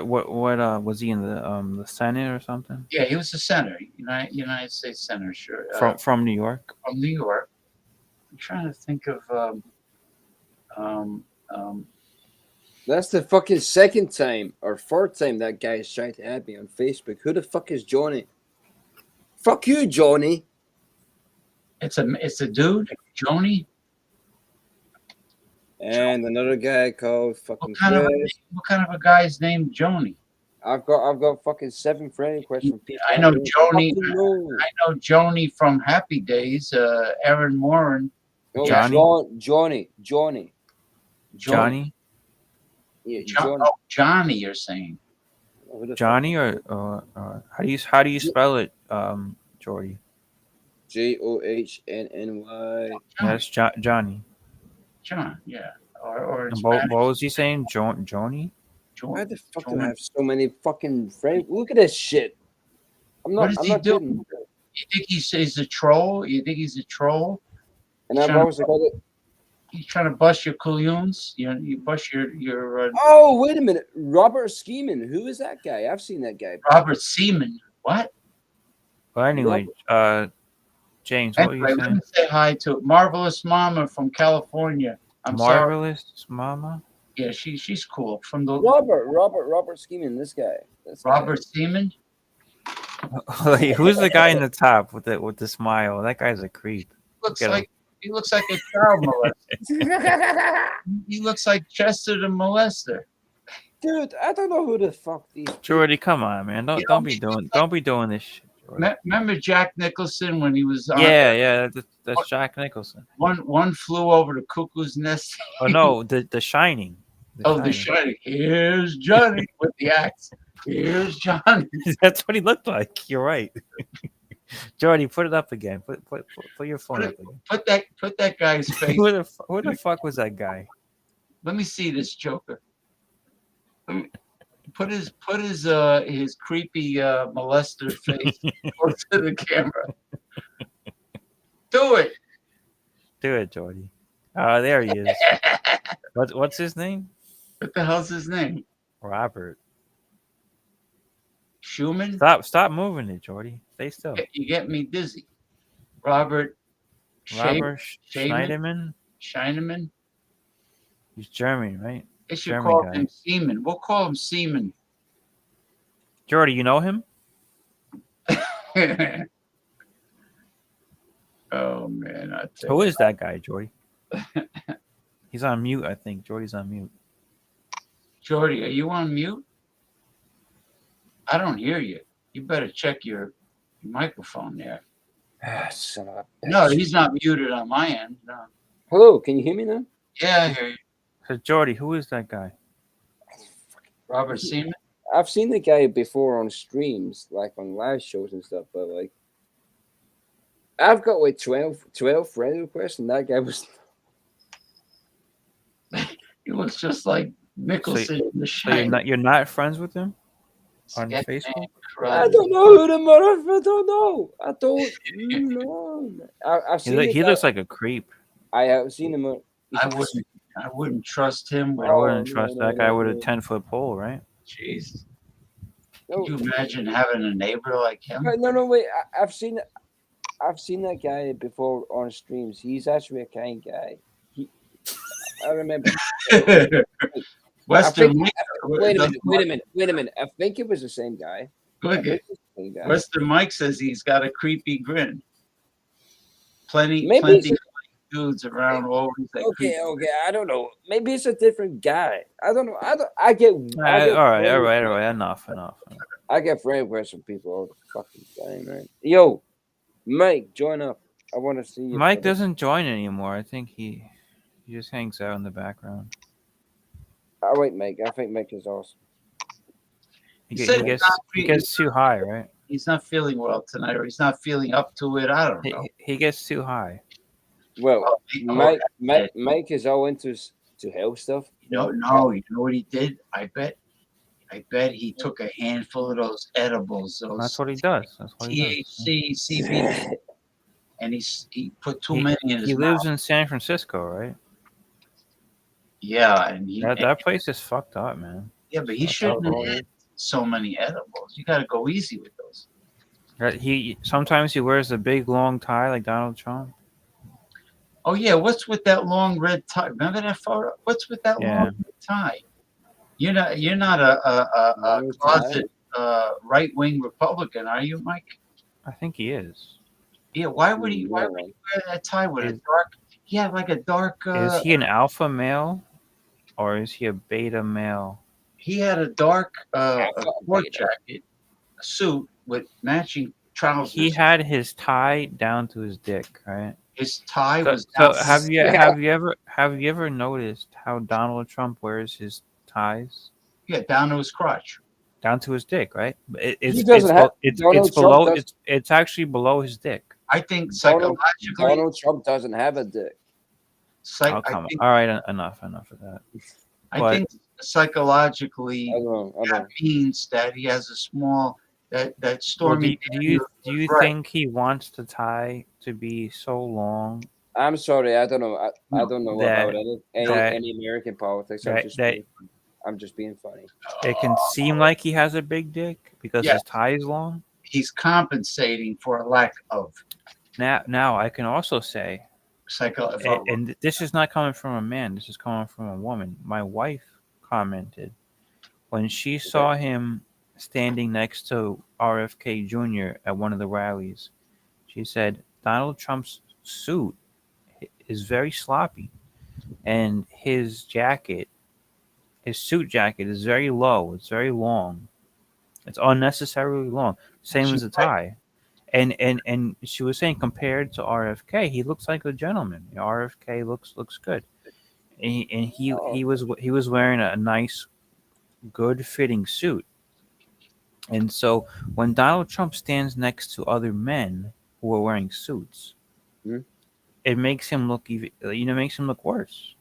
was he in the Senate or something? Yeah, he was a senator, United States senator, sure. From New York. From New York. I'm trying to think of. That's the fucking second time or fourth time that guy has tried to add me on Facebook. Who the fuck is Johnny? Fuck you, Johnny. It's a dude, Joni. And another guy called fucking. What kind of a guy's named Joni? I've got fucking 7 friend requests from people. I know Joni. I know Joni from Happy Days. Aaron Moran. No, Johnny. Johnny. Yeah, Johnny. You're saying. Johnny or how do you spell it, Jordy? JOHNNY. That's Johnny. John, yeah. Or what was he saying? Johnny? Why the fuck do I have so many fucking friends? Look at this shit. What does he do? Kidding. You think he's a troll? You think he's a troll? And I've always got it. You trying to bust your collusions? You bust your Oh, wait a minute. Robert Schieman. Who is that guy? I've seen that guy. Robert Seaman. What? Well, anyway, James, what were you Anyway, let me saying? say hi to Marvelous Mama from California. I'm sorry. Marvelous Mama? Yeah, she's cool. From the Robert Schieman. This guy. Robert Seaman. Like, who's the guy in the top with the smile? That guy's a creep. Looks Look at like he looks like a child molester. He looks like Chester the molester. Dude, I don't know who the fuck these. Jordy, come on, man. Don't be doing this shit. Jordy. Remember Jack Nicholson when he was on? Yeah, that's Jack Nicholson. One flew over the cuckoo's nest. Oh no, the Shining. The Shining. Here's Johnny with the axe. Here's Johnny. That's what he looked like. You're right. Jordy, put it up again. Put your phone up again. Put that guy's face. Who the fuck was that guy? Let me see this Joker. Put his creepy molester face close to the camera. Do it. Do it, Jordy. Oh, there he is. What's his name? What the hell's his name? Robert. Schumann? Stop moving it, Jordy. Stay still. You get me dizzy. Robert Schneiderman? Scheineman? He's German, right? They should German call guy. him Seaman. We'll call him Seaman. Jordy, you know him? Oh man, Who is that guy, Jordy? He's on mute, I think. Jordy's on mute. Jordy, are you on mute? I don't hear you. You better check your microphone there. Son of a bitch. No, he's not muted on my end. No. Hello, can you hear me now? Yeah, I hear you. So Jordy, who is that guy? Robert Seaman? I've seen the guy before on streams, like on live shows and stuff, but like I've got like 12 friend requests, and that guy was. He looks just like Nicholson in The So Shining. you're not friends with him on Facebook? I don't know who the motherfucker. I don't know. I don't know. I've seen. He looks like a creep. I have seen him. I wouldn't trust him. I wouldn't trust that guy with a 10-foot pole, right? Jeez. No. Can you imagine having a neighbor like him? No, wait. I've seen that guy before on streams. He's actually a kind guy. I remember. Western Mike. Wait a minute. I think it was the same guy. Look at Western Mike says he's got a creepy grin. Plenty dudes around always. Okay. I don't know. Maybe it's a different guy. I don't know. I get. All right. Enough. I get friend requests from people all the fucking time, right? Yo, Mike, join up. I want to see you. Mike doesn't join anymore. I think he just hangs out in the background. I wait, Mike. I think Mike is awesome. He gets too high, right? He's not feeling well tonight, or he's not feeling up to it. I don't know. He gets too high. Well, Mike is all into health stuff. No. You know what he did? I bet he took a handful of those edibles. That's what he does. THC, CBD, and he put too many in his He mouth. lives in San Francisco, right? Yeah, and that place is fucked up, man. Yeah, but he shouldn't have had so many edibles. You got to go easy with those. Sometimes he wears a big long tie like Donald Trump. Oh yeah, what's with that long red tie? Remember that photo? What's with that long red tie? You're not a closet right-wing Republican, are you, Mike? I think he is. Yeah, why would he wear that tie with a dark? Yeah, like a dark. Is he an alpha male, or is he a beta male? He had a dark sport jacket, a suit with matching trousers. He had his tie down to his dick, right? His tie was. So have you ever noticed how Donald Trump wears his ties? Yeah, down to his crotch. Down to his dick, right? It's actually below his dick. I think psychologically, Donald Trump doesn't have a dick. All right, enough of that. I think psychologically, that means that he has a small that stormy. Do you think he wants the tie to be so long I'm sorry, I don't know. I don't know about that any American politics. that I'm just being funny. it can seem like he has a big dick because Yes. his tie is long. He's compensating for a lack of Now I can also say, psycho. and this is not coming from a man. This is coming from a woman. My wife commented when she saw him standing next to RFK Jr. at one of the rallies. She said Donald Trump's suit is very sloppy, and his suit jacket is very low. It's very long. It's unnecessarily long. Same as the tie. And she was saying compared to RFK, he looks like a gentleman. RFK looks good. And he was wearing a nice, good fitting suit. And so when Donald Trump stands next to other men who are wearing suits, it makes him look makes him look worse.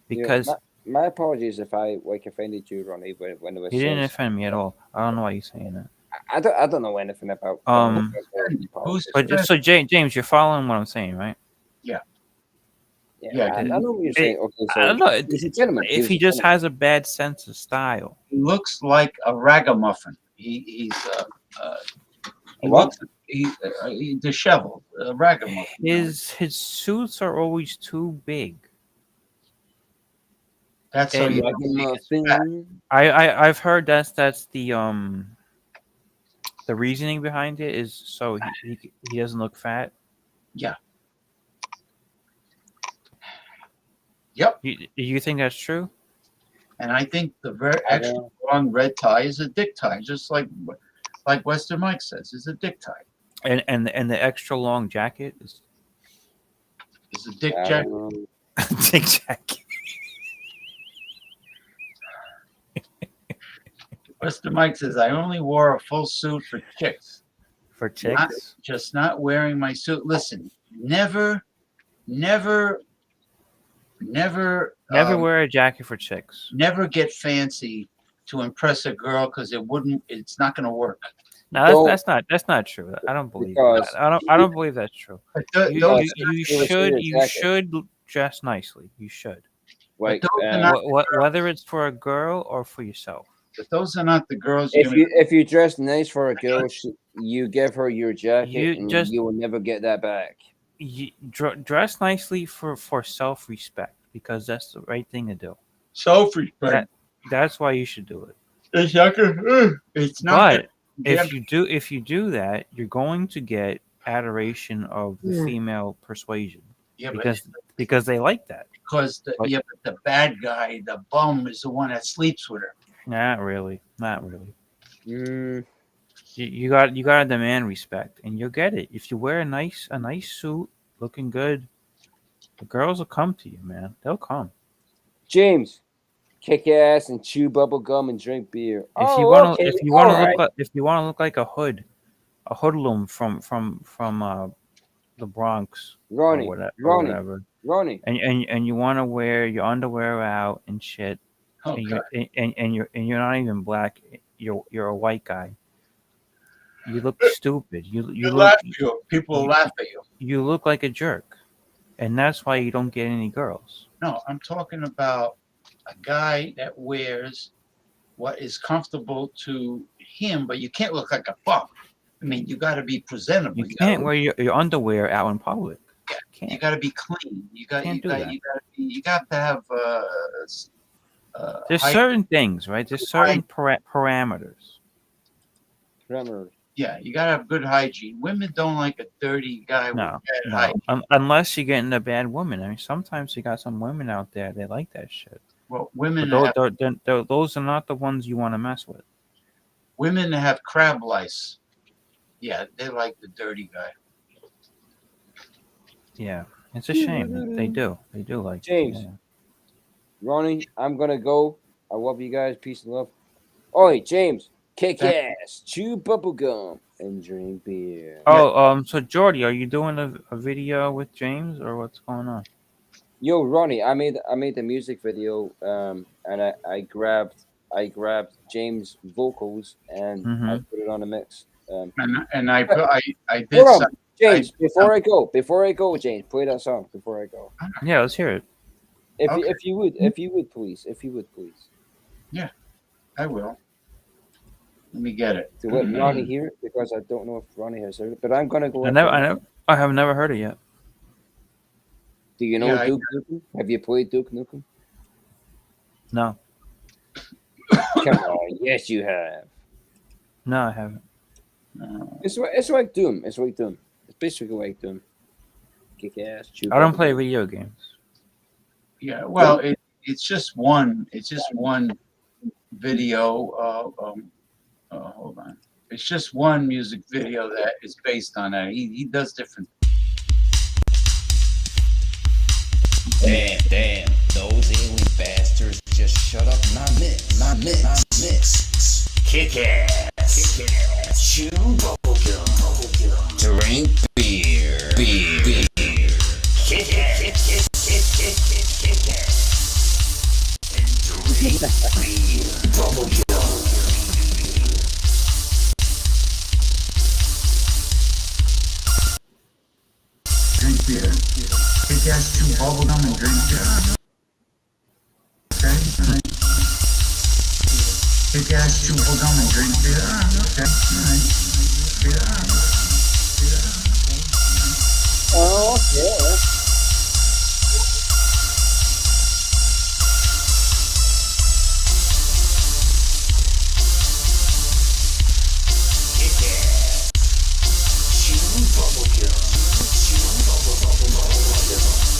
Because my apologies if I offended you, Ronnie, when it was. He didn't offend me at all. I don't know why you're saying that. I don't know anything about. But so James, you're following what I'm saying, right? Yeah. Yeah, I know what you're saying. Okay, so I don't know. he's a gentleman. If he just has a bad sense of style, He looks like a ragamuffin. He what? looks he's disheveled, a ragamuffin. his suits are always too big. That's so And you I've heard that's the reasoning behind it is so he doesn't look fat. Yeah. Yep. You think that's true? And I think the very extra long red tie is a dick tie, just like Western Mike says, is a dick tie. And the extra long jacket is a dick jacket. Dick jacket. Western Mike says, I only wore a full suit for chicks. For chicks? Just not wearing my suit. Listen, never wear a jacket for chicks. Never get fancy to impress a girl because it's not going to work. No, that's not true. I don't believe that. I don't believe that's true. You should dress nicely. You should. Like, whether it's for a girl or for yourself. But those are not the girls. If you dress nice for a girl, you give her your jacket, you will never get that back. You dress nicely for self-respect because that's the right thing to do. Self-respect. That's why you should do it. It's not. But if you do that, you're going to get adoration of the female persuasion. Yeah, because they like that. Because but the bad guy, the bum, is the one that sleeps with her. Not really. You got to demand respect, and you'll get it if you wear a nice suit, looking good. The girls will come to you, man. They'll come. James, kick ass and chew bubble gum and drink beer. If you want to look like a hoodlum from the Bronx, Ronnie, whatever. And you want to wear your underwear out and shit. Oh, and you're not even black. You're a white guy. You look stupid. People laugh at you. You look like a jerk, and that's why you don't get any girls. No, I'm talking about a guy that wears what is comfortable to him, but you can't look like a bum. I mean, you got to be presentable. You can't wear your underwear out in public. Yeah, you got to be clean. You got to have. There's certain things, right? There's certain parameters. Yeah, you gotta have good hygiene. Women don't like a dirty guy with bad hygiene. Unless you're getting a bad woman. I mean, sometimes you got some women out there they like that shit. Well, women those are not the ones you want to mess with. Women that have crab lice, yeah, they like the dirty guy. Yeah, it's a shame. They do like James. Yeah. Ronnie, I'm gonna go. I love you guys. Peace and love. Oi, James, kick ass, chew bubble gum, and drink beer. So Jordy, are you doing a video with James or what's going on? Yo, Ronnie, I made the music video, and I grabbed James' vocals and I put it on a mix. And I did. James, before I go, James, play that song before I go. Yeah, let's hear it. If you would please. Yeah, I will. Let me get it. To let Ronnie hear it, because I don't know if Ronnie has heard it, but I'm gonna go. I have never heard it yet. Do you know Yeah, Duke Nukem? Have you played Duke Nukem? No, Come on, yes you have. no, I haven't. It's like Doom. It's basically like Doom. Kick ass. I don't play video games. Yeah, well, it's just one. It's just one video. Hold on. It's just one music video that is based on that. He does different. Damn, those alien bastards just shut up. Not mix. Kick ass. Chew bubblegum. Drink beer. Kick ass. And drink beer. Bubblegum. Drink beer. Kick ass, chew bubblegum, and drink beer. Okay? Alright. Kick ass, chew bubblegum, and drink beer. Okay? Alright. Oh, yeah.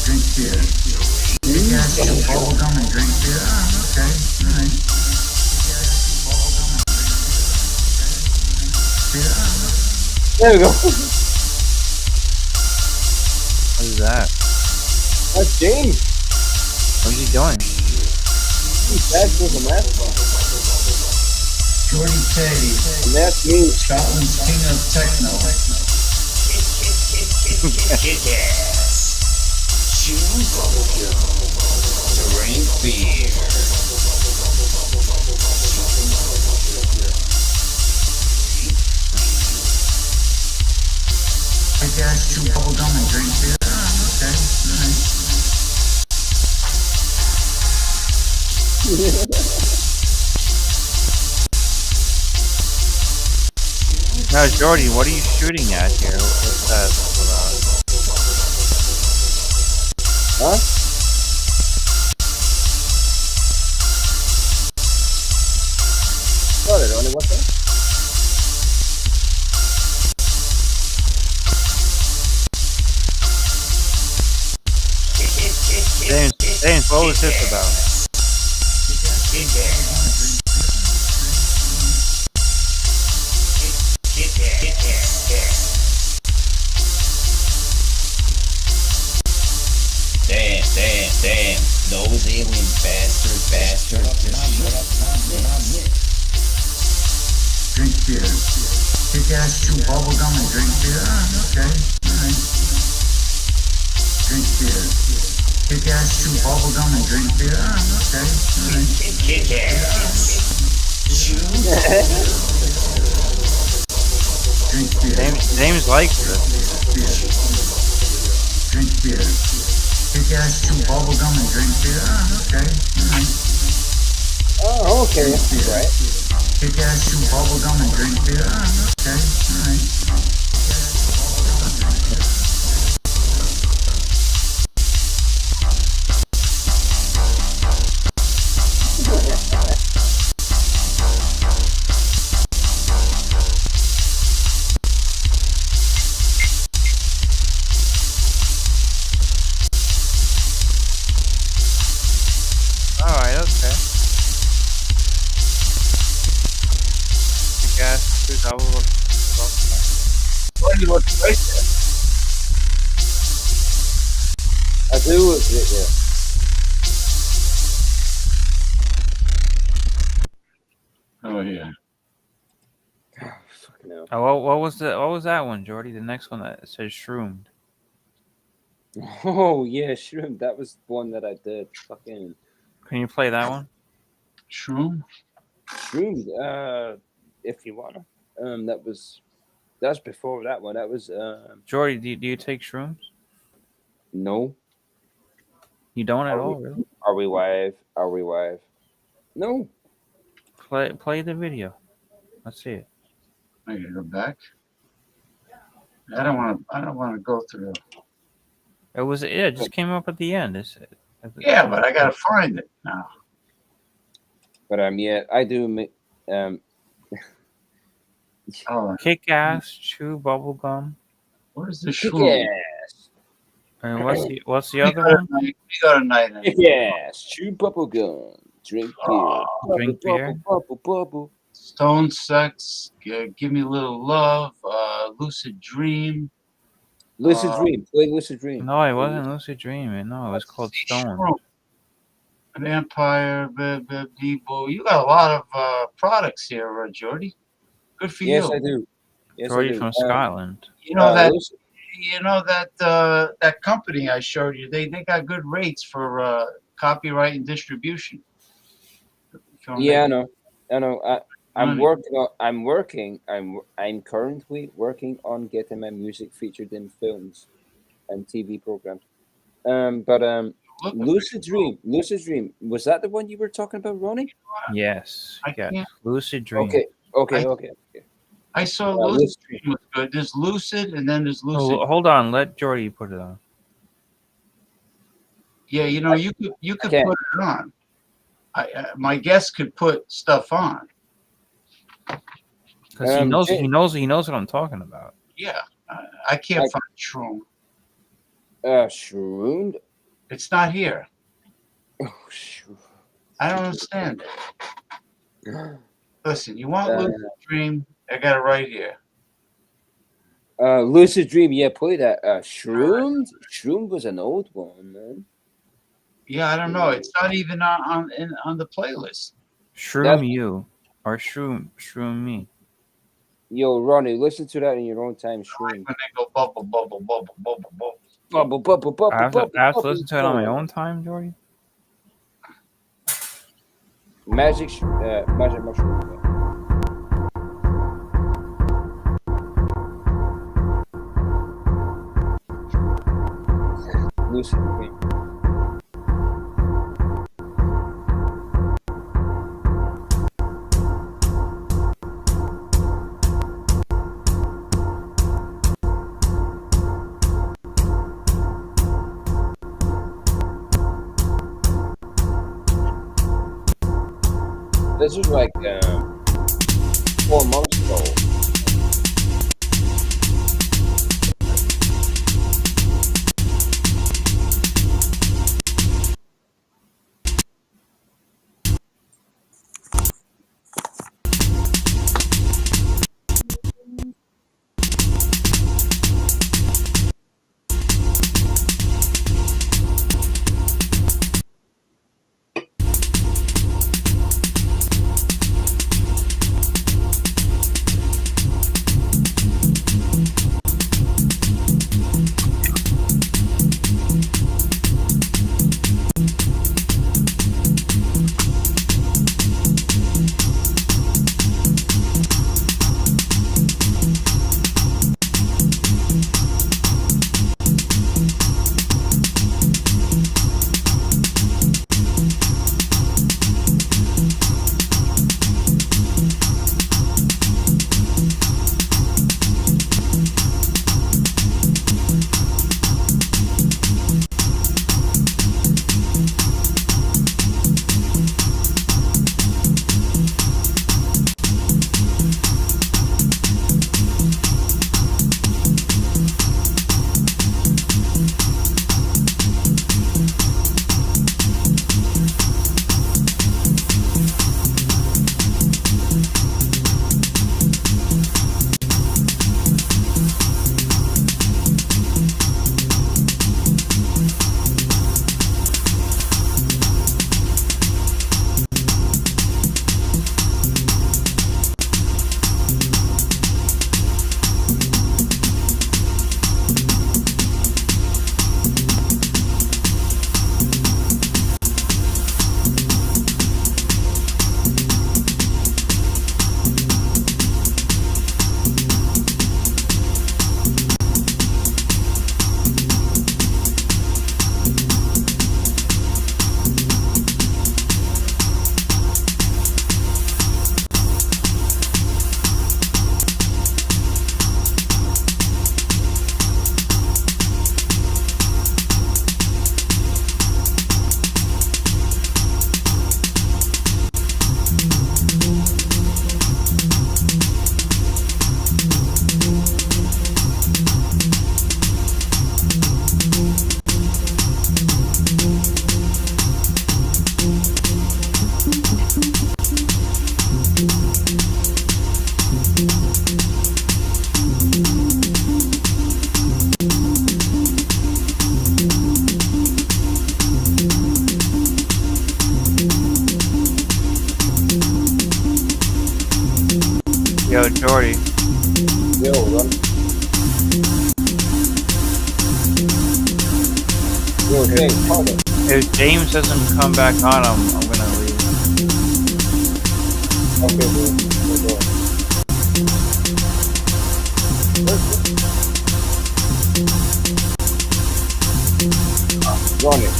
Drink beer. Kick ass, chew bubblegum, and drink beer. Okay? Alright. There we go. What is that? That's James. What is he doing? That's with the mask on. Jordy Teddy, And that's me. Scotland's king of techno. Kick ass. Chew bubblegum. Drink beer. Kick ass, chew bubblegum, and drink beer. Okay? Now, Jordy, what are you shooting at here? What's that about? Huh? Sorry, Ronnie, what's that? James, what was this about? Damn, those alien bastards. Drink beer. Kick ass, chew bubblegum, and drink beer. Okay? Alright. Drink beer. Kick ass, chew bubblegum, and drink beer. Okay? Alright. Kick ass. Drink beer. James likes this. Drink beer. Kick ass, chew bubblegum, and drink beer. Okay? Alright. Oh, okay. Right. Kick ass, chew bubblegum, and drink beer. Okay? Alright. Alright, okay. Gas, Jordy, what's right I do it, yeah. there? Oh, yeah. Fucking hell. Oh, what was that one, Jordy? The next one that says shroomed. Oh, yeah, Shroom. That was one that I did. Fucking Can you play that one? Shroom? Shroom. If you wanna. That was That's before that one. That was Jordy, do you take shrooms? no. You don't at Are all, we, really? are we live? Are we live? No. Play the video. Let's see it. I gotta go back. I don't want to go through. It just came up at the end. Yeah, but I gotta find it now. But yeah, I do. Oh, Kick ass, chew bubble gum. what is the Kick shroom? ass. And what's the other one? We got a night. Kick ass. Chew bubble gum. Drink beer. Drink beer? Bubble. Stone Sex, Give Me a Little Love, Lucid Dream. Lucid Dream. Play Lucid Dream. No, it wasn't Lucid Dreaming. No, it was called Stone. Shroom. Vampire, Debo. You got a lot of products here, Jordy. Good for Yes, you. I do. Yes, Jordy I do. from Scotland. You know that. Lucid- You know that that company I showed you. They got good rates for copyright and distribution. Yeah, I know. I'm Money. I'm currently working on getting my music featured in films and TV programs. Look, Lucid Dream. Was that the one you were talking about, Ronnie? Yes. I Yeah. can't- Lucid Dream. Okay. I saw Lucid Lucid Dream was good. There's Lucid, and then there's Lucid. Oh, hold on. Let Jordy put it on. Yeah, you know, you could Okay. put it on. My guest could put stuff on. Because he knows what I'm talking about. Yeah, I can't find Shroom. Shroomed. It's not here. Oh, shoot. I don't understand it. Listen, you want Lucid Dream? I got it right here. Lucid Dream. Yeah, play that. Shroomed. Shroomed was an old one, man. Yeah, I don't know. It's not even on the playlist. Shroom you or shroom me. Yo, Ronnie, listen to that in your own time. Shroom. When they go bubble, bubble, bubble, bubble, bubble. Bubble. I have to listen to it on my own time, Jordy. Magic mushroom. Lucid Dream. This is like 4 months ago. Jordy. Yo, run. Yo, hey, hold on. If James doesn't come back on, I'm gonna leave. Okay, bro. Run it.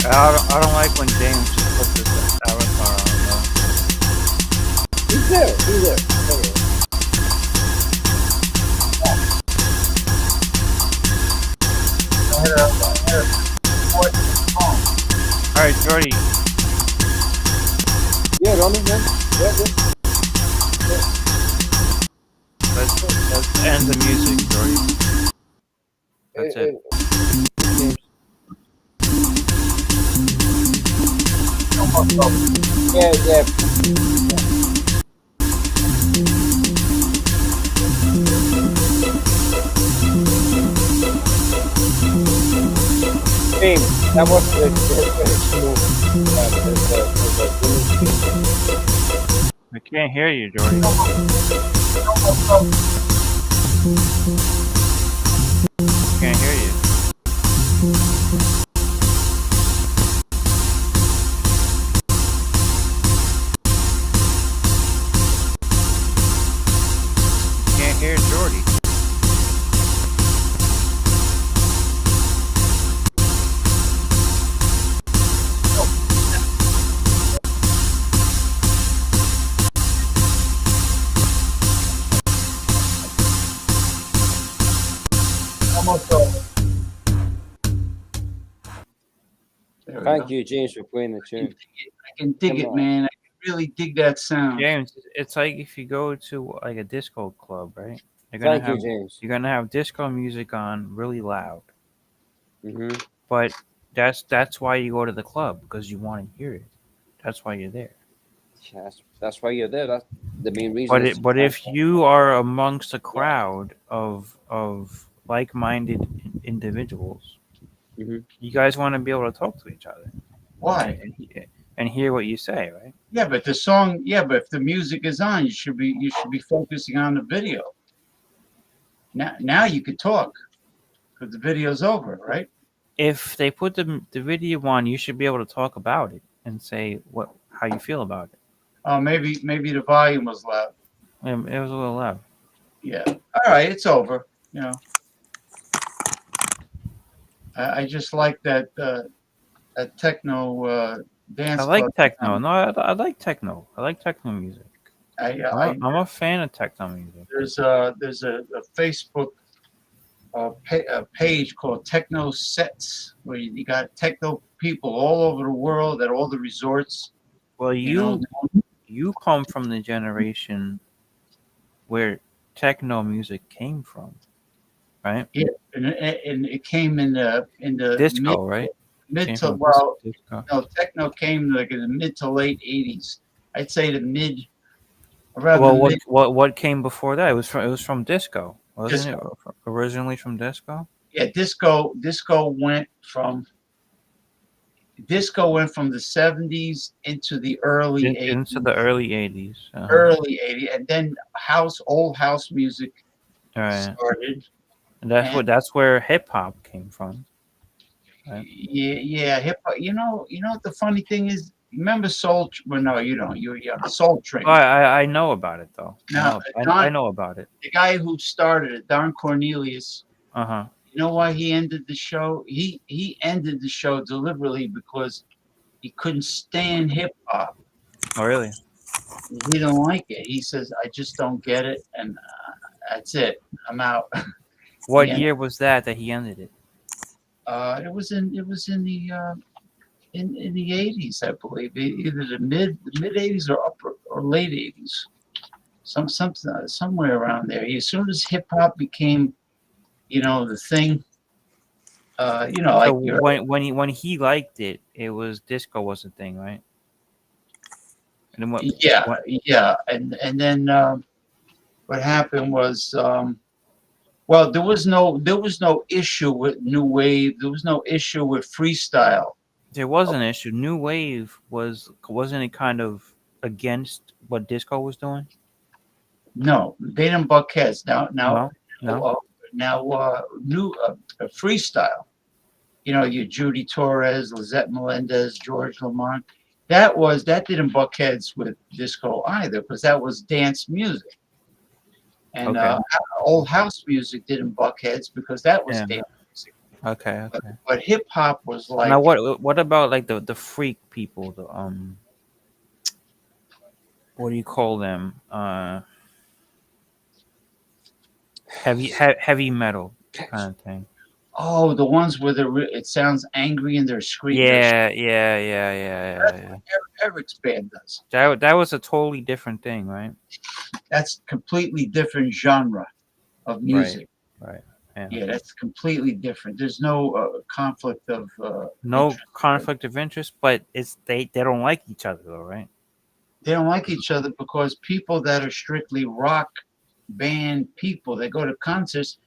I don't like when James just puts his avatar on though. He's there. Okay. Alright, Jordy. Yeah, run it, man. Yeah. Let's end the music, Jordy. That's it. Yeah. James, that was I can't hear you, Jordy. Can't hear you. Can't hear Jordy. Thank you, James, for playing the tune. I can dig it, man. I can really dig that sound. James, it's like if you go to like a disco club, right? Thank you, James. You're gonna have disco music on really loud. Mm-hmm. But that's why you go to the club, because you want to hear it. That's why you're there. Yes, that's why you're there. That's the main reason. But if you are amongst a crowd of like-minded individuals, you guys want to be able to talk to each other. Why? And hear what you say, right? Yeah, but the song. Yeah, but if the music is on, you should be focusing on the video. Now you could talk, because the video's over, right? If they put the video on, you should be able to talk about it and say how you feel about it. Oh, maybe the volume was loud. It was a little loud. Yeah. All right, it's over. You know. I just like that techno dance. I like club. techno. No, I like techno. I like techno music. I'm a fan of techno music. There's a Facebook a page called Techno Sets, where you got techno people all over the world at all the resorts. Well, you come from the generation where techno music came from, right? Yeah, and it came in the disco, right? Mid to disco. No, techno came like in the mid to late '80s. I'd say the mid. What came before that? It was from disco, wasn't it? Originally from disco. Yeah, disco went from the '70s into the early '80s. Into the early '80s. Early '80s, and then old house music started. And that's where hip hop came from. Right? Yeah, hip hop. You know what the funny thing is? Remember Soul? Well, no, you don't. You're young. Soul Train. Oh, I know about it though. No, I know about it. The guy who started it, Don Cornelius. You know why he ended the show? He ended the show deliberately because he couldn't stand hip hop. Oh, really? He don't like it. He says, "I just don't get it," and that's it. I'm out. What year was that he ended it? It was in the in the '80s, I believe, either the mid '80s or late '80s, somewhere around there. As soon as hip hop became, the thing, so when he liked it, it was disco was the thing, right? And then yeah, and then what happened was. Well, there was no issue with new wave. There was no issue with freestyle. There was an issue. New Wave wasn't it kind of against what disco was doing? No, they didn't buck heads. No, no. New freestyle. You know, your Judy Torres, Lizette Melendez, George Lamont. That didn't buck heads with disco either, because that was dance music. And Okay. old house music didn't buck heads because that was Yeah. dance music. Okay. But hip hop was like, Now what about like the freak people? The what do you call them? Heavy metal kind of thing. oh, the ones where it sounds angry and they're screaming. Yeah. That's what Eric's band does. That was a totally different thing, right? That's completely different genre of music. Right. Yeah, that's completely different. There's no conflict of No interest. conflict of interest, but they don't like each other though, right? They don't like each other because people that are strictly rock band people that go to concerts,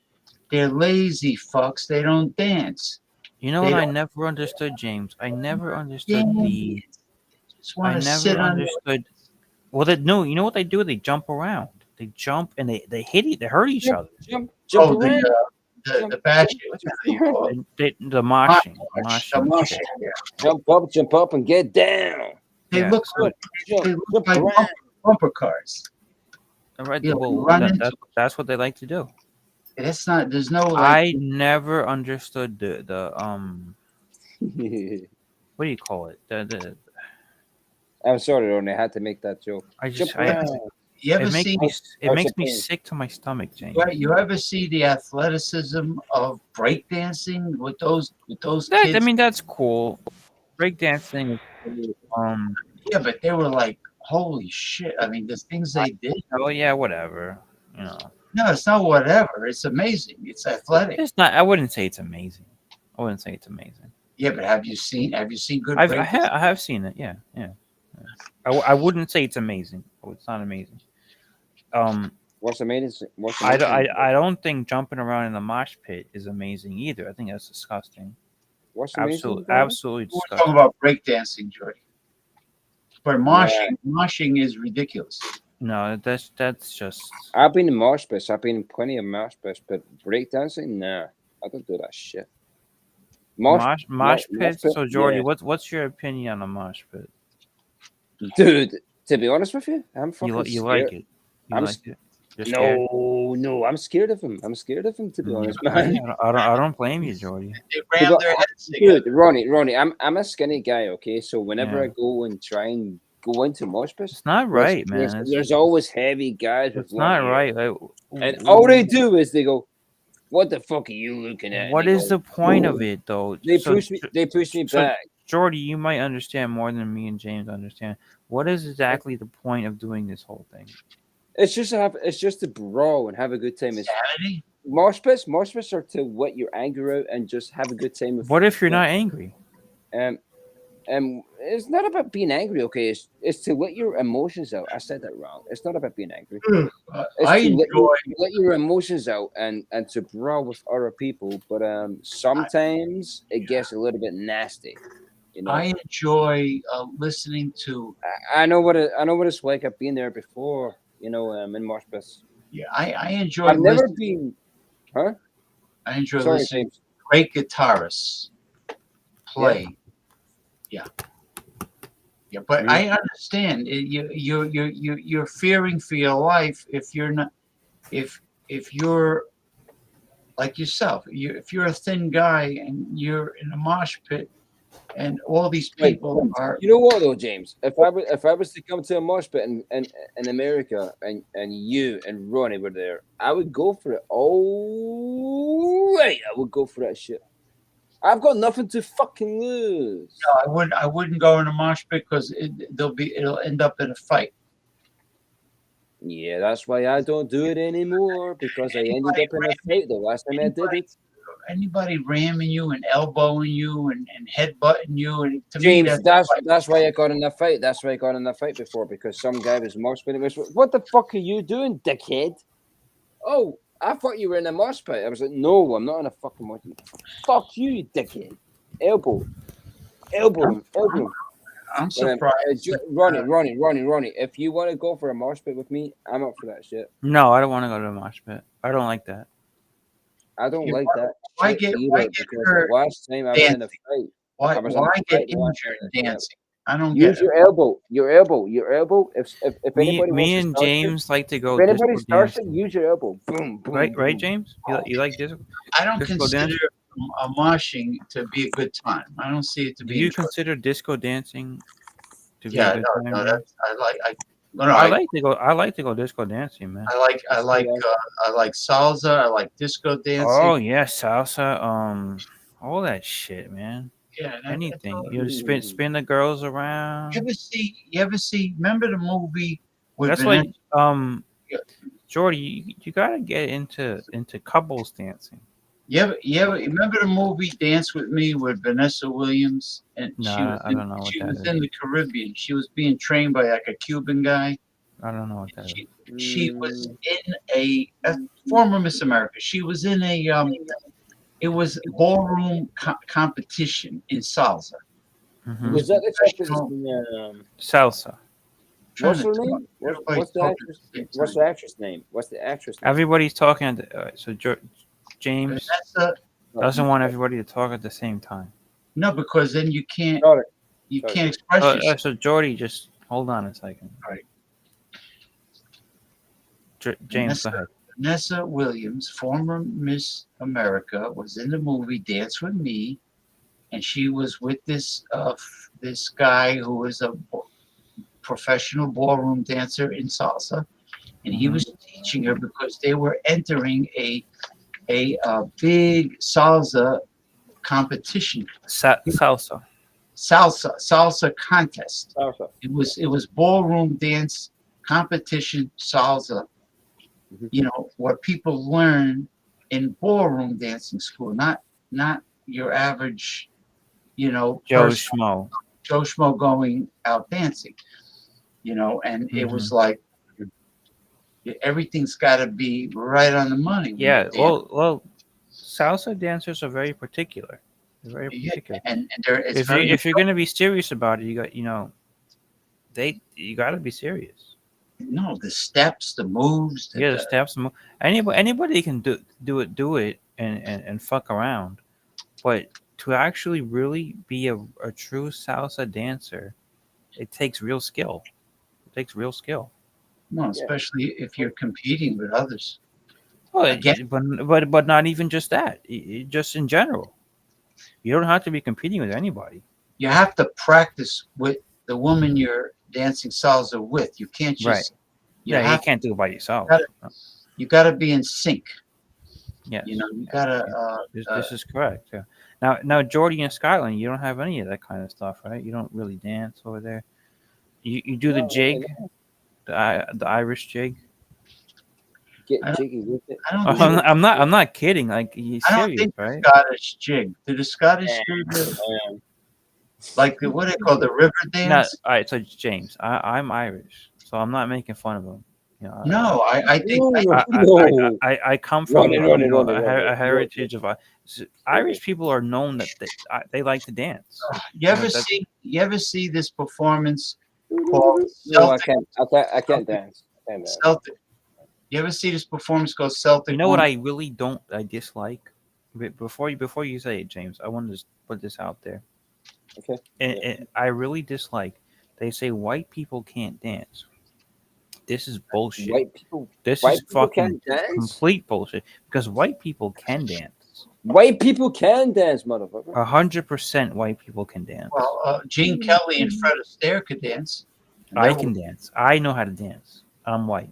they're lazy fucks. They don't dance. You know They what I don't never understood, James? I never understood dance. Just want I to sit never on understood. Well, no, you know what they do? They jump around. They jump and they hurt each other. Jump oh around. the batch. The moshing. The moshing. Yeah. Jump up, and get down. They Yeah. look good. They look like bumper cars. All right. Yeah, Well, run into that's what they like to do. That's not. There's no like. I never understood the what do you call it? The I'm sorry, Ron. I had to make that joke. I just Jump around. You ever it makes see? me it makes me Suppose. sick to my stomach, James. You ever see the athleticism of breakdancing with those kids? I mean, that's cool. Breakdancing is Yeah, but they were like, holy shit! I mean, the things they did. oh yeah, whatever. You know. No, it's not whatever. It's amazing. It's athletic. It's not. I wouldn't say it's amazing. I wouldn't say it's amazing. Yeah, but have you seen good? I have seen it. Yeah. I wouldn't say it's amazing. Oh, it's not amazing. What's amazing? I don't think jumping around in the mosh pit is amazing either. I think that's disgusting. What's amazing? Absolutely We're disgusting. talking about breakdancing, Jordy. But moshing is ridiculous. No, that's just. I've been in mosh pits. I've been in plenty of mosh pits, but breakdancing, nah, I don't do that shit. Mosh pits. pit? So Jordy, Yeah. what's your opinion on a mosh pit? Dude, to be honest with you, I'm fucking You scared. like it? You I'm like it? You're scared? No, I'm scared of him. I'm scared of him, to be honest, I man. don't blame you, Jordy. They ram their heads Dude, together. Ronnie, I'm a skinny guy, okay? So whenever Yeah. I go and try and go into mosh pits, It's not right, man. there's always heavy guys with It's not long right. hair. And all they do is they go, "What the fuck are you looking at?" What is the point of it, though? They So- push me. They push me so- back. Jordy, you might understand more than me and James understand. What is exactly the point of doing this whole thing? It's just to brawl and have a good time. It's Sanity? mosh pits are to let your anger out and just have a good time. What if you're not angry? It's not about being angry, okay? It's to let your emotions out. I said that wrong. It's not about being angry. It's I to enjoy. let your emotions out and to brawl with other people. But sometimes it gets a little bit nasty. You know, I enjoy listening to. I know what it's like. I've been there before. You know, in mosh pits. Yeah, I enjoy. I've never listening, been. Huh? I enjoy Sorry, listening James. to great guitarists play. Yeah. But I understand. You're fearing for your life if you're not. If you're like yourself, if you're a thin guy and you're in a mosh pit, and all these people are. You know what though, James? If I was to come to a mosh pit in America and you and Ronnie were there, I would go for it. Oh right, I would go for that shit. I've got nothing to fucking lose. No, I wouldn't go in a mosh pit because it'll end up in a fight. Yeah, that's why I don't do it anymore, because I ended up in a fight the last time I did it. Anybody ramming you and elbowing you and headbutting you, and to James, me that's why I got in a fight. That's why I got in a fight before, because some guy was mosh pit. What the fuck are you doing, dickhead? Oh, I thought you were in a mosh pit. I was like, no, I'm not in a fucking mosh pit. Fuck you, dickhead. Elbow. elbow him. I'm When I'm- surprised. Ronnie. If you want to go for a mosh pit with me, I'm up for that shit. No, I don't want to go to a mosh pit. I don't like that. I don't Yeah, like that why shit get either because hurt the last time I was in a dancing? fight, Why I was in a why get fight the last injured time I was in a- dancing? I don't get Use it. your elbow. If Me, anybody wants me to and start James like to it, go if anybody disco starts it, dancing. use your elbow. Boom, boom, Right, boom. James? You like disco? I don't Disco consider dancing? a moshing to be a good time. I don't see it to Do be you enjoyable. consider disco dancing to be Yeah, a good time, no, James? that's I like to go disco dancing, man. I like salsa. I like disco dancing. Oh yeah, salsa, all that shit, man. Yeah, Anything. You spin the girls around. You ever see? Remember the movie with That's why, Vanessa? Jordy, you gotta get into couples dancing. You ever remember the movie Dance with Me with Vanessa Williams? And No, I don't know what she that was is. in the Caribbean. She was being trained by like a Cuban guy. I don't know what that is. She was in a former Miss America. She was in a it was ballroom competition in salsa. Mhm. Was that the chick that Professional. was in, Salsa. what's Trying her to name? talk- What's the talking actress? at the same What's time. the actress name? What's the actress name? Everybody's talking at the, so James Vanessa? doesn't want everybody to talk at the same time. No, because then you can't Sorry. express yourself. So Jordy, just hold on a second. All right. James, go ahead. Vanessa Williams, former Miss America, was in the movie Dance with Me, and she was with this guy who was a professional ballroom dancer in salsa, and he was teaching her because they were entering a big salsa competition. Salsa Contest. Salsa. It was ballroom dance competition salsa. You know what people learn in ballroom dancing school, not your average, Joe person, Schmo. Joe Schmo going out dancing. And it was like everything's got to be right on the money. when Yeah, you dance. well, salsa dancers are very particular. They're very particular. And it's If you're gonna be serious about it, you got you got to be serious. No, the steps, the moves. The steps. Anybody can do it and fuck around, but to actually really be a true salsa dancer, it takes real skill. No, especially if you're competing with others. Well, Again, but not even just that. Just in general, you don't have to be competing with anybody. you have to practice with the woman you're dancing salsa with. You can't just. Right. You You can't do it by yourself. You got to be in sync. Yes. You gotta. This is correct. Yeah. Now, Jordy in Scotland, you don't have any of that kind of stuff, right? You don't really dance over there. You do the jig, the Irish jig. Get jiggy with it. I'm not kidding. Like, you I don't serious, think right? Scottish jig. Did the Scottish jig like what they call the river No, dance? all right. So James, I'm Irish, so I'm not making fun of him. No, I think I come from Ronnie, a heritage of Irish people are known that they like to dance. You ever see this performance called No, I Celtic? can't. I can't dance. Celtic. You ever see this performance called Celtic? You know what I really I dislike? Before you say it, James, I want to just put this out there. Okay. And I really dislike. They say white people can't dance. This is bullshit. White people. This white is people fucking can't dance? complete bullshit. Because white people can dance. White people can dance, motherfucker. 100% white people can dance. Well, Gene Kelly and Fred Astaire could dance. I can dance. I know how to dance. I'm white.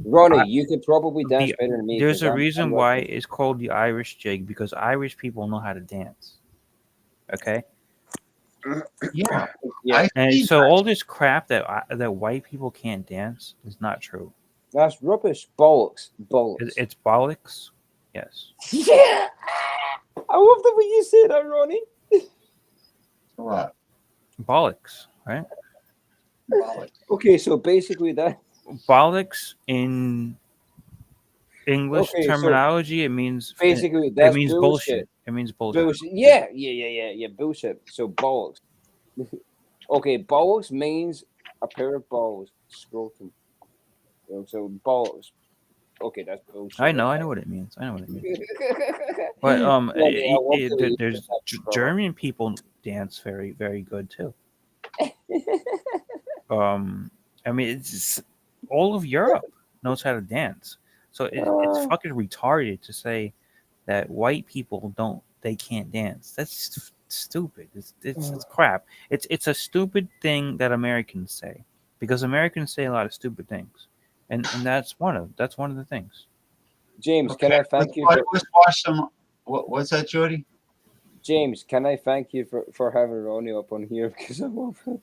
Ronnie, you could probably dance better than me. There's 'cause a reason I'm why white. it's called the Irish jig, because Irish people know how to dance. Okay? Yeah. And so all this crap that white people can't dance is not true. That's rubbish. Bollocks. It's bollocks. Yes. Yeah. I love the way you say that, Ronnie. What? Bollocks, right? Okay, so basically that bollocks in English Okay, so terminology, it means basically it that's means bullshit. bullshit. It means bullshit. Bullshit. Yeah, bullshit. So balls. Okay, balls means a pair of balls, scrotum. So balls. Okay, that's bullshit. I know what it means. I know what it means. But Jordy, I love the way you there's put that, brother. German people dance very very good too. I mean, it's just, all of Europe knows how to dance. So it's fucking retarded to say that white people they can't dance. That's stupid. It's crap. It's a stupid thing that Americans say, because Americans say a lot of stupid things, and that's one of the things. James, can I thank you for Let's watch some. What's that, Jordy? James? Can I thank you for having Ronnie up on here because I love him.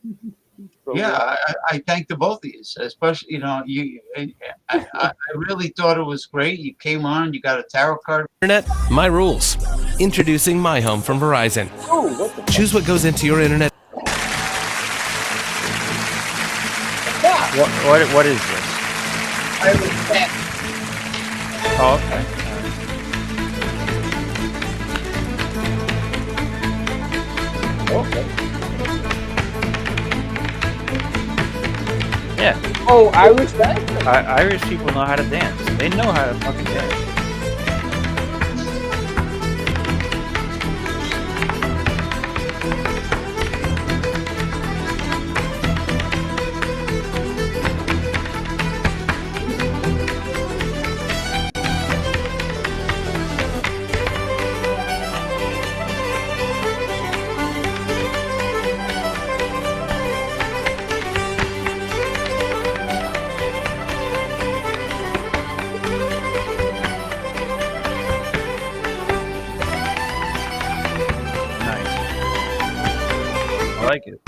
Yeah, I thank the both of you, especially I really thought it was great. You came on, you got a tarot card. Internet, my rules. Introducing My Home from Verizon. Choose what goes into your internet. What is this? Oh, okay. Okay. Yeah. Oh, Irish dance? Irish people know how to dance. They know how to fucking dance. I like it.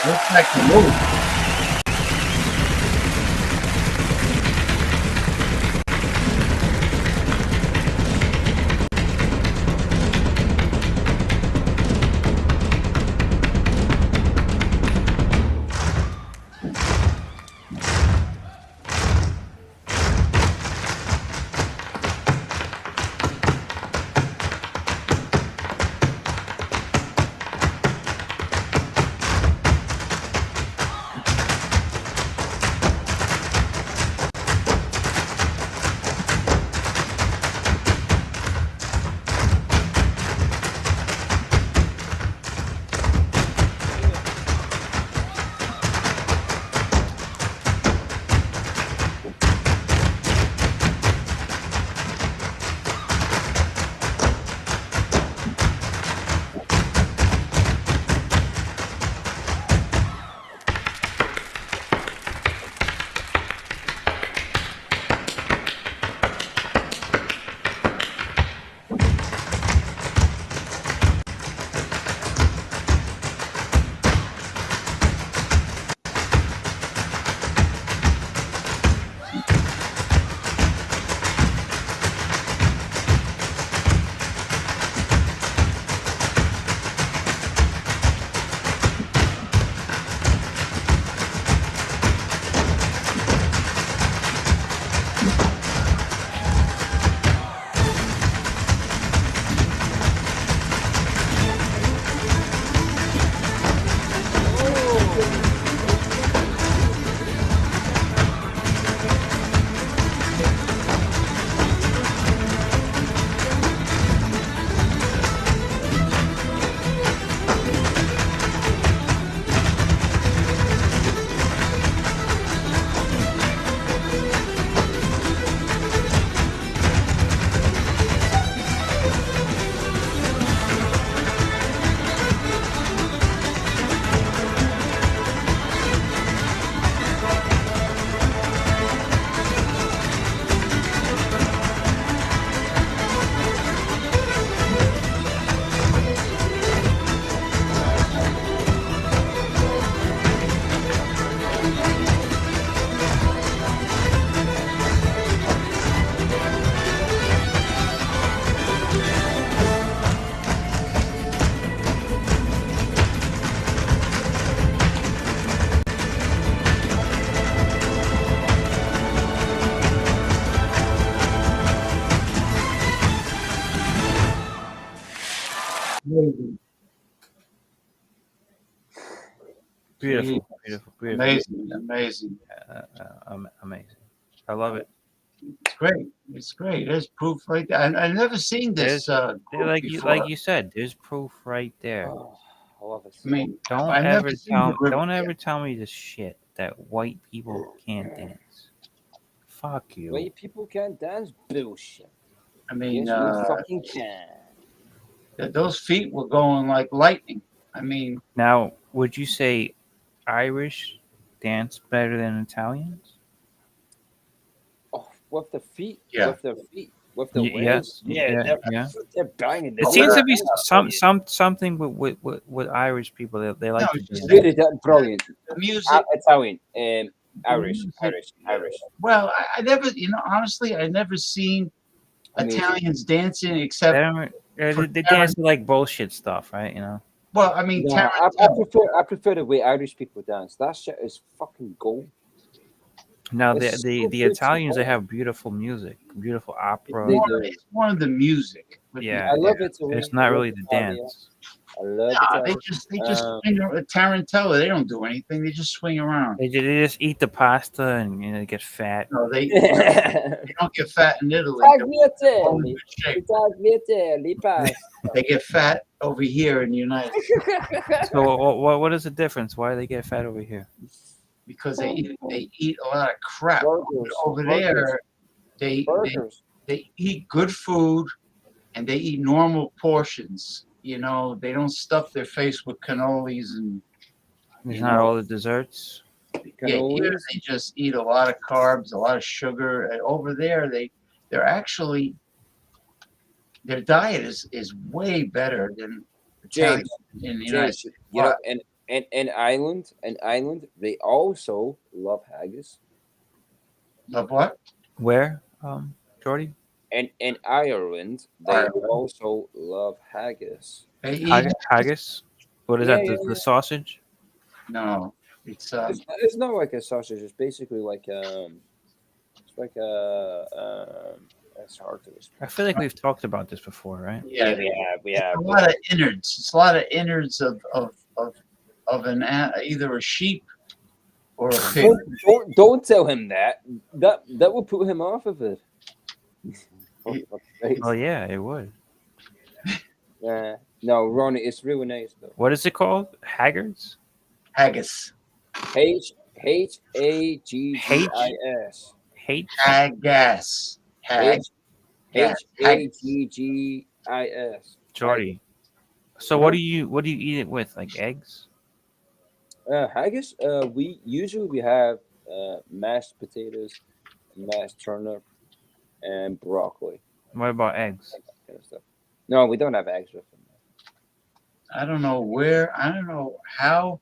Looks like the move. Amazing. Beautiful, Jeez. beautiful, beautiful. Amazing, amazing. Amazing. I love it. It's great. It's great. There's proof right there. I never seen this group Like before. you said, there's proof right there. Oh, I love it. I mean, Don't I've never ever seen the river. don't ever tell me this shit that white people can't dance. Fuck you. White people can't dance? Bullshit. I mean, Yes, we fucking can. those feet were going like lightning. I mean, Now, would you say Irish dance better than Italians? Oh, with the feet? Yeah. With their feet? With the Yes. wings? Yeah, Yeah. they're banging. It seems to be something with Irish people. They like No, to it's just dance. Really that brilliant. the music. Italian, Irish. Well, I never, honestly, I never seen Amazing. Italians dancing They except. don't. for They dance to like bullshit stuff, right? Well, I mean, No, Tarantino. I prefer the way Irish people dance. That shit is fucking gold. Now It's the so Italians, they beautiful. have beautiful music, beautiful opera. They do. It's one of the music. with the- Yeah, I love yeah. it. Too. It's I not love really the Italia. dance. I love Nah, it. they just swing around. Tarantella. They don't do anything. They just swing around. They just eat the pasta and they get fat. No, they don't get fat in Italy. They're all in good shape. They get fat over here in the United States So what is the difference? Why do they get fat over here? because they eat a lot of crap. Burgers, Over burgers. there, they eat good food and they eat normal portions. They don't stuff their face with cannolis and It's not all the desserts. yeah, here they just eat a lot of carbs, a lot of sugar. And over there, they're actually their diet is way better than Italian in the United States. You know, in Ireland, they also love haggis. Love what? Where, Jordy? And in Ireland, they also love haggis. They eat Haggis? What is that? The sausage? No, it's It's not like a sausage. It's basically like it's hard to explain. I feel like we've talked about this before, right? yeah, we have. a lot of innards. It's a lot of innards of an either a sheep or a pig. Don't tell him that. That will put him off of it. Oh yeah, it would. No, Ronnie, it's really nice though. What is it called? Haggards? Haggis. Haggis. Haggis. Haggis. Jordy. So what do you eat it with? Like eggs? Haggis. We usually have mashed potatoes, mashed turnip, and broccoli. What about eggs? That kind of stuff. No, we don't have eggs with them. I don't know how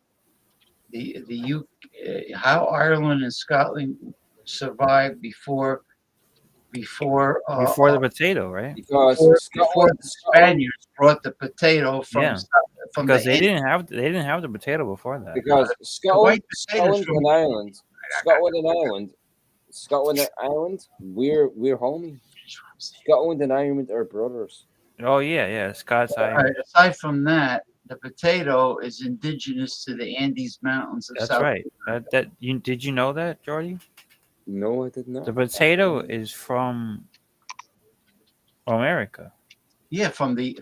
how Ireland and Scotland survived before Before the potato, right? Because before the Spaniards brought the potato from because the they didn't have the potato before that. Because white Scotland potatoes and Ireland, we're homies. Scotland and Ireland are brothers. Oh yeah, Scots. All right, aside from that, the potato is indigenous to the Andes Mountains of That's South. right. Did you know that, Jordy? No, I did not. The potato is from America. Yeah, from the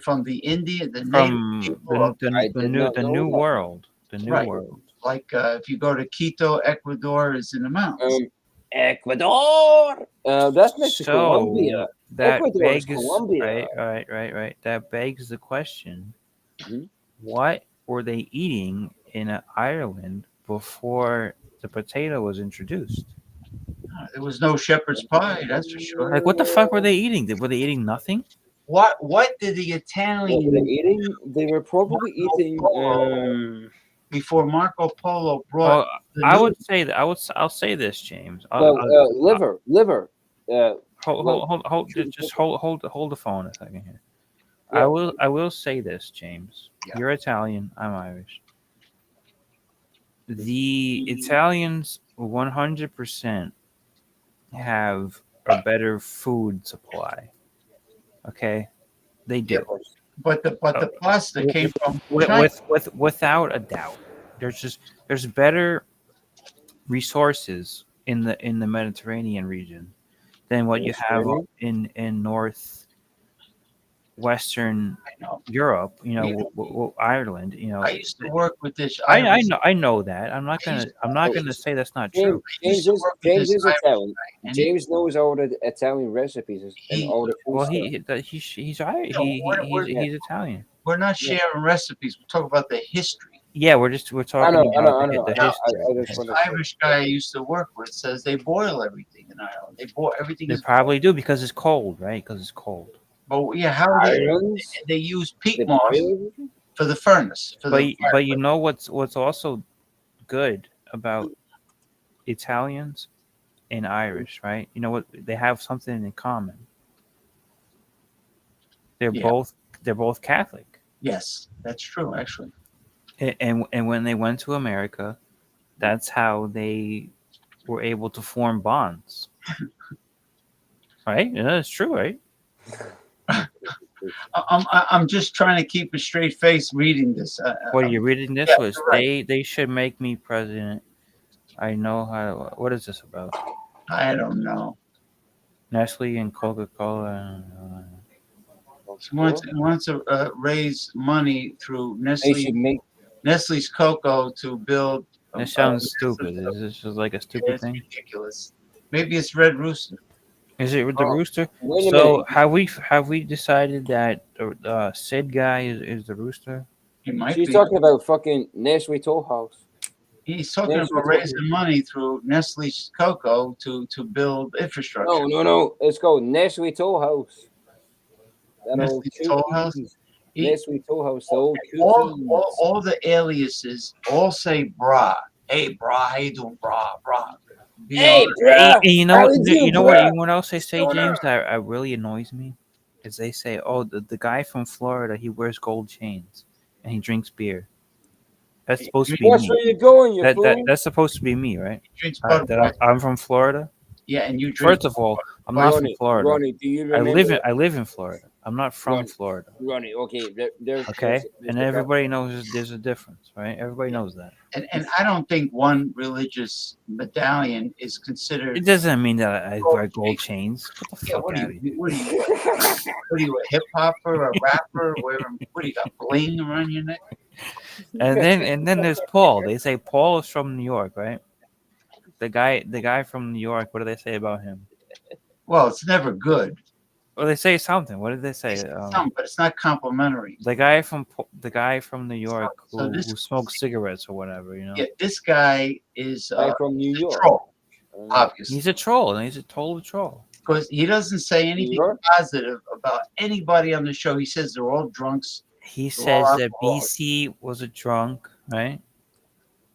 India, the From native people. the new world. The new Right. world. Like if you go to Quito, Ecuador is in the mountains. Ecuador. That's next to So Colombia. that Ecuador is begs Colombia. right. That begs the question: Mhm. What were they eating in Ireland before the potato was introduced? There was no shepherd's pie, that's for sure. Like, what the fuck were they eating? Were they eating nothing? What did the What Italians were they eating? They were probably eating. before Marco Polo brought? I would say that I'll say this, James. Liver. Hold the phone a second here. Yeah. I will say this, James. Yeah. You're Italian. I'm Irish. The Italians 100% have a better food supply. Okay, they do. But the pasta came from China. Without a doubt, there's better resources in the Mediterranean region than what you have in northwestern Europe. Ireland. I used to work with this I Irish. know that. I'm not gonna say that's not true. James is Italian. James knows all the Italian recipes and all the food Well, stuff. he's Italian. We're not sharing recipes. We're talking about the history. Yeah, we're talking I know. the history. This Irish guy I used to work with says they boil everything in Ireland. They boil everything. They probably do because it's cold, right? Because it's cold. But yeah, how they use peat moss for the furnace. But you know what's also good about Italians and Irish, right? You know what, they have something in common. They're both Catholic. Yes, that's true, actually. And when they went to America, that's how they were able to form bonds. Right? Yeah, that's true, right? I'm just trying to keep a straight face reading this. What are you reading this? Yeah, Was right. They should make me president. I know how. What is this about? I don't know. Nestle and Coca-Cola. Wants to raise money through Nestle's cocoa to build. This sounds stupid. Is this just like a stupid thing? Ridiculous. Maybe it's Red Rooster. Is it with the rooster? Wait a So minute. have we decided that the Sid guy is the rooster? He might She's be. talking about fucking Nestle Toll House. He's talking about raising money through Nestle's cocoa to build infrastructure. No. It's called Nestle Toll House. Nestle Toll House. Nestle Toll House. All the aliases all say bra. Hey, bra, how you doing, bra? Hey, bra. And you know what else they say, James, that really annoys me? Is they say, oh, the guy from Florida, he wears gold chains and he drinks beer. That's supposed to be That's me. where you're going, you fool. That's supposed to be me, right? That I'm from Florida. Yeah, and you drink. First of all, I'm not from Florida. Ronnie, do you remember? I live in Florida. I'm not from Florida. Ronnie, okay. And everybody knows there's a difference, right? Everybody knows that. And I don't think one religious medallion is considered. It doesn't mean that I wear gold chains. What the fuck What out are of here? you, a hip hopper, a rapper? What do you got, bling around your neck? And then there's Paul. They say Paul is from New York, right? The guy from New York. What do they say about him? Well, it's never good. Well, they say something. What did they say? But it's not complimentary. The guy from New York who smokes cigarettes or whatever, you know. Yeah, this guy is from New York. Troll, obviously. He's a troll, and he's a total troll. Because he doesn't say anything positive about anybody on the show. He says they're all drunks. He says that BC was a drunk, right?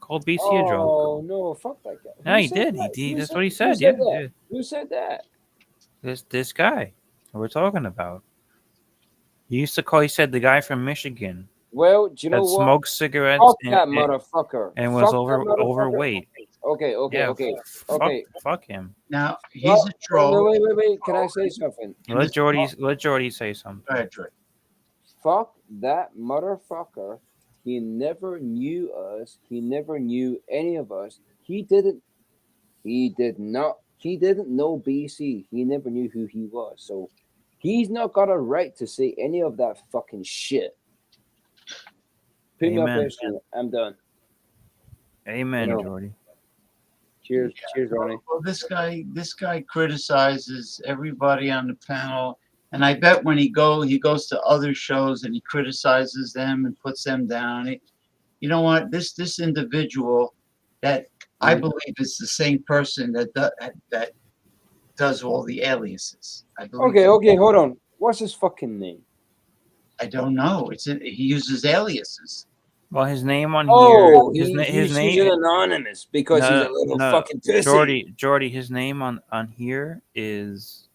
Called BC a drunk. Oh no, fuck that guy. No, he did. That's what he said. Yeah. Who said that? This guy we're talking about. He said the guy from Michigan. Well, do you know that what? Smoked cigarettes. Fuck that motherfucker. And was overweight. Okay. Fuck him. Now he's a troll. Wait. Can I say something? Let Jordy say something. Go ahead, Jordy. Fuck that motherfucker. He never knew us. He never knew any of us. He didn't know BC. He never knew who he was. So he's not got a right to say any of that fucking shit. Put me up there. I'm done. Amen, Jordy. Cheers, Ronnie. Well, this guy criticizes everybody on the panel, and I bet when he goes to other shows and he criticizes them and puts them down. You know what? This individual that I believe is the same person that does all the aliases. I believe. Okay, hold on. What's his fucking name? I don't know. He uses aliases. Well, his name on here. His name is anonymous because he's a little fucking pussy. Jordy, his name on here is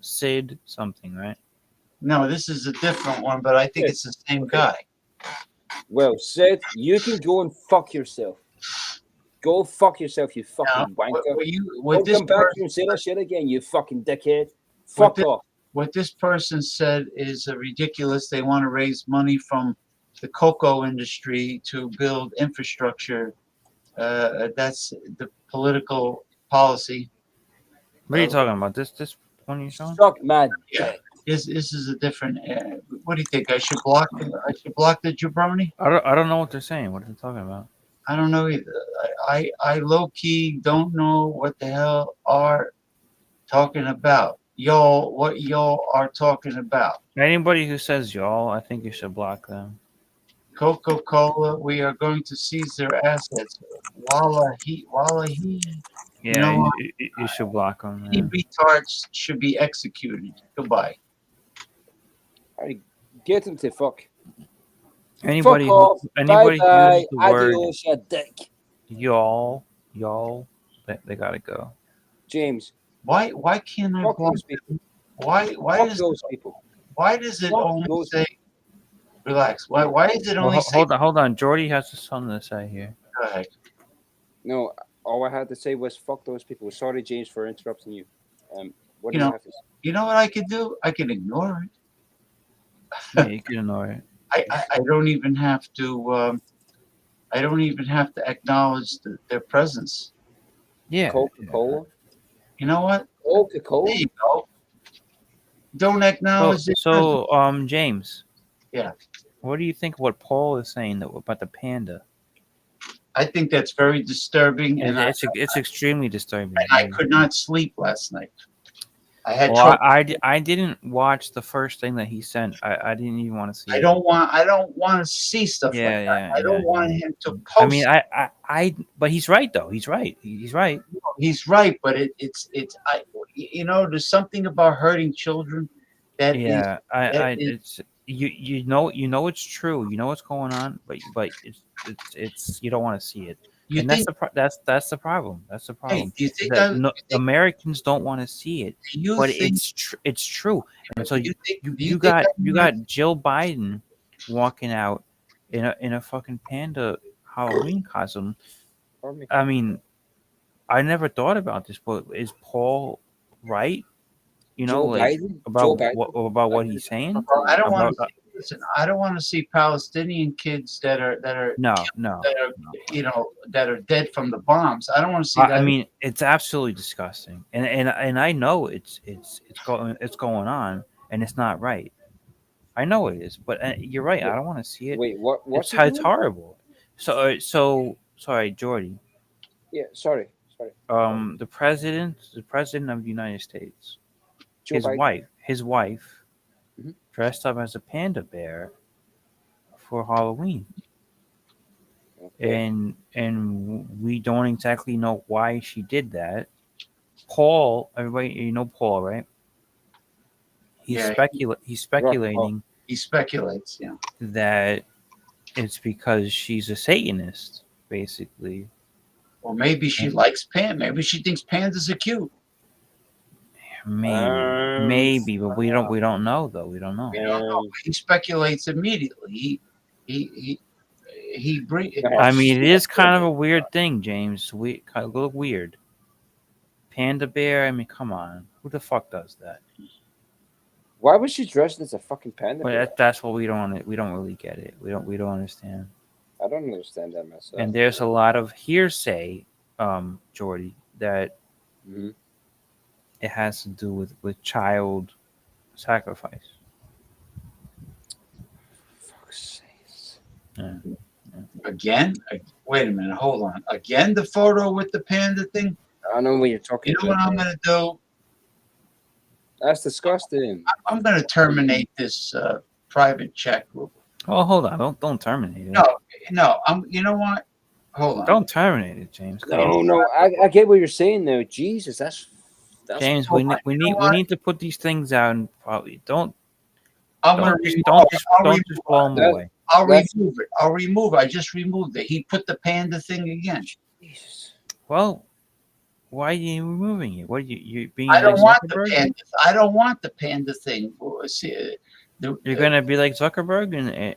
Sid something, right? No, this is a different one, but I think it's the same guy. Well, Sid, you can go and fuck yourself. Go fuck yourself, you fucking wanker. Don't come back here and say that shit again, you fucking dickhead. Fuck off. what this person said is ridiculous. They want to raise money from the cocoa industry to build infrastructure. That's the political policy. What are you talking about? This one you showing? Suck my Yeah. dick. This is a different. What do you think? I should block the jabroni? I don't know what they're saying. What are they talking about? I don't know either. I low key don't know what the hell are talking about. Y'all, what y'all are talking about? Anybody who says y'all, I think you should block them. Coca-Cola, we are going to seize their assets. Wallahi. Yeah, You know what? you should block them. Any Yeah. retards should be executed. Goodbye. Alright, get him to fuck. Anybody Fuck off. anybody who Bye-bye. uses the word Adios, ya dick. y'all, they gotta go. James, Why can't I fuck block those people. why Fuck those people. why does it Fuck only those say relax? Why is it only say Hold on. Jordy has something to say here. go ahead. No, all I had to say was fuck those people. Sorry, James, for interrupting you. What do You you know, have to say? You know what I could do? I can ignore it. Yeah, you can ignore it. I don't even have to acknowledge their presence. Yeah. Coca-Cola? You know what? Coca-Cola? There you go. Don't acknowledge their presence. So James. Yeah. What do you think what Paul is saying about the panda? I think that's very disturbing, and It's extremely disturbing. I could not sleep last night. I had Well, trouble. I didn't watch the first thing that he sent. I didn't even want to see I it. don't want to see stuff like that. I don't want him to post. I mean, but he's right though. He's right. He's right. He's right, but there's something about hurting children that Yeah, is you know it's true. You know what's going on, but it's you don't want to see it. You And think- that's the problem. That's the problem. do you is think that I- Americans don't want to see it, Do you but think- it's true. And so do you think got I'm Jill Biden walking out in a fucking panda Halloween costume. I mean, I never thought about this, but is Paul right? You know, Joe like Biden? about Joe Biden? about what he's saying. I don't want About- to listen. I don't want to see Palestinian kids that are No. that are dead from the bombs. I don't want to see that. I mean, it's absolutely disgusting, and I know it's going on, and it's not right. I know it is, but you're right. I don't want to see it. Wait, what's It's horrible. So sorry, Jordy. Yeah, sorry. The president of the United States, Joe Biden. his wife, Mhm. dressed up as a panda bear for Halloween. Okay. And we don't exactly know why she did that. Paul, everybody, you know Paul, right? He's Yeah. he's speculating He speculates. Yeah. that it's because she's a Satanist, basically. Or maybe she likes panda. Maybe she thinks pandas are cute. Maybe, but we don't know though. We don't know. We don't know. He speculates immediately. He bring. I mean, it is kind of a weird thing, James. Kind of look weird. Panda bear. I mean, come on. Who the fuck does that? Why was she dressed as a fucking panda? bear? But that's what we don't really get it. We don't understand. I don't understand that myself. And there's a lot of hearsay, Jordy, that Mhm. it has to do with child sacrifice. Fuck's sakes. Yeah. Again? Wait a minute. Hold on. Again, the photo with the panda thing. I know what you're talking You know what about. I'm gonna do? That's disgusting. I'm gonna terminate this private chat group. Oh, hold on! Don't terminate it. No. You know what? Hold on. Don't terminate it, James. No. I get what you're saying though. Jesus, that's James, we need to put these things out and probably don't just blow them away. I'll remove it. I just removed it. He put the panda thing again. Jesus. Well, why are you removing it? What you being? I don't like want the Zuckerberg? panda. I don't want the panda thing. You're gonna be like Zuckerberg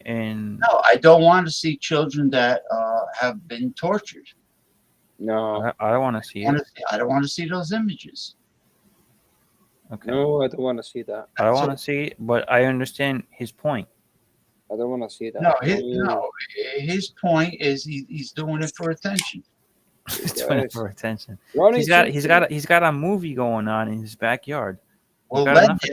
and No, I don't want to see children that have been tortured. No. I don't want to see it. I don't want to see those images. Okay. No, I don't want to see that. I don't So- want to see it, but I understand his point. I don't want to see that. No, his point is he's doing it for attention. He's doing it for attention. Ronnie He's got a movie going on in his backyard. Well,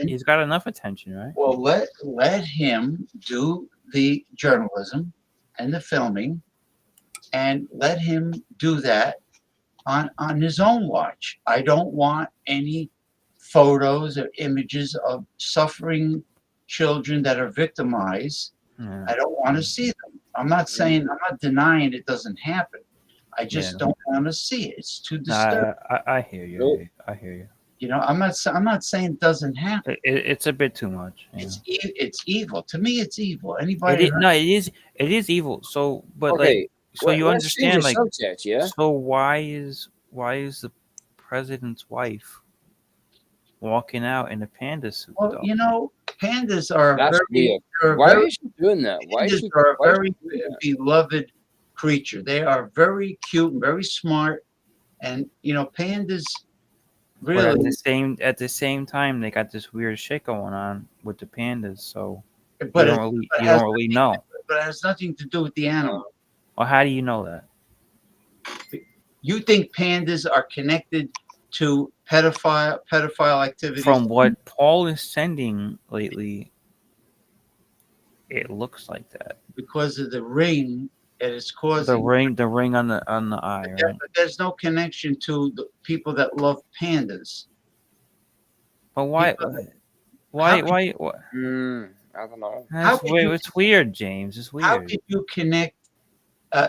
He's got enough attention, right? Well, let him do the journalism and the filming, and let him do that on his own watch. I don't want any photos or images of suffering children that are victimized. Yeah. I don't want to see them. I'm not denying it doesn't happen. I just don't want to see it. It's too disturbing. I hear you. I hear you. You know, I'm not saying it doesn't happen. It's a bit too much. Yeah. It's evil. To me, it's evil. Anybody? It is evil. So, but Okay, you let's change understand, the like, subject, yeah? so why is the president's wife walking out in a panda suit? Well, though? you know, pandas are That's weird. Why is she doing that? Why is Pandas she are a why is very she doing that? beloved creature. They are very cute and very smart, and you know, pandas But really. at the same time, they got this weird shit going on with the pandas. So But you it- don't but it you has don't really know. But it has nothing to do with the animal. Well, how do you know that? You think pandas are connected to pedophile activities? From what Paul is sending lately, it looks like that. Because of the ring that is causing The ring on the eye, right? But there's no connection to the people that love pandas. But why? How Why? could- Why? I don't know. How could you- It's weird, James. It's How weird. could you connect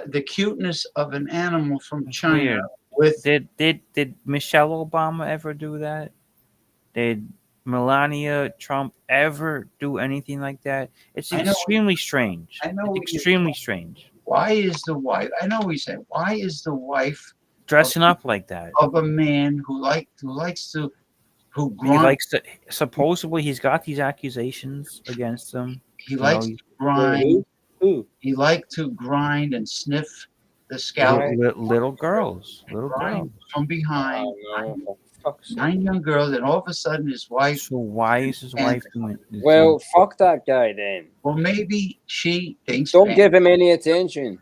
the cuteness of an animal from It's China weird. with Did Michelle Obama ever do that? Did Melania Trump ever do anything like that? It's I know- extremely strange. I know what It's you're extremely strange. why is the wife? I know what you're saying. Why is the wife Dressing up like that. of a man who likes to He grind? likes to. Supposedly, he's got these accusations against him. He likes know, to grind. Who? He liked to grind and sniff the Little, scalp. little girls. Little girls. Grind from behind. Oh, no, for fuck's sake. 9 young girls, and all of a sudden his wife. So why is his wife doing? Well, fuck that guy then. Well, maybe she thinks. Don't give him any attention.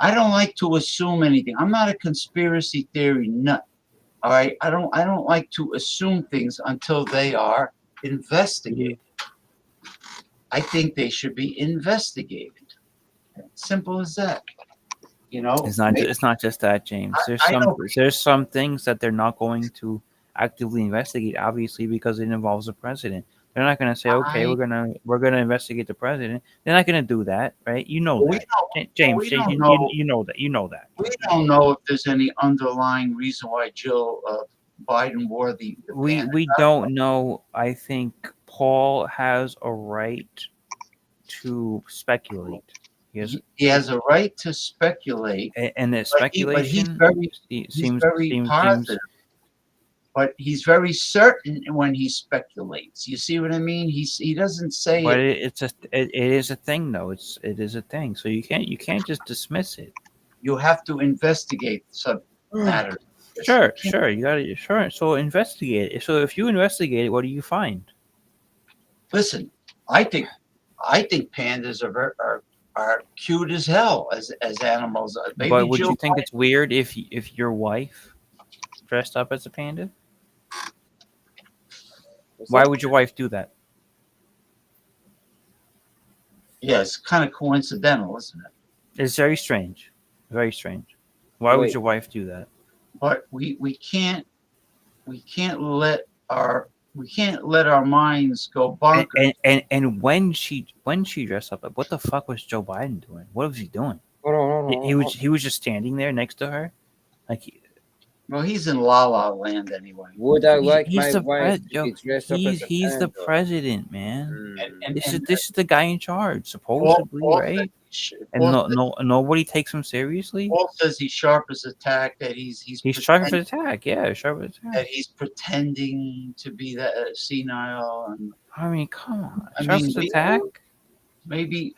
I don't like to assume anything. I'm not a conspiracy theory nut. All right. I don't like to assume things until they are investigated. I think they should be investigated. Simple as that. You know. It's not just that, James. I know. There's some things that they're not going to actively investigate, obviously, because it involves the president. They're not going to say, okay, we're gonna investigate the president. They're not going to do that, right? You know We that, don't- James. we James, don't you know. you know that. You know that. We don't know if there's any underlying reason why Jill Biden wore the We pants. don't know. I think Paul has a right to speculate. He has a right to speculate, and that but he's speculation very positive. But he's very certain when he speculates. You see what I mean? He doesn't say But it. it is a thing, though. It is a thing. So you can't just dismiss it. You have to investigate some matter. Sure. You got to sure. So investigate it. So if you investigate it, what do you find? Listen, I think pandas are cute as hell as animals. Maybe But would Jill you think Biden- it's weird if your wife dressed up as a panda? Why would your wife do that? Yeah, it's kind of coincidental, isn't it? It's very strange. Very strange. Why would Wait. your wife do that? But we can't let our minds go bonkers. And when she dressed up, what the fuck was Joe Biden doing? What was he doing? Hold on. He was just standing there next to her, like Well, he's in La La Land anyway. Would I like he's my the wife Joe, to be dressed up as a he's the panda? president, man. And This is the guy in charge, supposedly, right? And nobody takes him seriously. Paul says he's sharp as a tack. That he's sharp as a tack. Yeah, sharp as a tack. That he's pretending to be that senile. And I mean, come on, I sharp mean, as a tack. maybe.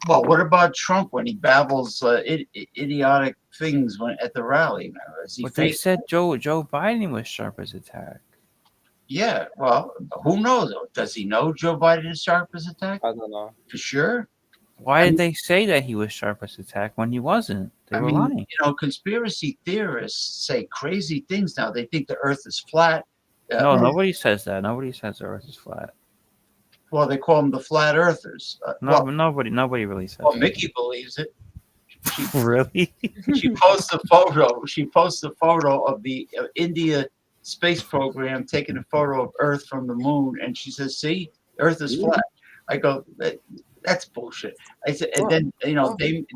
Well, what about Trump when he babbles idiotic things at the rally? Is he But they fake? said Joe Biden was sharp as a tack. Yeah, well, who knows? Does he know Joe Biden is sharp as a tack? I don't know. For sure. Why I did mean, they say that he was sharp as a tack when he wasn't? They were lying. conspiracy theorists say crazy things now. They think the Earth is flat. No, nobody says that. Nobody says the Earth is flat. Well, they call them the flat earthers. No, nobody really says. Well, that. Mickey believes it. Really? She posts a photo. She posts a photo of the India space program taking a photo of Earth from the moon, and she says, "See, Earth is flat." I go, "That's bullshit." I said, and then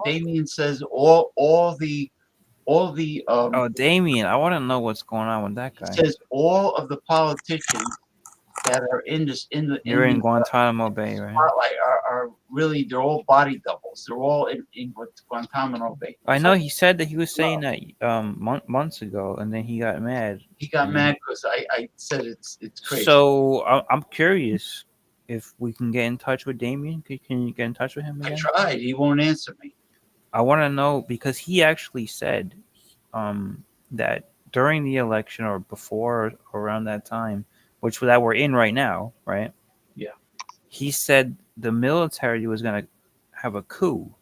Damien says all the Oh, Damien, I want to know what's going on with that guy. says all of the politicians that are in You're in Guantanamo Bay, right? spotlight are really, they're all body doubles. They're all in Guantanamo Bay. I know he said that he was saying that months ago, and then he got mad. He got mad because I said it's crazy. So I'm curious if we can get in touch with Damien. Can you get in touch with him again? I tried. He won't answer me. I want to know because he actually said that during the election or before or around that time, which that we're in right now, right? Yeah. He said the military was going to have a coup,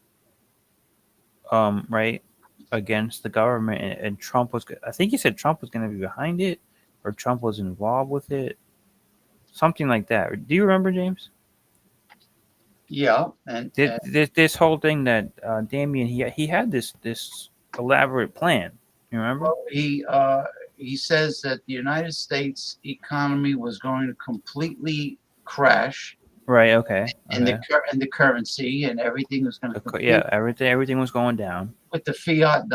right, against the government, and Trump was. I think he said Trump was going to be behind it, or Trump was involved with it, something like that. Do you remember, James? Yeah, and this whole thing that Damien he had this elaborate plan. You remember? Well, he says that the United States economy was going to completely crash. Right. Okay. And the currency and everything was going to everything was going down with the fiat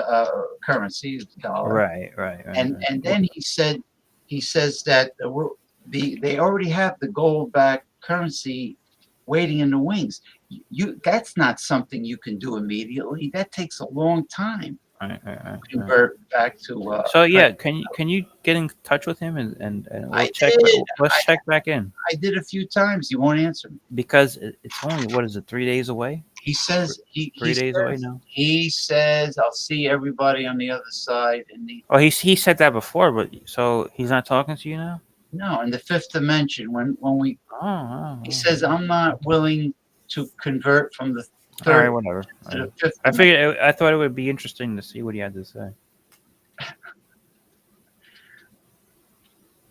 currency, the dollar. Right. And then he says that they already have the gold-backed currency waiting in the wings. That's not something you can do immediately. That takes a long time. Convert back to. So yeah, can you get in touch with him and let's check back in. I did a few times. He won't answer me because it's only 3 days away. He says three days away now. He says I'll see everybody on the other side. He said that before, but so he's not talking to you now. No, in the fifth dimension when we. He says I'm not willing to convert from the. All right, whatever. I thought it would be interesting to see what he had to say.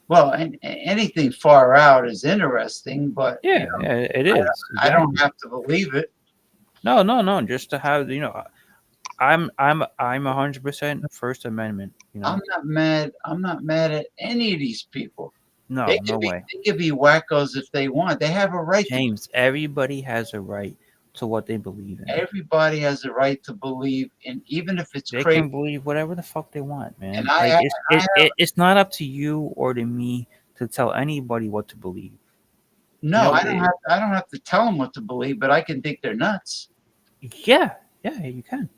Well, anything far out is interesting, but yeah, it is. I don't have to believe it. No. Just to have I'm 100% First Amendment. I'm not mad. I'm not mad at any of these people. No way. They could be wackos if they want. They have a right. James, everybody has a right to what they believe in. Everybody has a right to believe in, even if it's they crazy. Can believe whatever the fuck they want, man. And it's not up to you or to me to tell anybody what to believe. No, I don't have to tell them what to believe, but I can think they're nuts. Yeah, you can.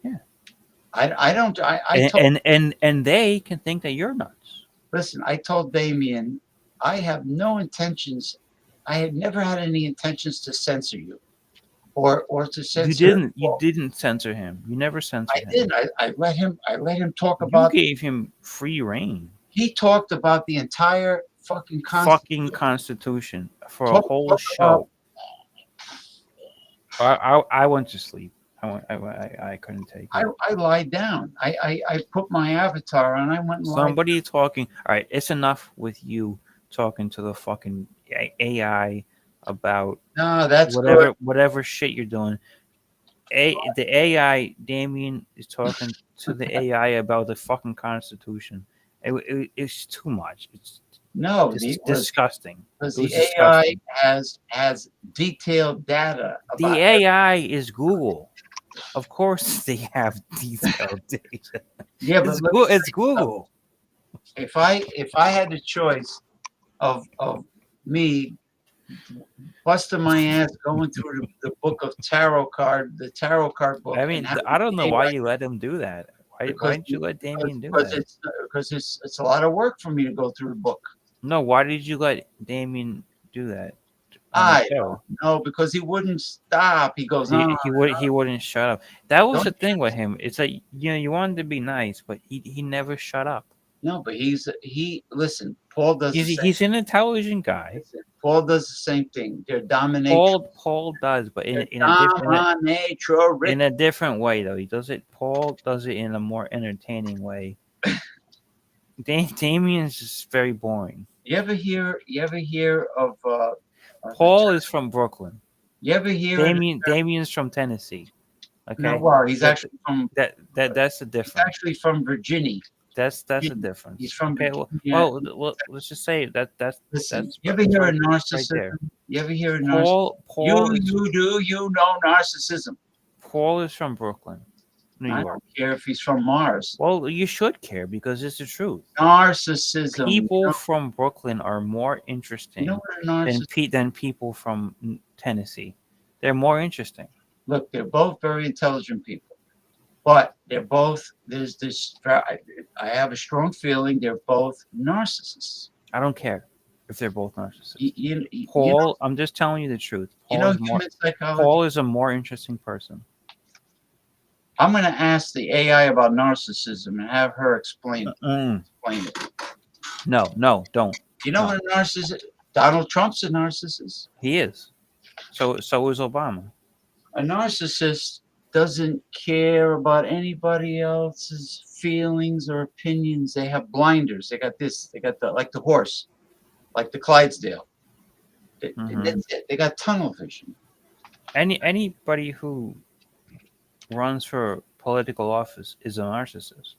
Yeah. I don't. And they can think that you're nuts. Listen, I told Damien, I have no intentions. I had never had any intentions to censor you. Or to censor. You didn't censor him. You never censored him. I did. I let him talk about. You gave him free reign. He talked about the entire fucking Constitution for a whole show. I went to sleep. I couldn't take it. I lied down. I put my avatar on. I went and somebody talking. All right, it's enough with you talking to the fucking AI about whatever shit you're doing. The AI, Damien is talking to the AI about the fucking Constitution. It's too much. It's disgusting. Because the AI has detailed data. The AI is Google. Of course, they have detailed data. Yeah, but it's Google. If I had the choice of me busting my ass going through the book of tarot card book. I mean, I don't know why you let him do that. Why didn't you let Damien do that? Because it's a lot of work for me to go through the book. No, why did you let Damien do that? I don't know, because he wouldn't stop. He goes on. He wouldn't shut up. That was the thing with him. It's like, you wanted to be nice, but he never shut up. No, but listen, Paul does the same. He's an intelligent guy. Paul does the same thing. They're Paul does, but in a different way though. Paul does it in a more entertaining way. Damien's just very boring. You ever hear of Paul is from Brooklyn. You ever hear Damien's from Tennessee. Okay. No, well, he's actually from that's the difference. He's actually from Virginia. That's a difference. He's from Virginia. Well, let's just say that's you ever hear of narcissism? Right there. You ever hear of narcissism? You know narcissism. Paul is from Brooklyn, New York. I don't care if he's from Mars. Well, you should care because it's the truth. Narcissism. People from Brooklyn are more interesting than people from Tennessee. They're more interesting. Look, they're both very intelligent people, but they're both. There's this. I have a strong feeling they're both narcissists. I don't care if they're both narcissists. Paul, I'm just telling you the truth. Paul is a more interesting person. I'm going to ask the AI about narcissism and have her explain it. Explain it. No, don't. You know what a narcissist? Donald Trump's a narcissist. He is. So is Obama. A narcissist doesn't care about anybody else's feelings or opinions. They have blinders. They got this. They got like the horse, like the Clydesdale. That's it. They got tunnel vision. Anybody who runs for political office is a narcissist,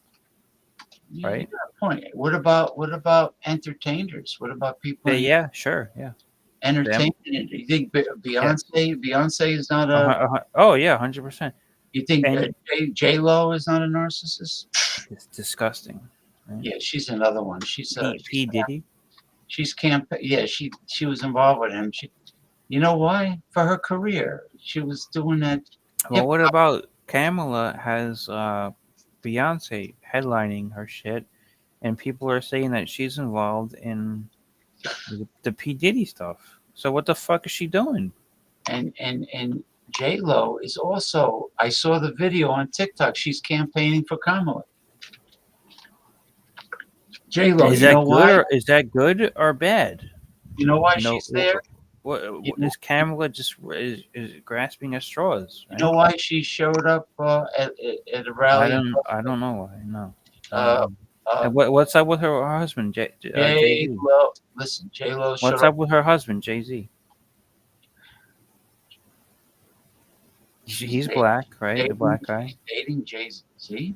right? Point. What about entertainers? What about people? Yeah, sure, yeah. Entertainment. You think Beyonce is not a? Oh yeah, 100%. You think J-Lo is not a narcissist? It's disgusting. Right? Yeah, she's another one. She's P. Diddy. She's Yeah, she was involved with him. You know why? For her career, she was doing that. Well, what about Kamala has Beyonce headlining her shit, and people are saying that she's involved in the P. Diddy stuff. So what the fuck is she doing? And J-Lo is also, I saw the video on TikTok. She's campaigning for Kamala. J-Lo, is that good or bad? You know why she's there? What is Kamala just is grasping at straws? Right? You know why she showed up at a rally? I don't know why. No. And what's up with her husband, J-Lo? Listen, J-Lo. What's up with her husband, Jay-Z? He's black, right? The black guy. Dating Jay-Z.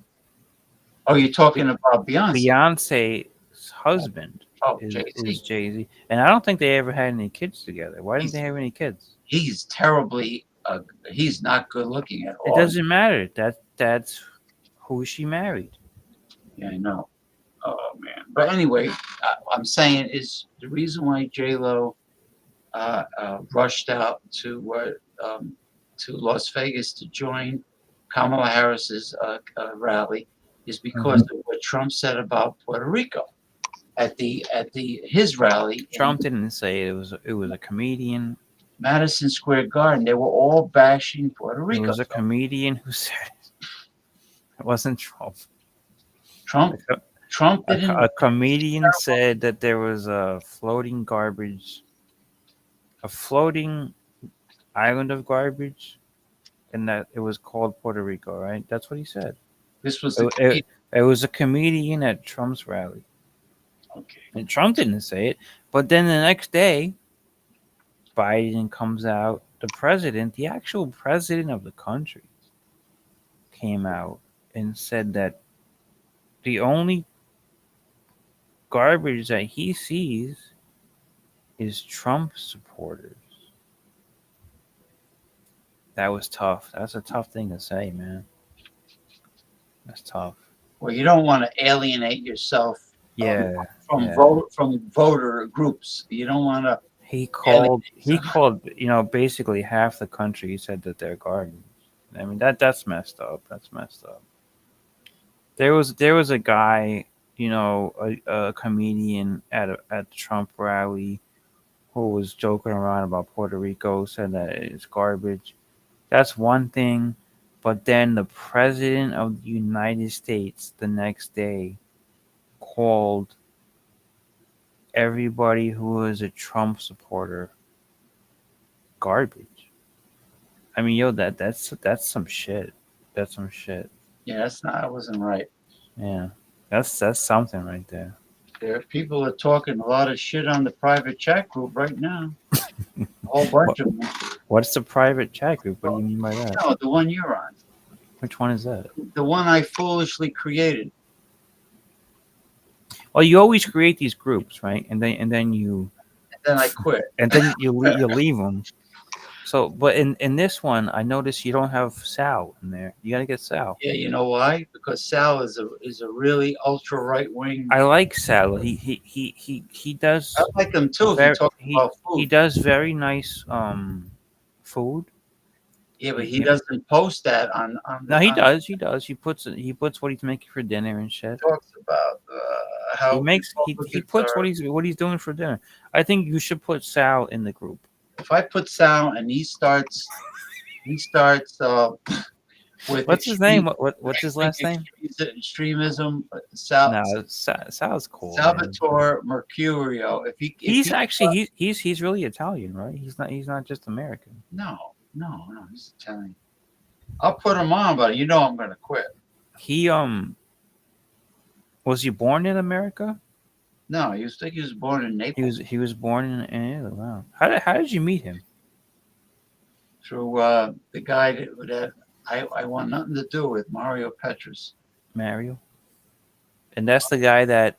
Oh, you're talking about Beyonce. Beyonce's husband is Jay-Z, and I don't think they ever had any kids together. Why didn't they have any kids? He's terribly. He's not good looking at all. It doesn't matter. That's who she married. Yeah, I know. Oh man. But anyway, I'm saying is the reason why J-Lo rushed out to Las Vegas to join Kamala Harris's rally is because of what Trump said about Puerto Rico at his rally. Trump didn't say it was a comedian. Madison Square Garden. They were all bashing Puerto Rico. It was a comedian who said it. It wasn't Trump. Trump didn't. A comedian said that there was a floating island of garbage, and that it was called Puerto Rico, right? That's what he said. This was it was a comedian at Trump's rally. Okay. And Trump didn't say it, but then the next day, Biden comes out. The actual president of the country, came out and said that the only garbage that he sees is Trump supporters. That was tough. That's a tough thing to say, man. That's tough. Well, you don't want to alienate yourself. From voter groups. You don't want to. He called. Basically half the country. He said that they're garbage. I mean that's messed up. That's messed up. There was a guy, a comedian at the Trump rally, who was joking around about Puerto Rico, said that it's garbage. That's one thing, but then the president of the United States the next day called everybody who is a Trump supporter garbage. I mean, yo, that's some shit. That's some shit. Yeah, I wasn't right. Yeah, that's something right there. There, people are talking a lot of shit on the private chat group right now. A whole bunch of them. What's the private chat group? What do you mean by that? No, the one you're on. Which one is that? The one I foolishly created. Well, you always create these groups, right? And then you Then I quit. and then you leave them. So, but in this one, I noticed you don't have Sal in there. You got to get Sal. Yeah, you know why? Because Sal is a really ultra right wing. I like Sal. He does. I like him too. If you talk about food. He does very nice food. Yeah, but he doesn't post that on. No, he does. He does. He puts what he's making for dinner and shit. Talks about how he puts what he's doing for dinner. I think you should put Sal in the group. If I put Sal and he starts with what's his name? What's his last name? Extremism. Sal. No, Sal's cool. Salvatore Mercurio. He's really Italian, right? He's not just American. No, he's Italian. I'll put him on, but you know I'm gonna quit. He was he born in America? No, he was born in Naples. He was born in Italy. Wow. How did you meet him? Through the guy that I want nothing to do with, Mario Petrus. Mario. And that's the guy that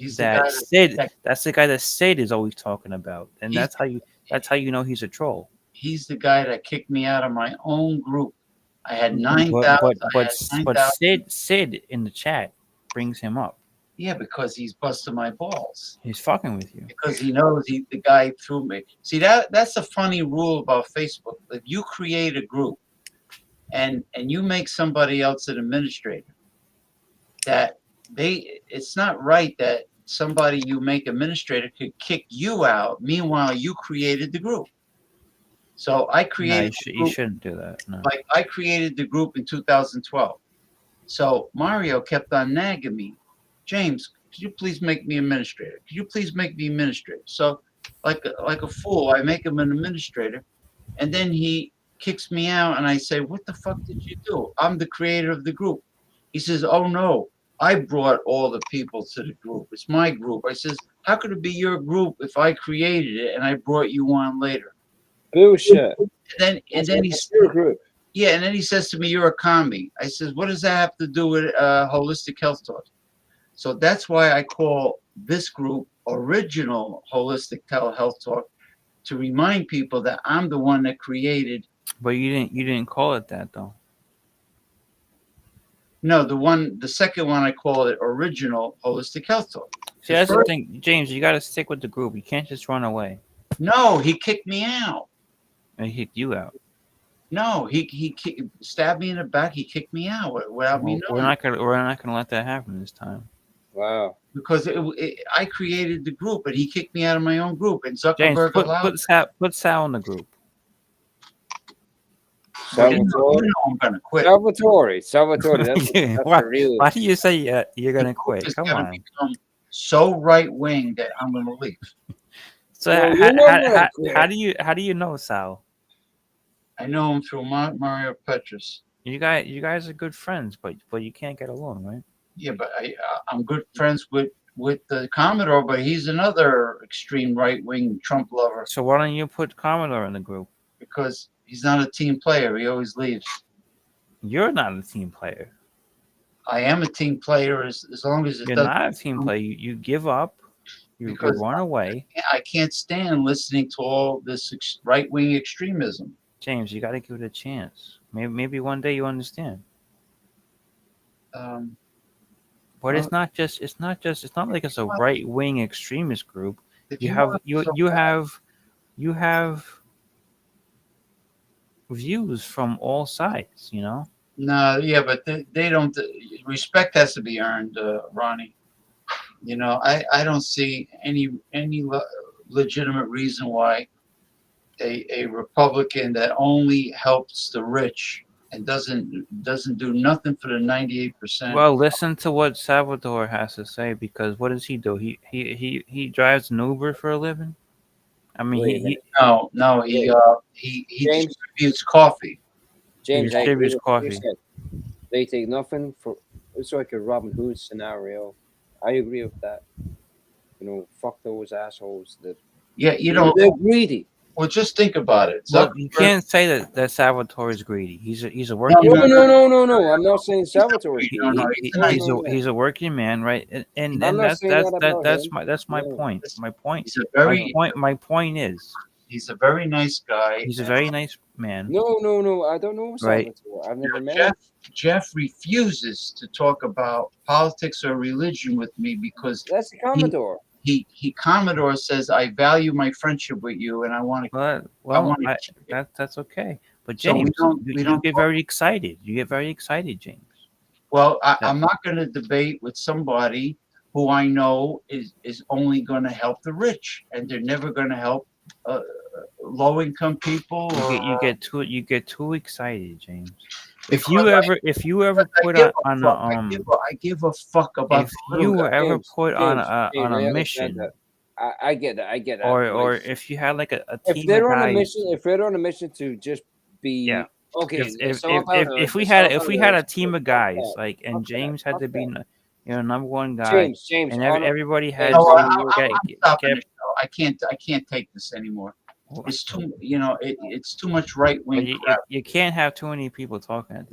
that's the guy that Sid is always talking about. And that's how you know he's a troll. He's the guy that kicked me out of my own group. I had 9,000. But Sid in the chat brings him up. Yeah, because he's busting my balls. He's fucking with you. Because he knows the guy threw me. See, that's a funny rule about Facebook. If you create a group and you make somebody else an administrator, it's not right that somebody you make administrator could kick you out. Meanwhile, you created the group. So I created. You shouldn't do that. No. Like I created the group in 2012. So Mario kept on nagging me. James, could you please make me administrator? Could you please make me administrator? So, like a fool, I make him an administrator, and then he kicks me out, and I say, "What the fuck did you do? I'm the creator of the group." He says, "Oh no, I brought all the people to the group. It's my group." I says, "How could it be your group if I created it and I brought you on later?" Bullshit. And then he's your group. Yeah, and then he says to me, "You're a commie." I says, "What does that have to do with holistic health talk?" So that's why I call this group Original Holistic Health Talk, to remind people that I'm the one that created. But you didn't call it that though. No, the second one I call it Original Holistic Health Talk. See, that's the thing, James. You got to stick with the group. You can't just run away. No, he kicked me out. And he kicked you out. No, he stabbed me in the back. He kicked me out without me knowing. We're not gonna let that happen this time. Wow. Because I created the group, and he kicked me out of my own group. And James, Zuckerberg put Sal in the group. Salvatore. I'm gonna quit. Salvatore. Why do you say you're gonna quit? Come on. Become so right wing that I'm gonna leave. So how do you know Sal? I know him through Mario Petrus. You guys are good friends, but you can't get along, right? Yeah, but I'm good friends with the Commodore, but he's another extreme right wing Trump lover. So why don't you put Commodore in the group? Because he's not a team player. He always leaves. You're not a team player. I am a team player as long as you're not a team player. You give up. You run away. I can't stand listening to all this right wing extremism. James, you got to give it a chance. Maybe one day you understand. But it's not like it's a right wing extremist group. You have views from all sides, you know. No, yeah, but they don't. Respect has to be earned, Ronnie. You know, I don't see any legitimate reason why a Republican that only helps the rich and doesn't do nothing for the 98%. Well, listen to what Salvador has to say, because what does he do? He drives an Uber for a living. I mean, Wait a minute. No, he James? distributes coffee. James, I agree distributes with what you coffee. said. They take nothing for. It's like a Robin Hood scenario. I agree with that. You know, fuck those assholes that. Yeah, They're greedy. Well, just think about it. Well, you Zuckerberg- can't say that Salvatore is greedy. He's a working No, man. no. I'm not saying Salvatore is No, no, greedy. He's a working man, right? And I'm not that's saying that about that's my him. point. My point. He's a very My point is he's a very nice guy. he's a very nice man. No. I don't know Right. Salvatore. I've never met him. Jeff refuses to talk about politics or religion with me because That's the Commodore. Commodore says I value my friendship with you and I want to. That's okay. But So we James, don't you get very excited. You get very excited, James. Well, I'm not going to debate with somebody who I know is only going to help the rich, and they're never going to help low-income people. You get too excited, James. If Because you ever put I give a fuck about. if you were ever put on I a understand mission, that. I get that. or if you had like a if team they're of on a guys, mission, if they're on a mission to just be okay. if we had a team of guys and James had to be number one guy, James, and everybody had No, to I'm stopping the show. I can't take this anymore. It's too it's too much right wing. You can't have too many people talking at the